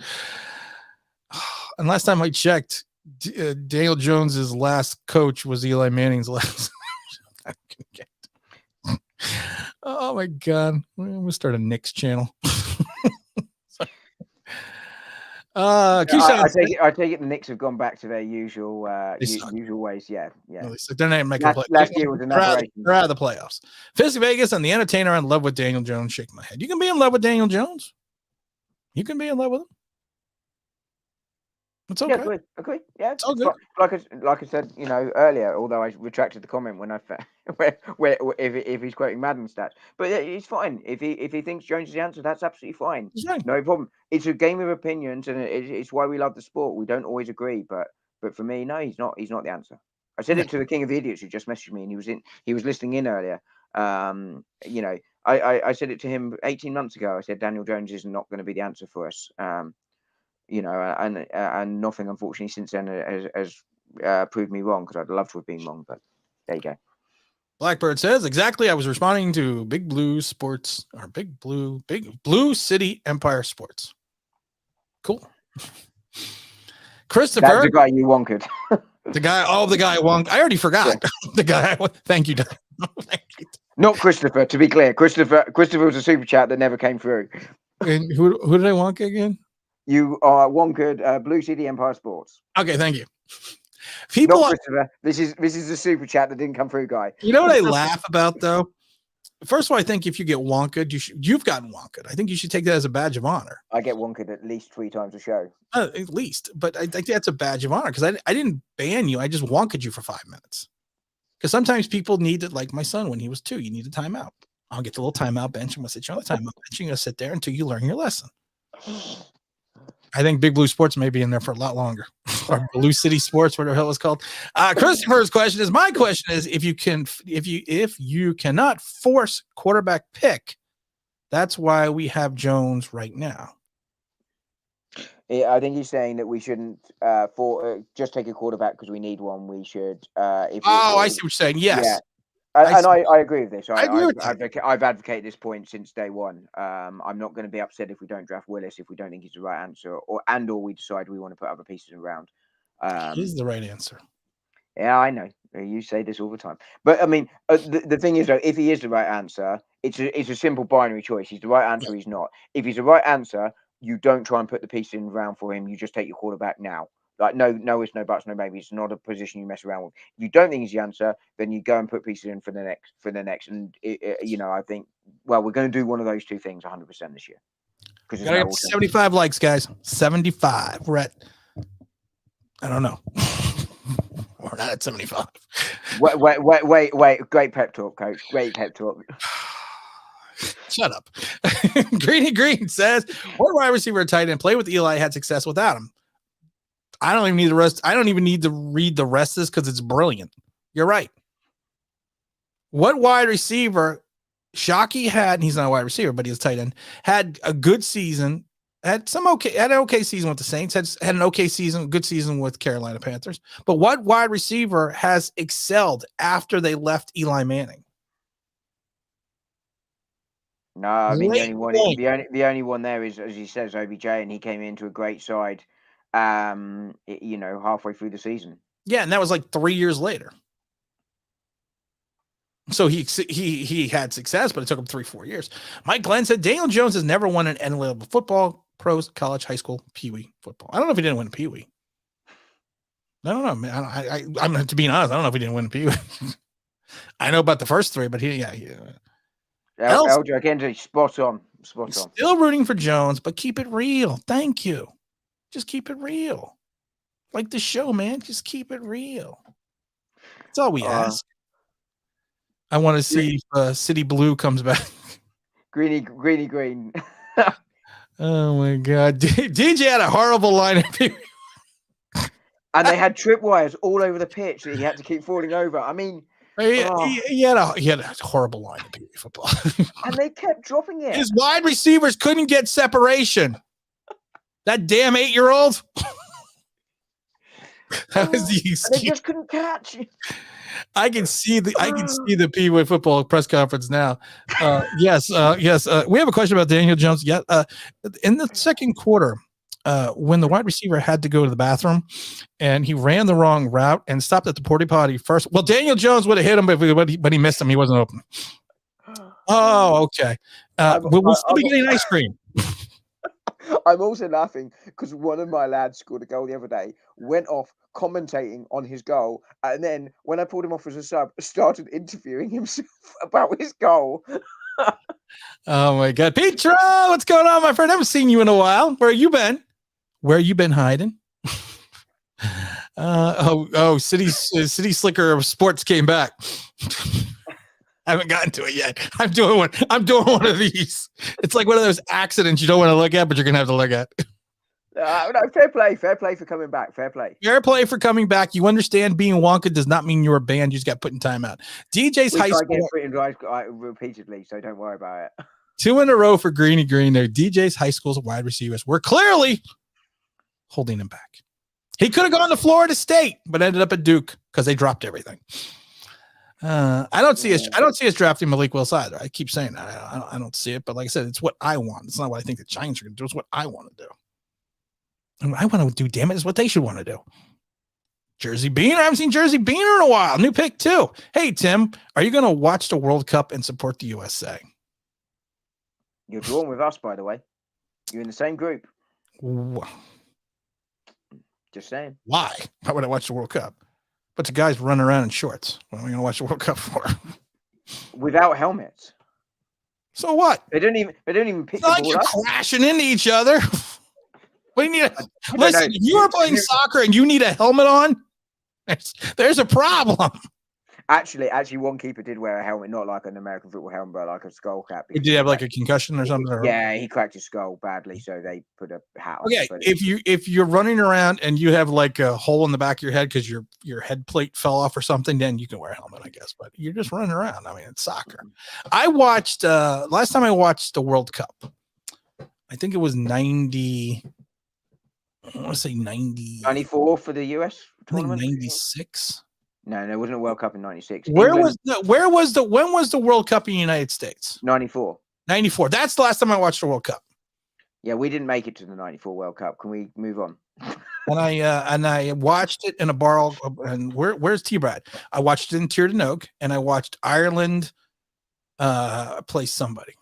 And last time I checked, Daniel Jones's last coach was Eli Manning's last. Oh my God. We'll start a Knicks channel. I take it the Knicks have gone back to their usual ways. Yeah. No, they're not making last year was an aberration. They're out of the playoffs. Fizzy Vegas and the Entertainer are in love with Daniel Jones. Shaking my head. You can be in love with Daniel Jones. You can be in love with him. It's okay. Yeah, agree. Yeah, it's all good. Like I said, earlier. Although I retracted the comment when I where if he's quoting Madden stats, but it's fine. If he thinks Jones is the answer, that's absolutely fine. No problem. It's a game of opinions, and it's why we love the sport. We don't always agree, but for me, no, he's not. He's not the answer. I said it to the King of Idiots who just messaged me, and he was listening in earlier. I said it to him 18 months ago. I said Daniel Jones is not going to be the answer for us. And nothing, unfortunately, since then has proved me wrong, because I'd love to have been wrong, but there you go. Blackbird says, exactly. I was responding to Big Blue Sports, or Big Blue City Empire Sports. Cool. Christopher. That's the guy you wonkered. The guy wonk. I already forgot. Yeah. The guy. Thank you. Thank you. Not Christopher, to be clear. Christopher was a super chat that never came through. And who did I wonk again? You are wonkered Blue City Empire Sports. Okay, thank you. People, not Christopher. This is a super chat that didn't come through, guy. You know what I laugh about though? First of all, I think if you get wonkered, you've gotten wonkered. I think you should take that as a badge of honor. I get wonkered at least 3 times a show. At least, but I think that's a badge of honor, because I didn't ban you. I just wonkered you for 5 minutes. Because sometimes people need it, like my son when he was 2. You need a timeout. I'll get the little timeout bench. I'm gonna sit you on the timeout bench. You're gonna sit there until you learn your lesson. I think Big Blue Sports may be in there for a lot longer. Or Blue City Sports, whatever the hell it's called. Christopher's question is, my question is, if you cannot force quarterback pick, that's why we have Jones right now. Yeah, I think he's saying that we shouldn't just take a quarterback because we need one. We should. I see what you're saying. Yes. Yeah. I agree with this. I agree with I've advocated this point since day one. I'm not going to be upset if we don't draft Willis if we don't think he's the right answer, or we decide we want to put other pieces around. He's the right answer. Yeah, I know. You say this all the time, but the thing is, though, if he is the right answer, it's a simple binary choice. He's the right answer. He's not. If he's the right answer, you don't try and put the pieces in around for him. You just take your quarterback now. Like no ifs, no buts, no maybe. It's not a position you mess around with. If you don't think he's the answer, then you go and put pieces in for the next. And I think, well, we're going to do one of those two things 100% this year. Because 75 likes, guys. 75. We're at, I don't know. We're not at 75. Wait. Great pep talk, coach. Great pep talk. Shut up. Greeny Green says, what wide receiver or tight end play with Eli had success without him? I don't even need the rest. I don't even need to read the rest of this because it's brilliant. You're right. What wide receiver Shockey had, and he's not a wide receiver, but he's a tight end, had a good season, had an okay season with the Saints, had an okay season, good season with Carolina Panthers. But what wide receiver has excelled after they left Eli Manning? No, I mean the only one there is, as he says, OBJ, and he came into a great side. Halfway through the season. Yeah, and that was like 3 years later. So he had success, but it took him 3-4 years. Mike Glenn said Daniel Jones has never won an NFL football, pros, college, high school, Pee-wee football. I don't know if he didn't win a Pee-wee. I don't know, man. I'm to be honest, I don't know if he didn't win a Pee-wee. I know about the first 3, but he. Eljo again, spot on. Still rooting for Jones, but keep it real. Thank you. Just keep it real. Like the show, man. Just keep it real. That's all we ask. I want to see if City Blue comes back. Greeny green. Oh my God. DJ had a horrible lineup. And they had tripwires all over the pitch that he had to keep falling over. I mean, he had a horrible line of PB football. And they kept dropping it. His wide receivers couldn't get separation. That damn 8-year-old. That was the excuse. They just couldn't catch. I can see the PB football press conference now. Yes. We have a question about Daniel Jones. Yeah. In the second quarter, when the wide receiver had to go to the bathroom and he ran the wrong route and stopped at the porta potty first. Well, Daniel Jones would have hit him, but he missed him. He wasn't open. Oh, okay. We'll still be getting ice cream. I'm also laughing because one of my lads scored a goal the other day, went off commentating on his goal, and then when I pulled him off as a sub, started interviewing himself about his goal. Oh my God, Petra, what's going on, my friend? I haven't seen you in a while. Where you been? Where you been hiding? City Slicker of Sports came back. I haven't gotten to it yet. I'm doing one of these. It's like one of those accidents you don't want to look at, but you're gonna have to look at. No, fair play for coming back. Fair play for coming back. You understand being Wonka does not mean you're a band. You just got put in timeout. DJ's high school repeatedly, so don't worry about it. 2 in a row for Greeny Green there. DJ's high school's wide receivers were clearly holding him back. He could have gone to Florida State, but ended up at Duke because they dropped everything. I don't see us drafting Malik Willis either. I keep saying that. I don't see it, but like I said, it's what I want. It's not what I think the Giants are going to do. It's what I want to do. And what I want to do, damn it, is what they should want to do. Jersey Beaner. I haven't seen Jersey Beaner in a while. New pick too. Hey, Tim, are you going to watch the World Cup and support the USA? You're drawn with us, by the way. You're in the same group. Just saying. Why? Why would I watch the World Cup? But the guys running around in shorts. What am I going to watch the World Cup for? Without helmets. So what? They don't even pick it's not the ball like you're crashing into each other. What do you need? Listen, if you are playing soccer and you need a helmet on, there's a problem. Actually, one keeper did wear a helmet, not like an American football helmet, but like a skull cap. Did he have like a concussion or something? Yeah, he cracked his skull badly, so they put a hat on. Okay, if you're running around and you have like a hole in the back of your head because your head plate fell off or something, then you can wear a helmet, I guess. But you're just running around. I mean, it's soccer. I watched last time I watched the World Cup. I think it was 90. I want to say 94 for the US tournament. 96. No, there wasn't a World Cup in 96. When was the World Cup in the United States? 94. 94. That's the last time I watched the World Cup. Yeah, we didn't make it to the 94 World Cup. Can we move on? And I watched it in a bar. And where's T-Brad? I watched it in Tirdernog, and I watched Ireland play somebody.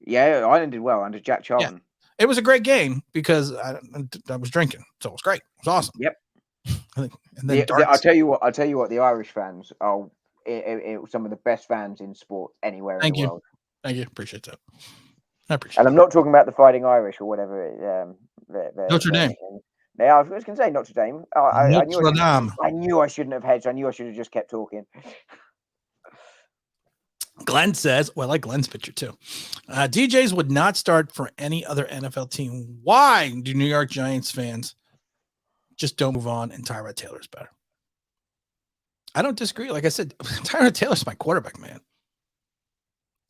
Yeah, Ireland did well under Jack Charlton. Yeah. It was a great game because I was drinking, so it was great. It was awesome. Yep. And then I'll tell you what. The Irish fans are some of the best fans in sport anywhere in the world. Thank you. Appreciate that. I appreciate. And I'm not talking about the Fighting Irish or whatever. Notre Dame. I was going to say Notre Dame. I knew I shouldn't have hedged. I knew I should have just kept talking. Glenn says, well, I like Glenn's picture too. DJs would not start for any other NFL team. Why do New York Giants fans just don't move on and Tyrod Taylor's better? I don't disagree. Like I said, Tyrod Taylor's my quarterback, man.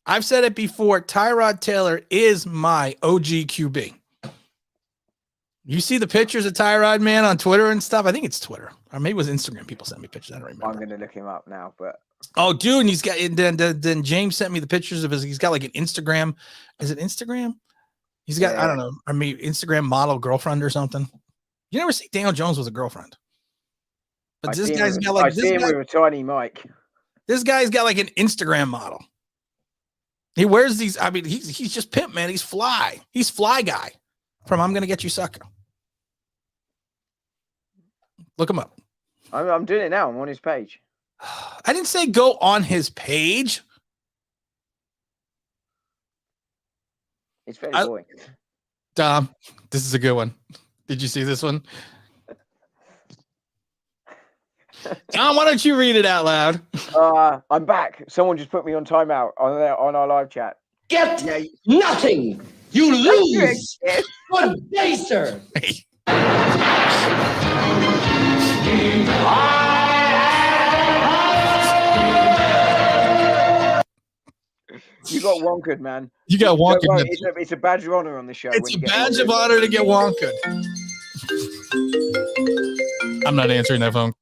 I've said it before. Tyrod Taylor is my OG QB. You see the pictures of Tyrod, man, on Twitter and stuff? I think it's Twitter. Or maybe it was Instagram. People sent me pictures. I don't remember. I'm going to look him up now, but... Oh, dude, and he's got then James sent me the pictures of he's got like an Instagram. Is it Instagram? He's got, I don't know, I mean, Instagram model girlfriend or something. You never see Daniel Jones with a girlfriend. But this guy's got like with a tiny mic. This guy's got like an Instagram model. He wears these, I mean, he's just pimp, man. He's fly. He's fly guy from I'm Gonna Get You Sucker. Look him up. I'm doing it now. I'm on his page. I didn't say go on his page. It's very boring. Dom, this is a good one. Did you see this one? Tom, why don't you read it out loud? I'm back. Someone just put me on timeout on our live chat. Get nothing. You lose. Good day, sir. You got wonkered, man. You got wonkered. No, it's a badge of honor on the show. It's a badge of honor to get wonkered. I'm not answering that phone.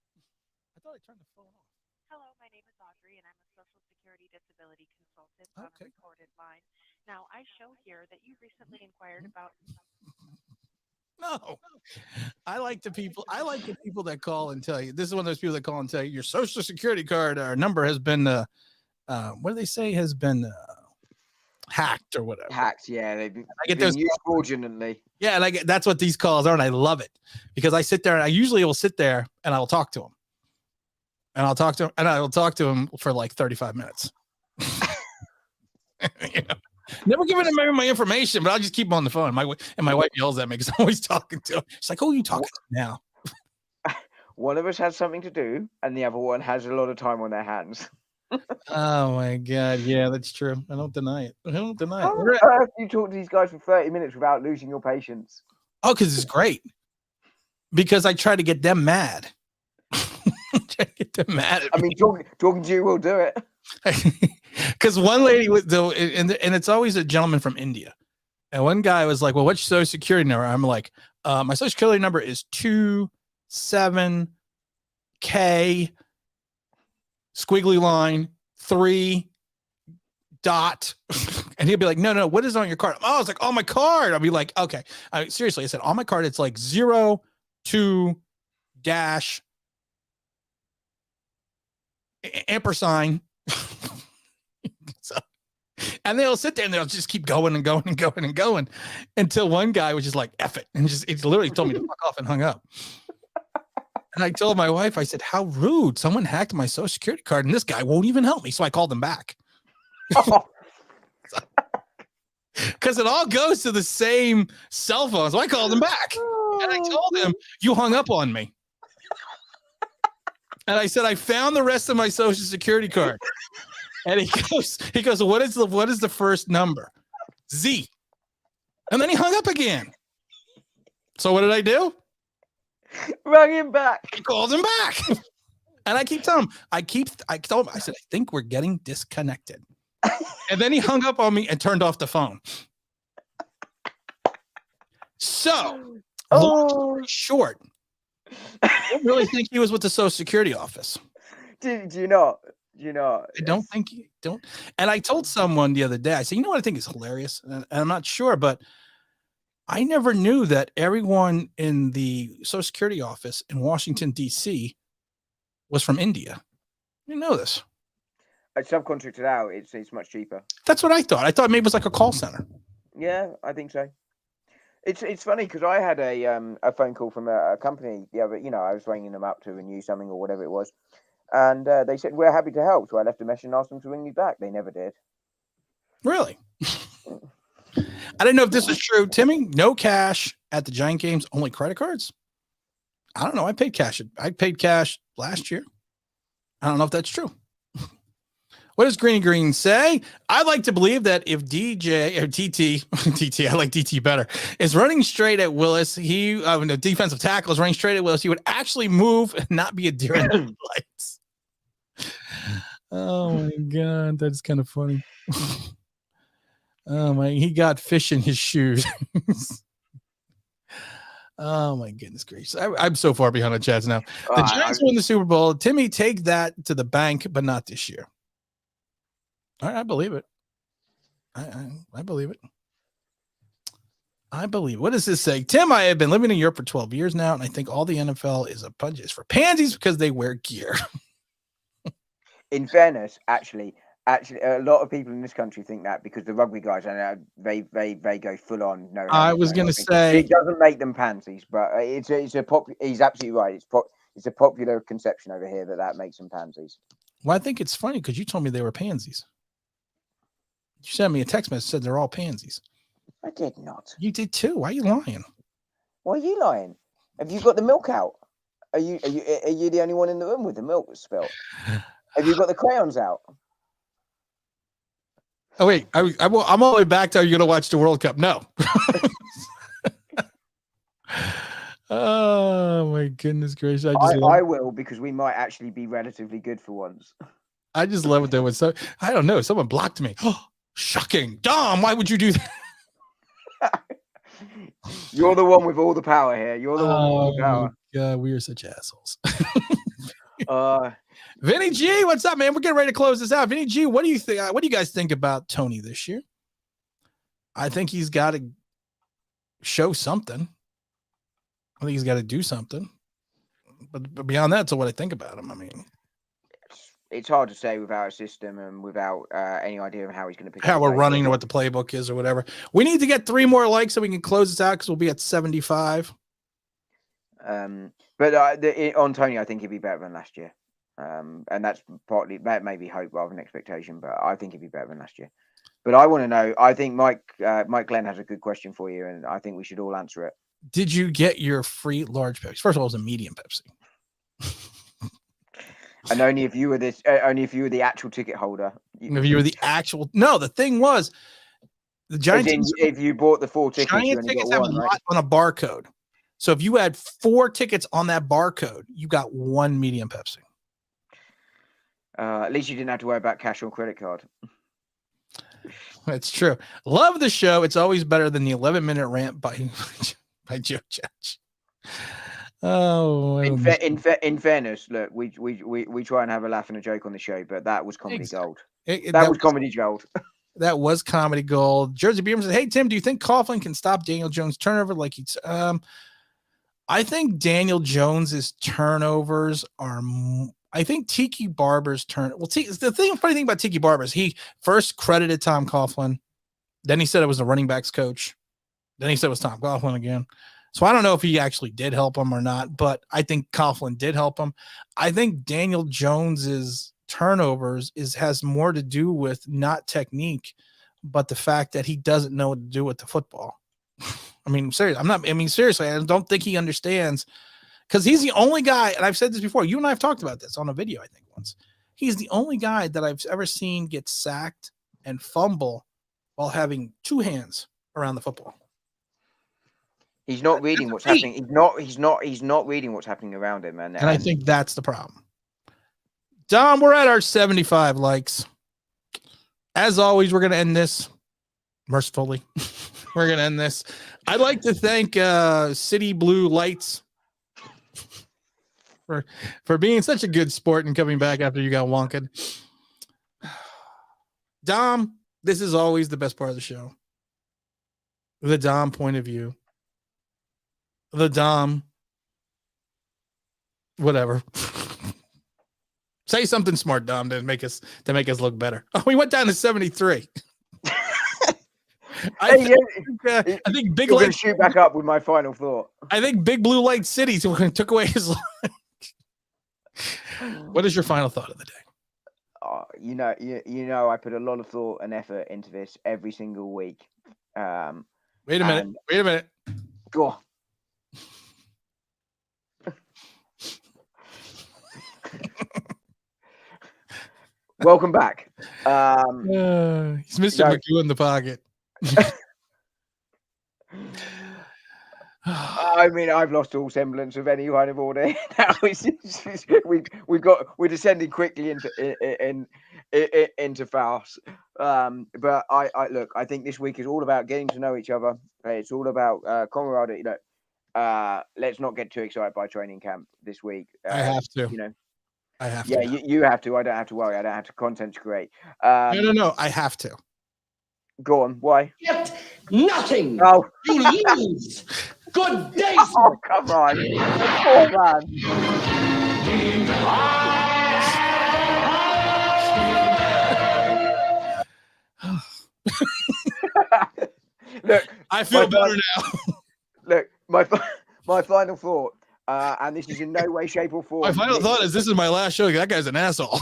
Hello, my name is Audrey, and I'm a Social Security Disability Consultant on a recorded line. Now, I show here that you recently inquired about. No, I like the people that call and tell you. This is one of those people that call and tell you your Social Security card or number has been, what do they say, has been hacked or whatever. Hacked, yeah. I get those used fraudulently. Yeah, and that's what these calls are, and I love it because I sit there and I usually will sit there and I will talk to them, and I'll talk to them for like 35 minutes. You know? Never giving them my information, but I'll just keep them on the phone. My wife yells at me because I'm always talking to them. She's like, "Oh, you talking to now?" One of us has something to do, and the other one has a lot of time on their hands. Oh my God, yeah, that's true. I don't deny it. How on earth do you talk to these guys for 30 minutes without losing your patience? Oh, because it's great. Because I try to get them mad. I mean, talking to you will do it. Because one lady was though, and it's always a gentleman from India, and one guy was like, "Well, what's your Social Security number?" I'm like, "My Social Security number is 27K squiggly line 3 dot," and he'll be like, "No, what is on your card?" Oh, I was like, "On my card." I'll be like, "Okay." Seriously, I said, "On my card, it's like 02 dash ampersand." So, and they'll sit there and they'll just keep going and going and going and going until one guy was just like, "F it," and it literally told me to fuck off and hung up. And I told my wife, I said, "How rude! Someone hacked my Social Security card, and this guy won't even help me." So I called him back. Because it all goes to the same cell phone. So I called him back, and I told him, "You hung up on me." And I said, "I found the rest of my Social Security card." And he goes, "What is the first number?" Z. And then he hung up again. So what did I do? Rang him back. I called him back. And I keep telling him, I told him, I said, "I think we're getting disconnected." And then he hung up on me and turned off the phone. So, long story short, I don't really think he was with the Social Security office. Do you not? I don't think you don't. And I told someone the other day, I said, "You know what I think is hilarious?" And I'm not sure, but I never knew that everyone in the Social Security office in Washington, D.C. was from India. I didn't know this. It's subcontracted out. It's much cheaper. That's what I thought. I thought maybe it was like a call center. Yeah, I think so. It's funny because I had a phone call from a company the other, I was ringing them up to renew something or whatever it was. And they said, "We're happy to help." So I left a message and asked them to ring me back. They never did. Really? I didn't know if this is true. Timmy, no cash at the Giant games, only credit cards? I don't know. I paid cash last year. I don't know if that's true. What does Greeny Green say? I'd like to believe that if DJ or TT, I like DT better, is running straight at Willis, the defensive tackle is running straight at Willis, he would actually move and not be a deer in the lights. Oh my God, that's kind of funny. Oh my, he got fish in his shoes. Oh my goodness gracious. I'm so far behind on chats now. The Giants won the Super Bowl. Timmy, take that to the bank, but not this year. All right, I believe it. I believe it. I believe. What does this say? Tim, I have been living in Europe for 12 years now, and I think all the NFL is a bunch is for pansies because they wear gear. In fairness, actually, a lot of people in this country think that because the rugby guys, they go full on. No, I was going to say it doesn't make them pansies, but he's absolutely right. It's a popular conception over here that makes them pansies. Well, I think it's funny because you told me they were pansies. You sent me a text message said they're all pansies. I did not. You did too. Why are you lying? Why are you lying? Have you got the milk out? Are you the only one in the room with the milk spilt? Have you got the crayons out? Oh wait, I'm all the way back to, are you gonna watch the World Cup? No. Oh my goodness gracious! I will, because we might actually be relatively good for once. I just love it. There was I don't know. Someone blocked me. Oh, shocking, Dom! Why would you do that? You're the one with all the power here. You're the one with all the power. God, we are such assholes. uh, Vinny G, what's up, man? We're getting ready to close this out. Vinny G, what do you think? What do you guys think about Tony this year? I think he's got to show something. I think he's got to do something. But beyond that, so what I think about him, I mean, it's hard to say without a system and without any idea of how he's going to pick. How we're running or what the playbook is or whatever. We need to get 3 more likes so we can close this out because we'll be at 75. But on Tony, I think he'd be better than last year. And that's partly, that may be hope rather than expectation, but I think he'd be better than last year. But I want to know, I think Mike Glenn has a good question for you, and I think we should all answer it. Did you get your free large Pepsi? First of all, it was a medium Pepsi. And only if you were the actual ticket holder. If you were the actual, no, the thing was, the Giants. If you bought the 4 tickets, you only tickets got have one, a right? lot on a barcode. So if you had 4 tickets on that barcode, you got 1 medium Pepsi. At least you didn't have to worry about cash or credit card. That's true. Love the show. It's always better than the 11-minute rant by Joe Judge. Oh, in fairness, look, we try and have a laugh and a joke on the show, but that was comedy gold. That was comedy gold. That was comedy gold. Jersey Beamer says, "Hey Tim, do you think Coughlin can stop Daniel Jones' turnover like he's?" I think Daniel Jones's turnovers are. I think Tiki Barber's turn. Well, the funny thing about Tiki Barber is he first credited Tom Coughlin, then he said it was the running backs coach, then he said it was Tom Coughlin again. So I don't know if he actually did help him or not, but I think Coughlin did help him. I think Daniel Jones's turnovers has more to do with not technique, but the fact that he doesn't know what to do with the football. I mean, seriously, I don't think he understands, because he's the only guy, and I've said this before, you and I have talked about this on a video, I think once. He's the only guy that I've ever seen get sacked and fumble while having 2 hands around the football. He's not reading what's happening. He's not reading what's happening around him, and I think that's the problem. Dom, we're at our 75 likes. As always, we're going to end this mercifully. We're going to end this. I'd like to thank City Blue Lights for being such a good sport and coming back after you got wonked. Dom, this is always the best part of the show. The Dom point of view. The Dom. Whatever. Say something smart, Dom, to make us look better. Oh, we went down to 73. I think Big Light shoot back up with my final thought. I think Big Blue Light City took away his life. What is your final thought of the day? You know, I put a lot of thought and effort into this every single week. Wait a minute. Go on. Welcome back. He's Mr. McHugh in the pocket. I mean, I've lost all semblance of any kind of order. Now we're descending quickly into farce. But I look, I think this week is all about getting to know each other. It's all about camaraderie. You know, let's not get too excited by training camp this week. I have to. You know, I have to. Yeah, you have to. I don't have to worry. I don't have to content create. No. I have to. Go on. Why? Get nothing. Oh, you lose. Good day. Oh, come on. Oh, man. Look, I feel better now. Look, my final thought, and this is in no way, shape, or form. My final thought is this is my last show. That guy's an asshole.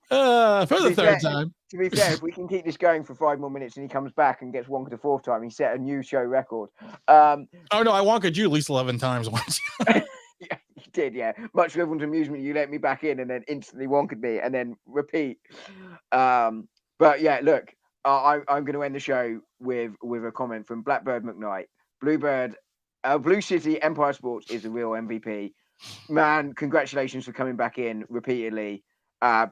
For the be third fair- time. To be fair, if we can keep this going for 5 more minutes and he comes back and gets wonka the fourth time, he set a new show record. Oh no, I wonkered you at least 11 times once. Yeah, you did, yeah. Much to everyone's amusement, you let me back in and then instantly wonkered me and then repeat. But yeah, look, I'm going to end the show with a comment from Blackbird McKnight. Blue City Empire Sports is the real MVP. Man, congratulations for coming back in repeatedly.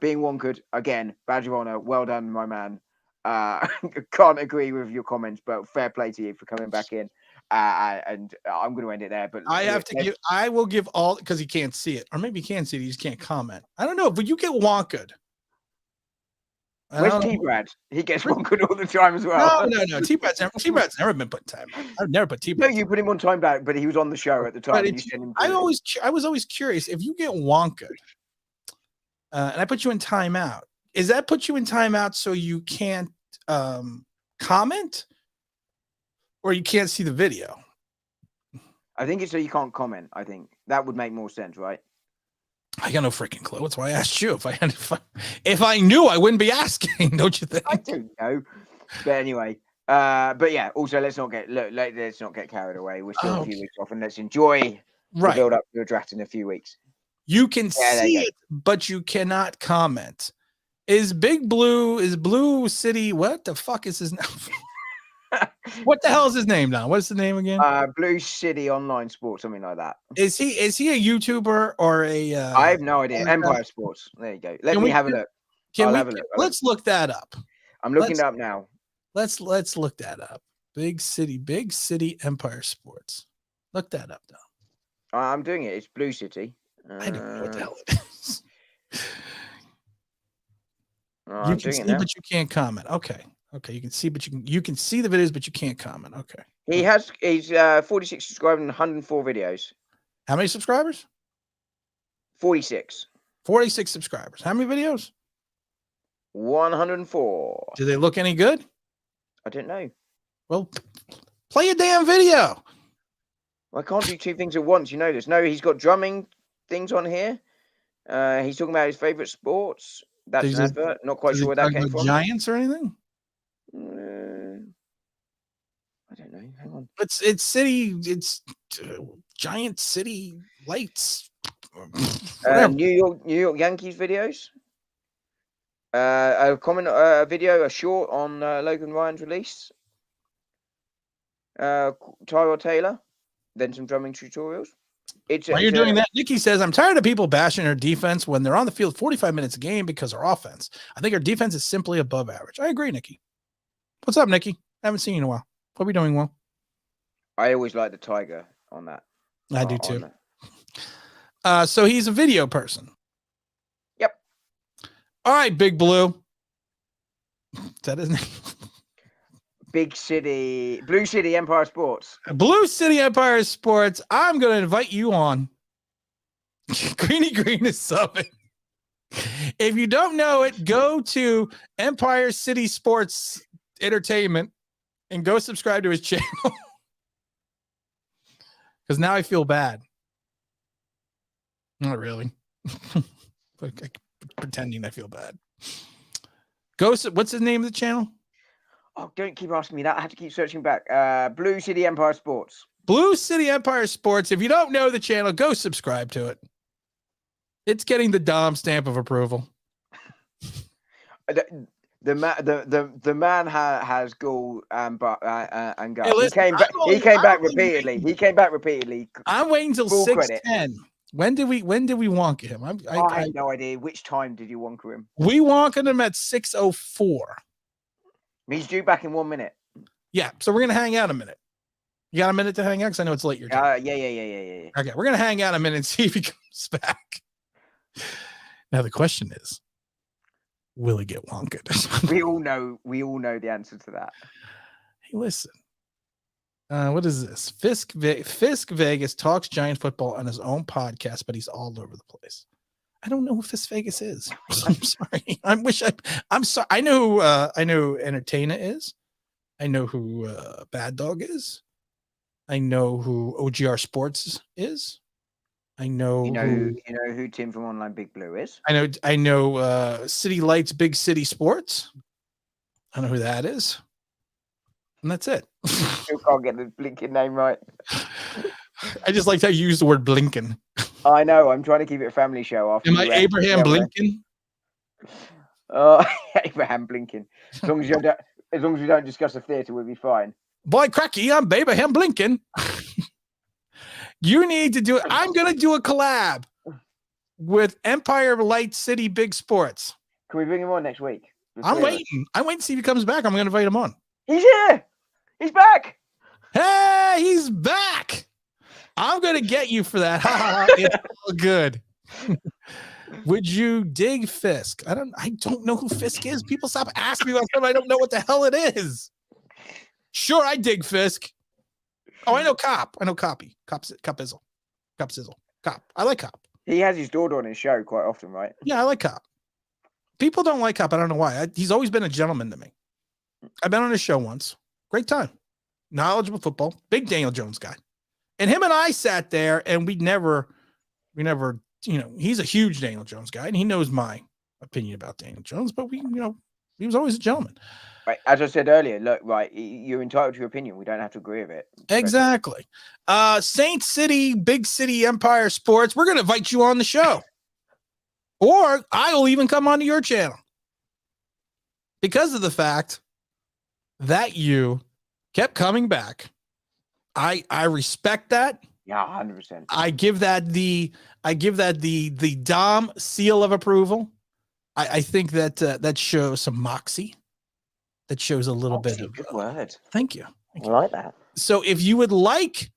Being wonkered again, badge of honor. Well done, my man. Can't agree with your comments, but fair play to you for coming back in. And I'm going to end it there. But I will give all, because he can't see it, or maybe he can see it, he just can't comment. I don't know, but you get wonkered. Where's T-Brad? He gets wonkered all the time as well. No. T-Brad's never been put in time. I've never put T-Brad. No, you put him on time back, but he was on the show at the time. And you sent him I was always curious, if you get wonkered, and I put you in timeout, is that put you in timeout so you can't comment, or you can't see the video? I think it's so you can't comment. I think that would make more sense, right? I got no freaking clue. That's why I asked you. If I knew, I wouldn't be asking. Don't you think? I don't know. But anyway, but yeah. Also, let's not get carried away. We're still a few weeks off, and let's enjoy the build up to a draft in a few weeks. You can see it, but you cannot comment. Is Blue City? What the fuck is his name? What the hell is his name now? What's the name again? Blue City Online Sports, something like that. Is he a YouTuber or a? I have no idea. Empire Sports. There you go. Let me have a look. Have a look. Let's look that up. I'm looking it up now. Let's look that up. Big City Empire Sports. Look that up now. I'm doing it. It's Blue City. I don't know what the hell it is. You can see, but you can't comment. Okay, you can see, but you can see the videos, but you can't comment. Okay. He's 46 subscribers and 104 videos. How many subscribers? 46. 46 subscribers. How many videos? 104. Do they look any good? I don't know. Well, play a damn video. I can't do two things at once. You know this. No, he's got drumming things on here. He's talking about his favorite sports. That's an advert. Not quite sure where that came from. Giants or anything? I don't know. Hang on. It's city. It's Giant City Lights. New York Yankees videos. A comment, video, a short on Logan Ryan's release. Tyrod Taylor. Then some drumming tutorials. While you're doing that, Nikki says, I'm tired of people bashing our defense when they're on the field 45 minutes a game because our offense. I think our defense is simply above average. I agree, Nikki. What's up, Nikki? I haven't seen you in a while. What are we doing well? I always like the tiger on that. I do too. So he's a video person. Yep. All right, Big Blue. Is that his name? Blue City Empire Sports. Blue City Empire Sports. I'm going to invite you on. Greeny Green is subbing. If you don't know it, go to Empire City Sports Entertainment and go subscribe to his channel. Because now I feel bad. Not really. But pretending I feel bad. What's the name of the channel? Oh, don't keep asking me that. I have to keep searching back. Blue City Empire Sports. Blue City Empire Sports. If you don't know the channel, go subscribe to it. It's getting the Dom stamp of approval. The man has gall and guts. Hey, listen, he came back repeatedly. I'm waiting till 6:10. When did we wonk him? I have no idea. Which time did you wonk him? We wonked him at 6:04. He's due back in 1 minute. Yeah, so we're gonna hang out a minute. You got a minute to hang out? Because I know it's late your time. Yeah. Okay, we're gonna hang out a minute and see if he comes back. Now the question is, will he get wonked? we all know the answer to that. Hey, listen. What is this? Fisk Vegas talks Giant football on his own podcast, but he's all over the place. I don't know who Fisk Vegas is. I'm sorry. I'm sorry. I know who Entertainer is. I know who Bad Dog is. I know who OGR Sports is. I know. You know who Tim from Online Big Blue is? I know. City Lights, Big City Sports. I know who that is, and that's it. Still can't get the blinking name right. I just liked how you used the word blinking. I know. I'm trying to keep it a family show. After Am I Abraham Blinken? Abraham Blinken. As long as we don't discuss the theatre, we'll be fine. Boy, cracky, I'm Abraham Blinken. You need to do it. I'm going to do a collab with Empire Light City Big Sports. Can we bring him on next week? I'm waiting. I'm waiting to see if he comes back. I'm going to invite him on. He's here. He's back. Hey, he's back. I'm going to get you for that. It's all good. Would you dig Fisk? I don't know who Fisk is. People stop asking me about stuff. I don't know what the hell it is. Sure, I dig Fisk. Oh, I know Cop. I know Coppy. Cop Sizzle. Cop. I like Cop. He has his daughter on his show quite often, right? Yeah, I like Cop. People don't like Cop. I don't know why. He's always been a gentleman to me. I've been on his show once. Great time. Knowledgeable football. Big Daniel Jones guy. And him and I sat there, and we never, he's a huge Daniel Jones guy, and he knows my opinion about Daniel Jones, but he was always a gentleman. Right. As I said earlier, look, right, you're entitled to your opinion. We don't have to agree with it. Exactly. Saint City, Big City Empire Sports, we're going to invite you on the show. Or I will even come onto your channel. Because of the fact that you kept coming back. I respect that. Yeah, 100%. I give that the Dom seal of approval. I think that shows some moxie. That shows a little bit of good word. Thank you. I like that. So if you would like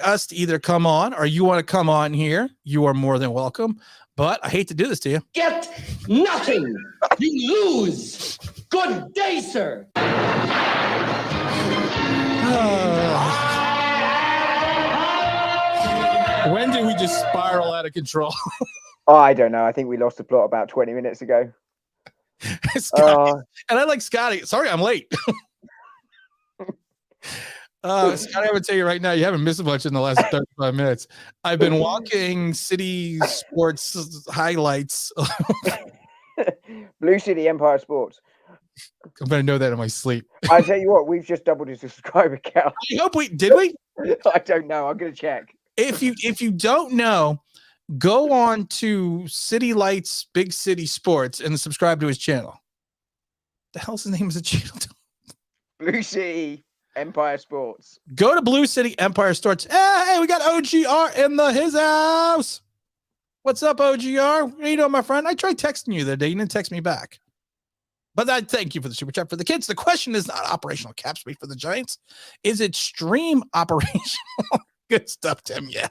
us to either come on or you want to come on here, you are more than welcome. But I hate to do this to you. Get nothing. You lose. Good day, sir. When did we just spiral out of control? Oh, I don't know. I think we lost the plot about 20 minutes ago. Scotty, and I like Scotty. Sorry, I'm late. Scotty, I would tell you right now, you haven't missed much in the last 35 minutes. I've been walking City Sports highlights. Blue City Empire Sports. I'm going to know that in my sleep. I tell you what, we've just doubled his subscriber count. I hope did we? I don't know. I'm going to check. If you don't know, go on to City Lights Big City Sports and subscribe to his channel. The hell's his name? Is the channel? Blue City Empire Sports. Go to Blue City Empire Sports. Hey, we got OGR in his house. What's up, OGR? How you doing, my friend? I tried texting you the other day. You didn't text me back. But thank you for the super chat for the kids. The question is not operational cap speed for the Giants. Is it stream operational? Good stuff, Tim. Yeah.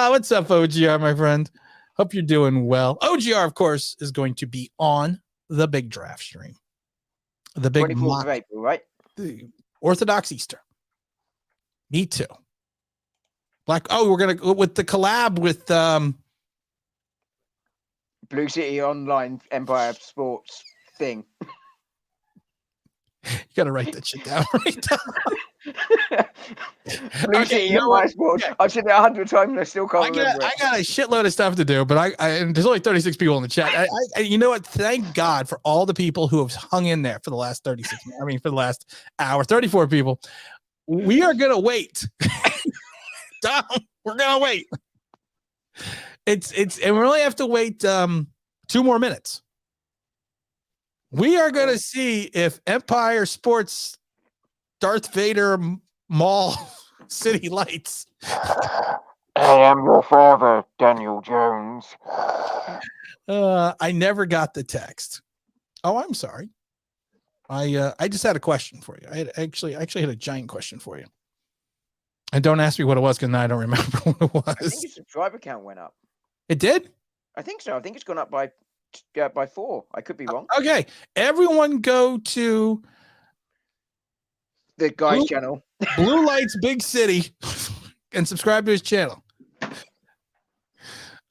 What's up, OGR, my friend? Hope you're doing well. OGR, of course, is going to be on the big draft stream. The big 24th of April, right? The Orthodox Easter. Me too. We're gonna go with the collab with Blue City Online Empire Sports thing. You gotta write that shit down. Blue City Empire Sports. I've said it 100 times and I still can't remember it. I got a shitload of stuff to do, but and there's only 36 people in the chat. You know what? Thank God for all the people who have hung in there for the last 36. For the last hour, 34 people. We are gonna wait. Dom, we're gonna wait. And we only have to wait 2 more minutes. We are going to see if Empire Sports Darth Vader Mall City Lights. I am your father, Daniel Jones. I never got the text. Oh, I'm sorry. I just had a question for you. I actually had a giant question for you. And don't ask me what it was because now I don't remember what it was. I think your subscriber count went up. It did? I think so. I think it's gone up by 4. I could be wrong. Okay. Everyone go to the guy's channel. Blue Lights Big City and subscribe to his channel.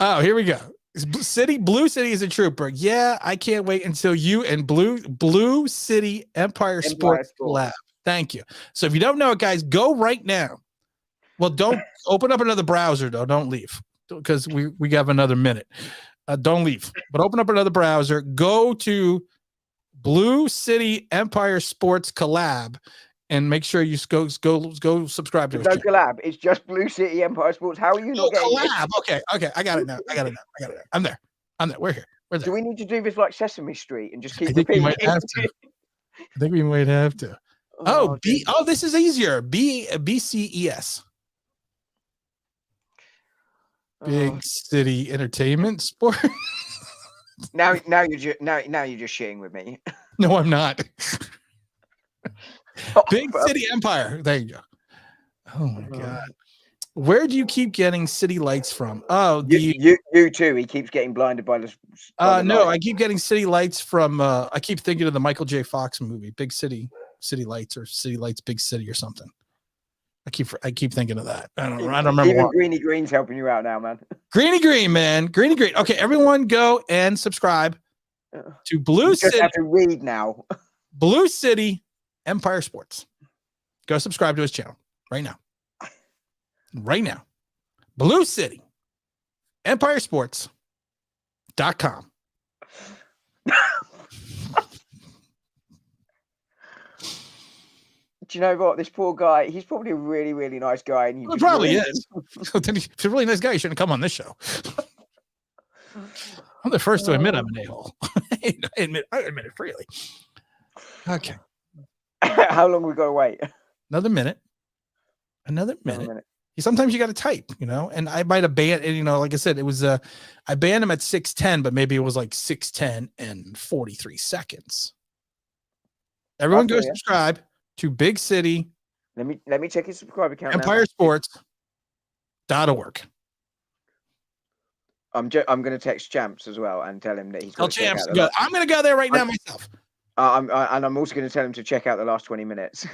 Oh, here we go. Blue City is a trooper. Yeah, I can't wait until you and Blue City Empire Sports collab. Thank you. So if you don't know it, guys, go right now Well, don't open up another browser though. Don't leave because we have another minute. Don't leave, but open up another browser. Go to Blue City Empire Sports Collab and make sure you go subscribe to his No channel. collab. It's just Blue City Empire Sports. How are you not getting collab? this? Okay. I got it now. I'm there. We're here. We're there. Do we need to do this like Sesame Street and just keep I think we repeating? might have to. I think we might have to. This is easier. BCES. Big City Entertainment Sport. Now you're just shitting with me. No, I'm not. Big City Empire. There you go. Oh my God. Where do you keep getting city lights from? Oh, you too. He keeps getting blinded by the. No, I keep getting city lights from. I keep thinking of the Michael J. Fox movie, Big City Lights, or City Lights, Big City, or something. I keep thinking of that. I don't remember. Even Greeny Green's helping you out now, man. Greeny Green, man. Greeny Green. Okay, everyone, go and subscribe to Blue City. Just have to read now. Blue City Empire Sports. Go subscribe to his channel right now. Right now. Blue City Empire Sports.com. Do you know what? This poor guy, he's probably a really, really nice guy. And he probably is. If he's a really nice guy, he shouldn't come on this show. I'm the first to admit I'm an a-hole. I admit it freely. Okay. How long we got to wait? Another minute. Sometimes you got to type, and I might have banned, like I said, it was, I banned him at 6:10, but maybe it was like 6:10 and 43 seconds. Everyone go subscribe to Big City. Let me check his subscribe account. EmpireSports.org. I'm going to text Champs as well and tell him that he's. Tell Champs to go. I'm going to go there right now myself. And I'm also going to tell him to check out the last 20 minutes.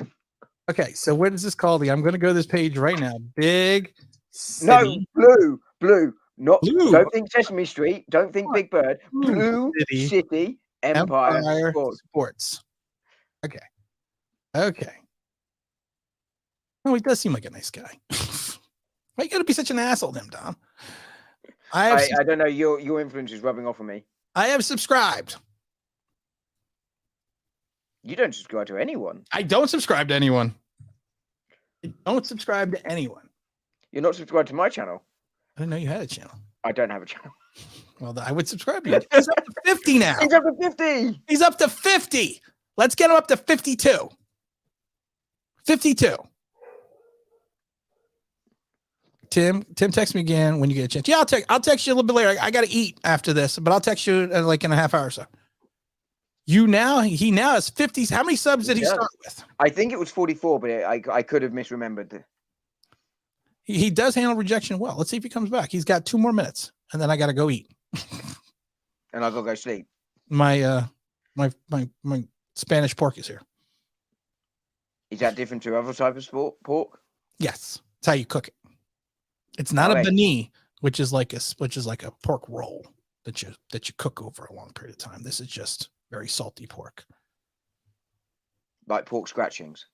Okay, so what is this called? I'm going to go to this page right now. Big City. No, blue, not blue. Don't think Sesame Street. Don't think Big Bird. Blue City Empire Sports. Okay. Oh, he does seem like a nice guy. Why you got to be such an asshole, then, Dom? I don't know. Your influence is rubbing off on me. I have subscribed. You don't subscribe to anyone. I don't subscribe to anyone. You're not subscribed to my channel. I didn't know you had a channel. I don't have a channel. Well, I would subscribe to you. He's up to 50 now. He's up to 50. He's up to 50. Let's get him up to 52. 52. Tim, text me again when you get a chance. Yeah, I'll text you a little bit later. I got to eat after this, but I'll text you like in a half hour or so. He now has 50. How many subs did he start with? I think it was 44, but I could have misremembered. He does handle rejection well. Let's see if he comes back. He's got 2 more minutes, and then I got to go eat. And I got to go sleep. My Spanish pork is here. Is that different to other type of pork? Yes, it's how you cook it. It's not a beignet, which is like a pork roll that you cook over a long period of time. This is just very salty pork. Like pork scratchings.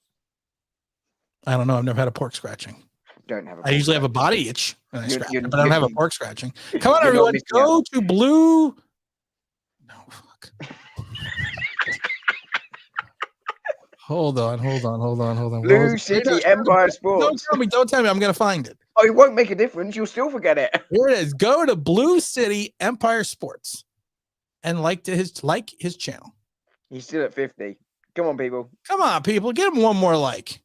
I don't know. I've never had a pork scratching. Don't have. I usually have a body itch, and I scratch it, but I don't have a pork scratching. Come on, everyone, go to Blue. No, fuck. Hold on. Blue City Empire Sports. Don't tell me. I'm gonna find it. Oh, it won't make a difference. You'll still forget it. Here it is. Go to Blue City Empire Sports and like his channel. He's still at 50. Come on, people. Give him one more like.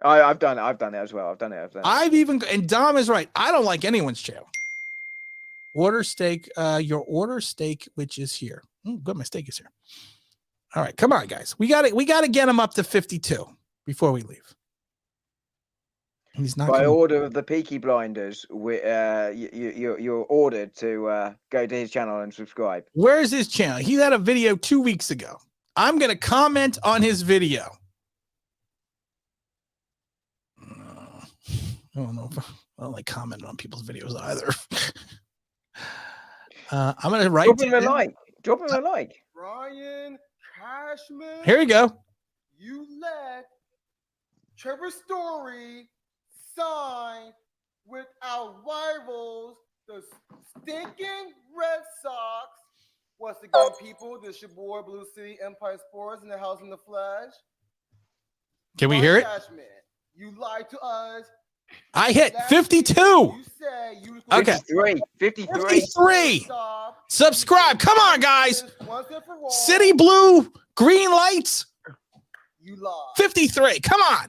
I've done it as well. And Dom is right. I don't like anyone's channel. Order steak. Your order steak, which is here. Good, my steak is here. All right, come on, guys. We got to get him up to 52 before we leave. He's not by order of the Peaky Blinders. You're ordered to go to his channel and subscribe. Where's his channel? He had a video 2 weeks ago. I'm going to comment on his video. I don't know. I don't like commenting on people's videos either. I'm going to write. Drop him a like. Ryan Cashman. Here you go. You let Trevor Story sign with our rivals, the stinking Red Sox. Once again, people, this your boy Blue City Empire Sports in the house in the flesh. Can we hear it? Cashman, you lied to us. I hit Last 52. You said you Okay. 53. Subscribe. Come on, guys. City Blue, green lights. You lied. 53. Come on.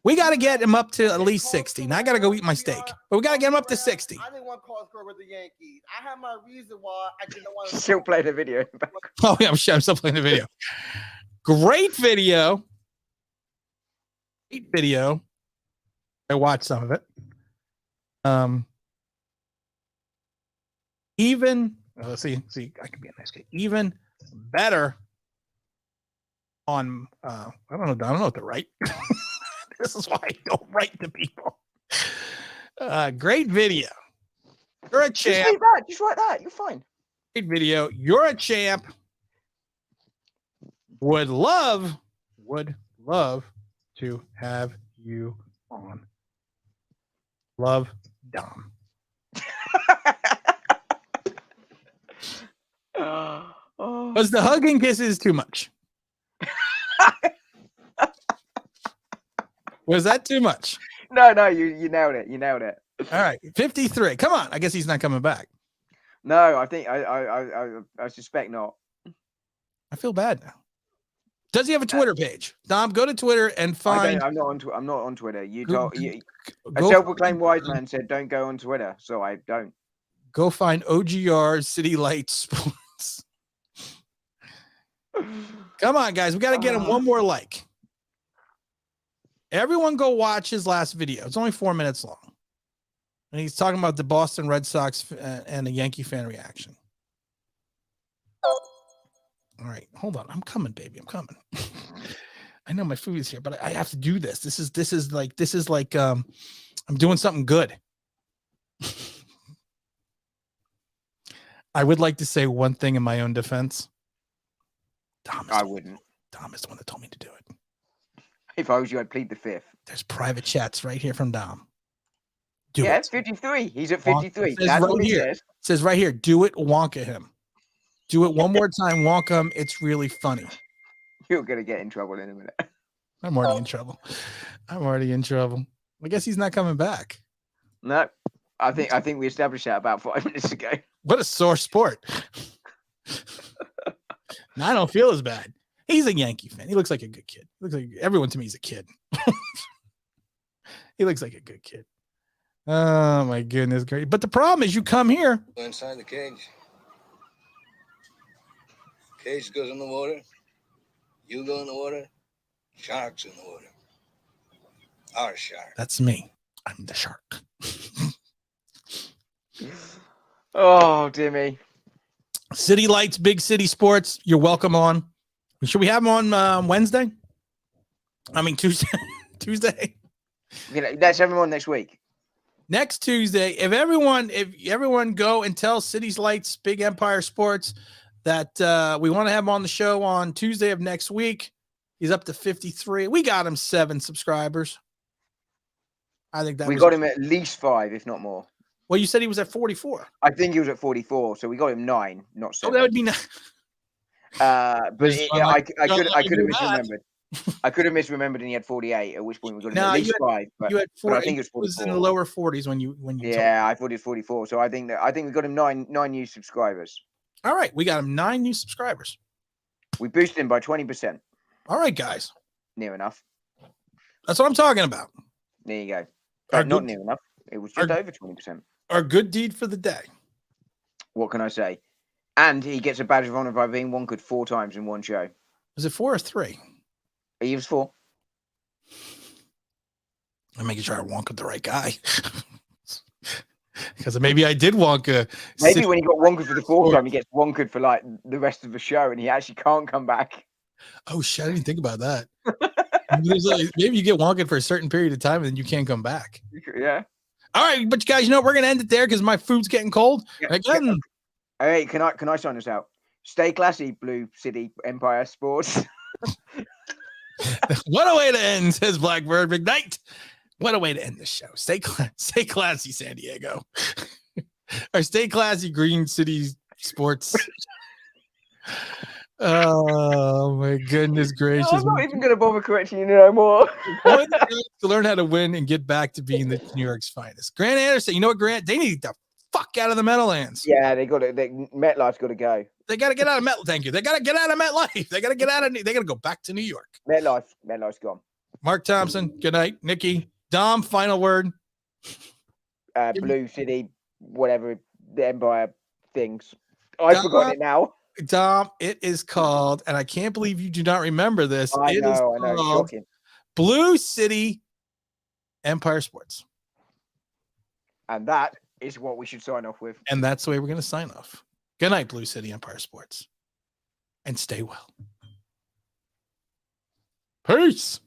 We got to get him up to at least 60. Now I got to go eat my steak, but we got to get him up to 60. I didn't want Carl score with the Yankees. I had my reason why I didn't want to. Still play the video. Oh, yeah, I'm still playing the video. Great video. Great video. I watched some of it. Let's see, I can be a nice kid. Even better on I don't know what to write. This is why I don't write to people. Great video. You're a champ. Just leave that. Just write that. You're fine. Great video. You're a champ. Would love to have you on. Love, Dom. Was the hug and kisses too much? Was that too much? No, you nailed it. You nailed it. All right, 53. Come on. I guess he's not coming back. No, I think I suspect not. I feel bad now. Does he have a Twitter page? Dom, go to Twitter and find. I'm not on Twitter. A self-proclaimed wise man said, "Don't go on Twitter," so I don't. Go find OGR City Light Sports. Come on, guys. We got to get him one more like. Everyone go watch his last video. It's only 4 minutes long. And he's talking about the Boston Red Sox and the Yankee fan reaction. All right, hold on. I'm coming, baby. I'm coming. I know my food is here, but I have to do this. This is like I'm doing something good. I would like to say one thing in my own defense. I wouldn't. Dom is the one that told me to do it. If I was you, I'd plead the fifth. There's private chats right here from Dom. It's 53. He's at 53. That's right here. It says right here, do it, wonka him. Do it one more time, wonka him. It's really funny. You're going to get in trouble in a minute. I'm already in trouble. I guess he's not coming back. No, I think we established that about 5 minutes ago. What a sore sport. Now I don't feel as bad. He's a Yankee fan. He looks like a good kid. Looks like everyone to me is a kid. He looks like a good kid. Oh my goodness, great. But the problem is you come here. Go inside the cage. Cage goes in the water. You go in the water. Shark's in the water. Our shark. That's me. I'm the shark. Oh, dear me. City Lights, Big City Sports. You're welcome on. Should we have them on Wednesday? I mean, Tuesday. Tuesday. Let's have them on next week. Next Tuesday. If everyone go and tell City Lights, Big Empire Sports that we want to have him on the show on Tuesday of next week. He's up to 53. We got him 7 subscribers. I think that we got him at least 5, if not more. Well, you said he was at 44. I think he was at 44, so we got him 9, not 7. Oh, that would be 9. But I could have misremembered. I could have misremembered, and he had 48. At which point we got him at least 5. But, you had 4, but I think it was 44. It was in the lower 40s when you. Yeah, I thought it was 44. So I think we got him 9 new subscribers. All right, we got him 9 new subscribers. We boosted him by 20%. All right, guys. Near enough. That's what I'm talking about. There you go. Not near enough. It was just over 20%. Our good deed for the day. What can I say? And he gets a badge of honor by being wonkered 4 times in one show. Was it 4 or 3? He was 4. I'm making sure I wonkered the right guy. Because maybe I did wonker. Maybe when he got wonkered for the 4th time, he gets wonkered for like the rest of the show, and he actually can't come back. Oh shit! I didn't think about that. Maybe you get wonkered for a certain period of time, and then you can't come back. Yeah. All right, but you guys, we're gonna end it there because my food's getting cold. Yeah. Again. Hey, can I sign this out? Stay classy, Blue City Empire Sports. What a way to end, says Blackbird. McKnight. What a way to end the show. Stay classy, San Diego. Or stay classy, Green City Sports. Oh my goodness gracious. I'm not even going to bother correcting you no more. To learn how to win and get back to being the New York's finest. Grant Anderson, you know what, Grant? They need the fuck out of the Meadowlands. Yeah, they got it. MetLife's got to go. They got to get out of Met. Thank you. They got to get out of MetLife. They got to get out of. They got to go back to New York. MetLife's gone. Mark Thompson. Good night, Nikki. Dom. Final word. Blue City, whatever the Empire things. I forgot it now. Dom, it is called, and I can't believe you do not remember this. I know. Shocking. Blue City Empire Sports. And that is what we should sign off with. And that's the way we're going to sign off. Good night, Blue City Empire Sports. And stay well. Peace.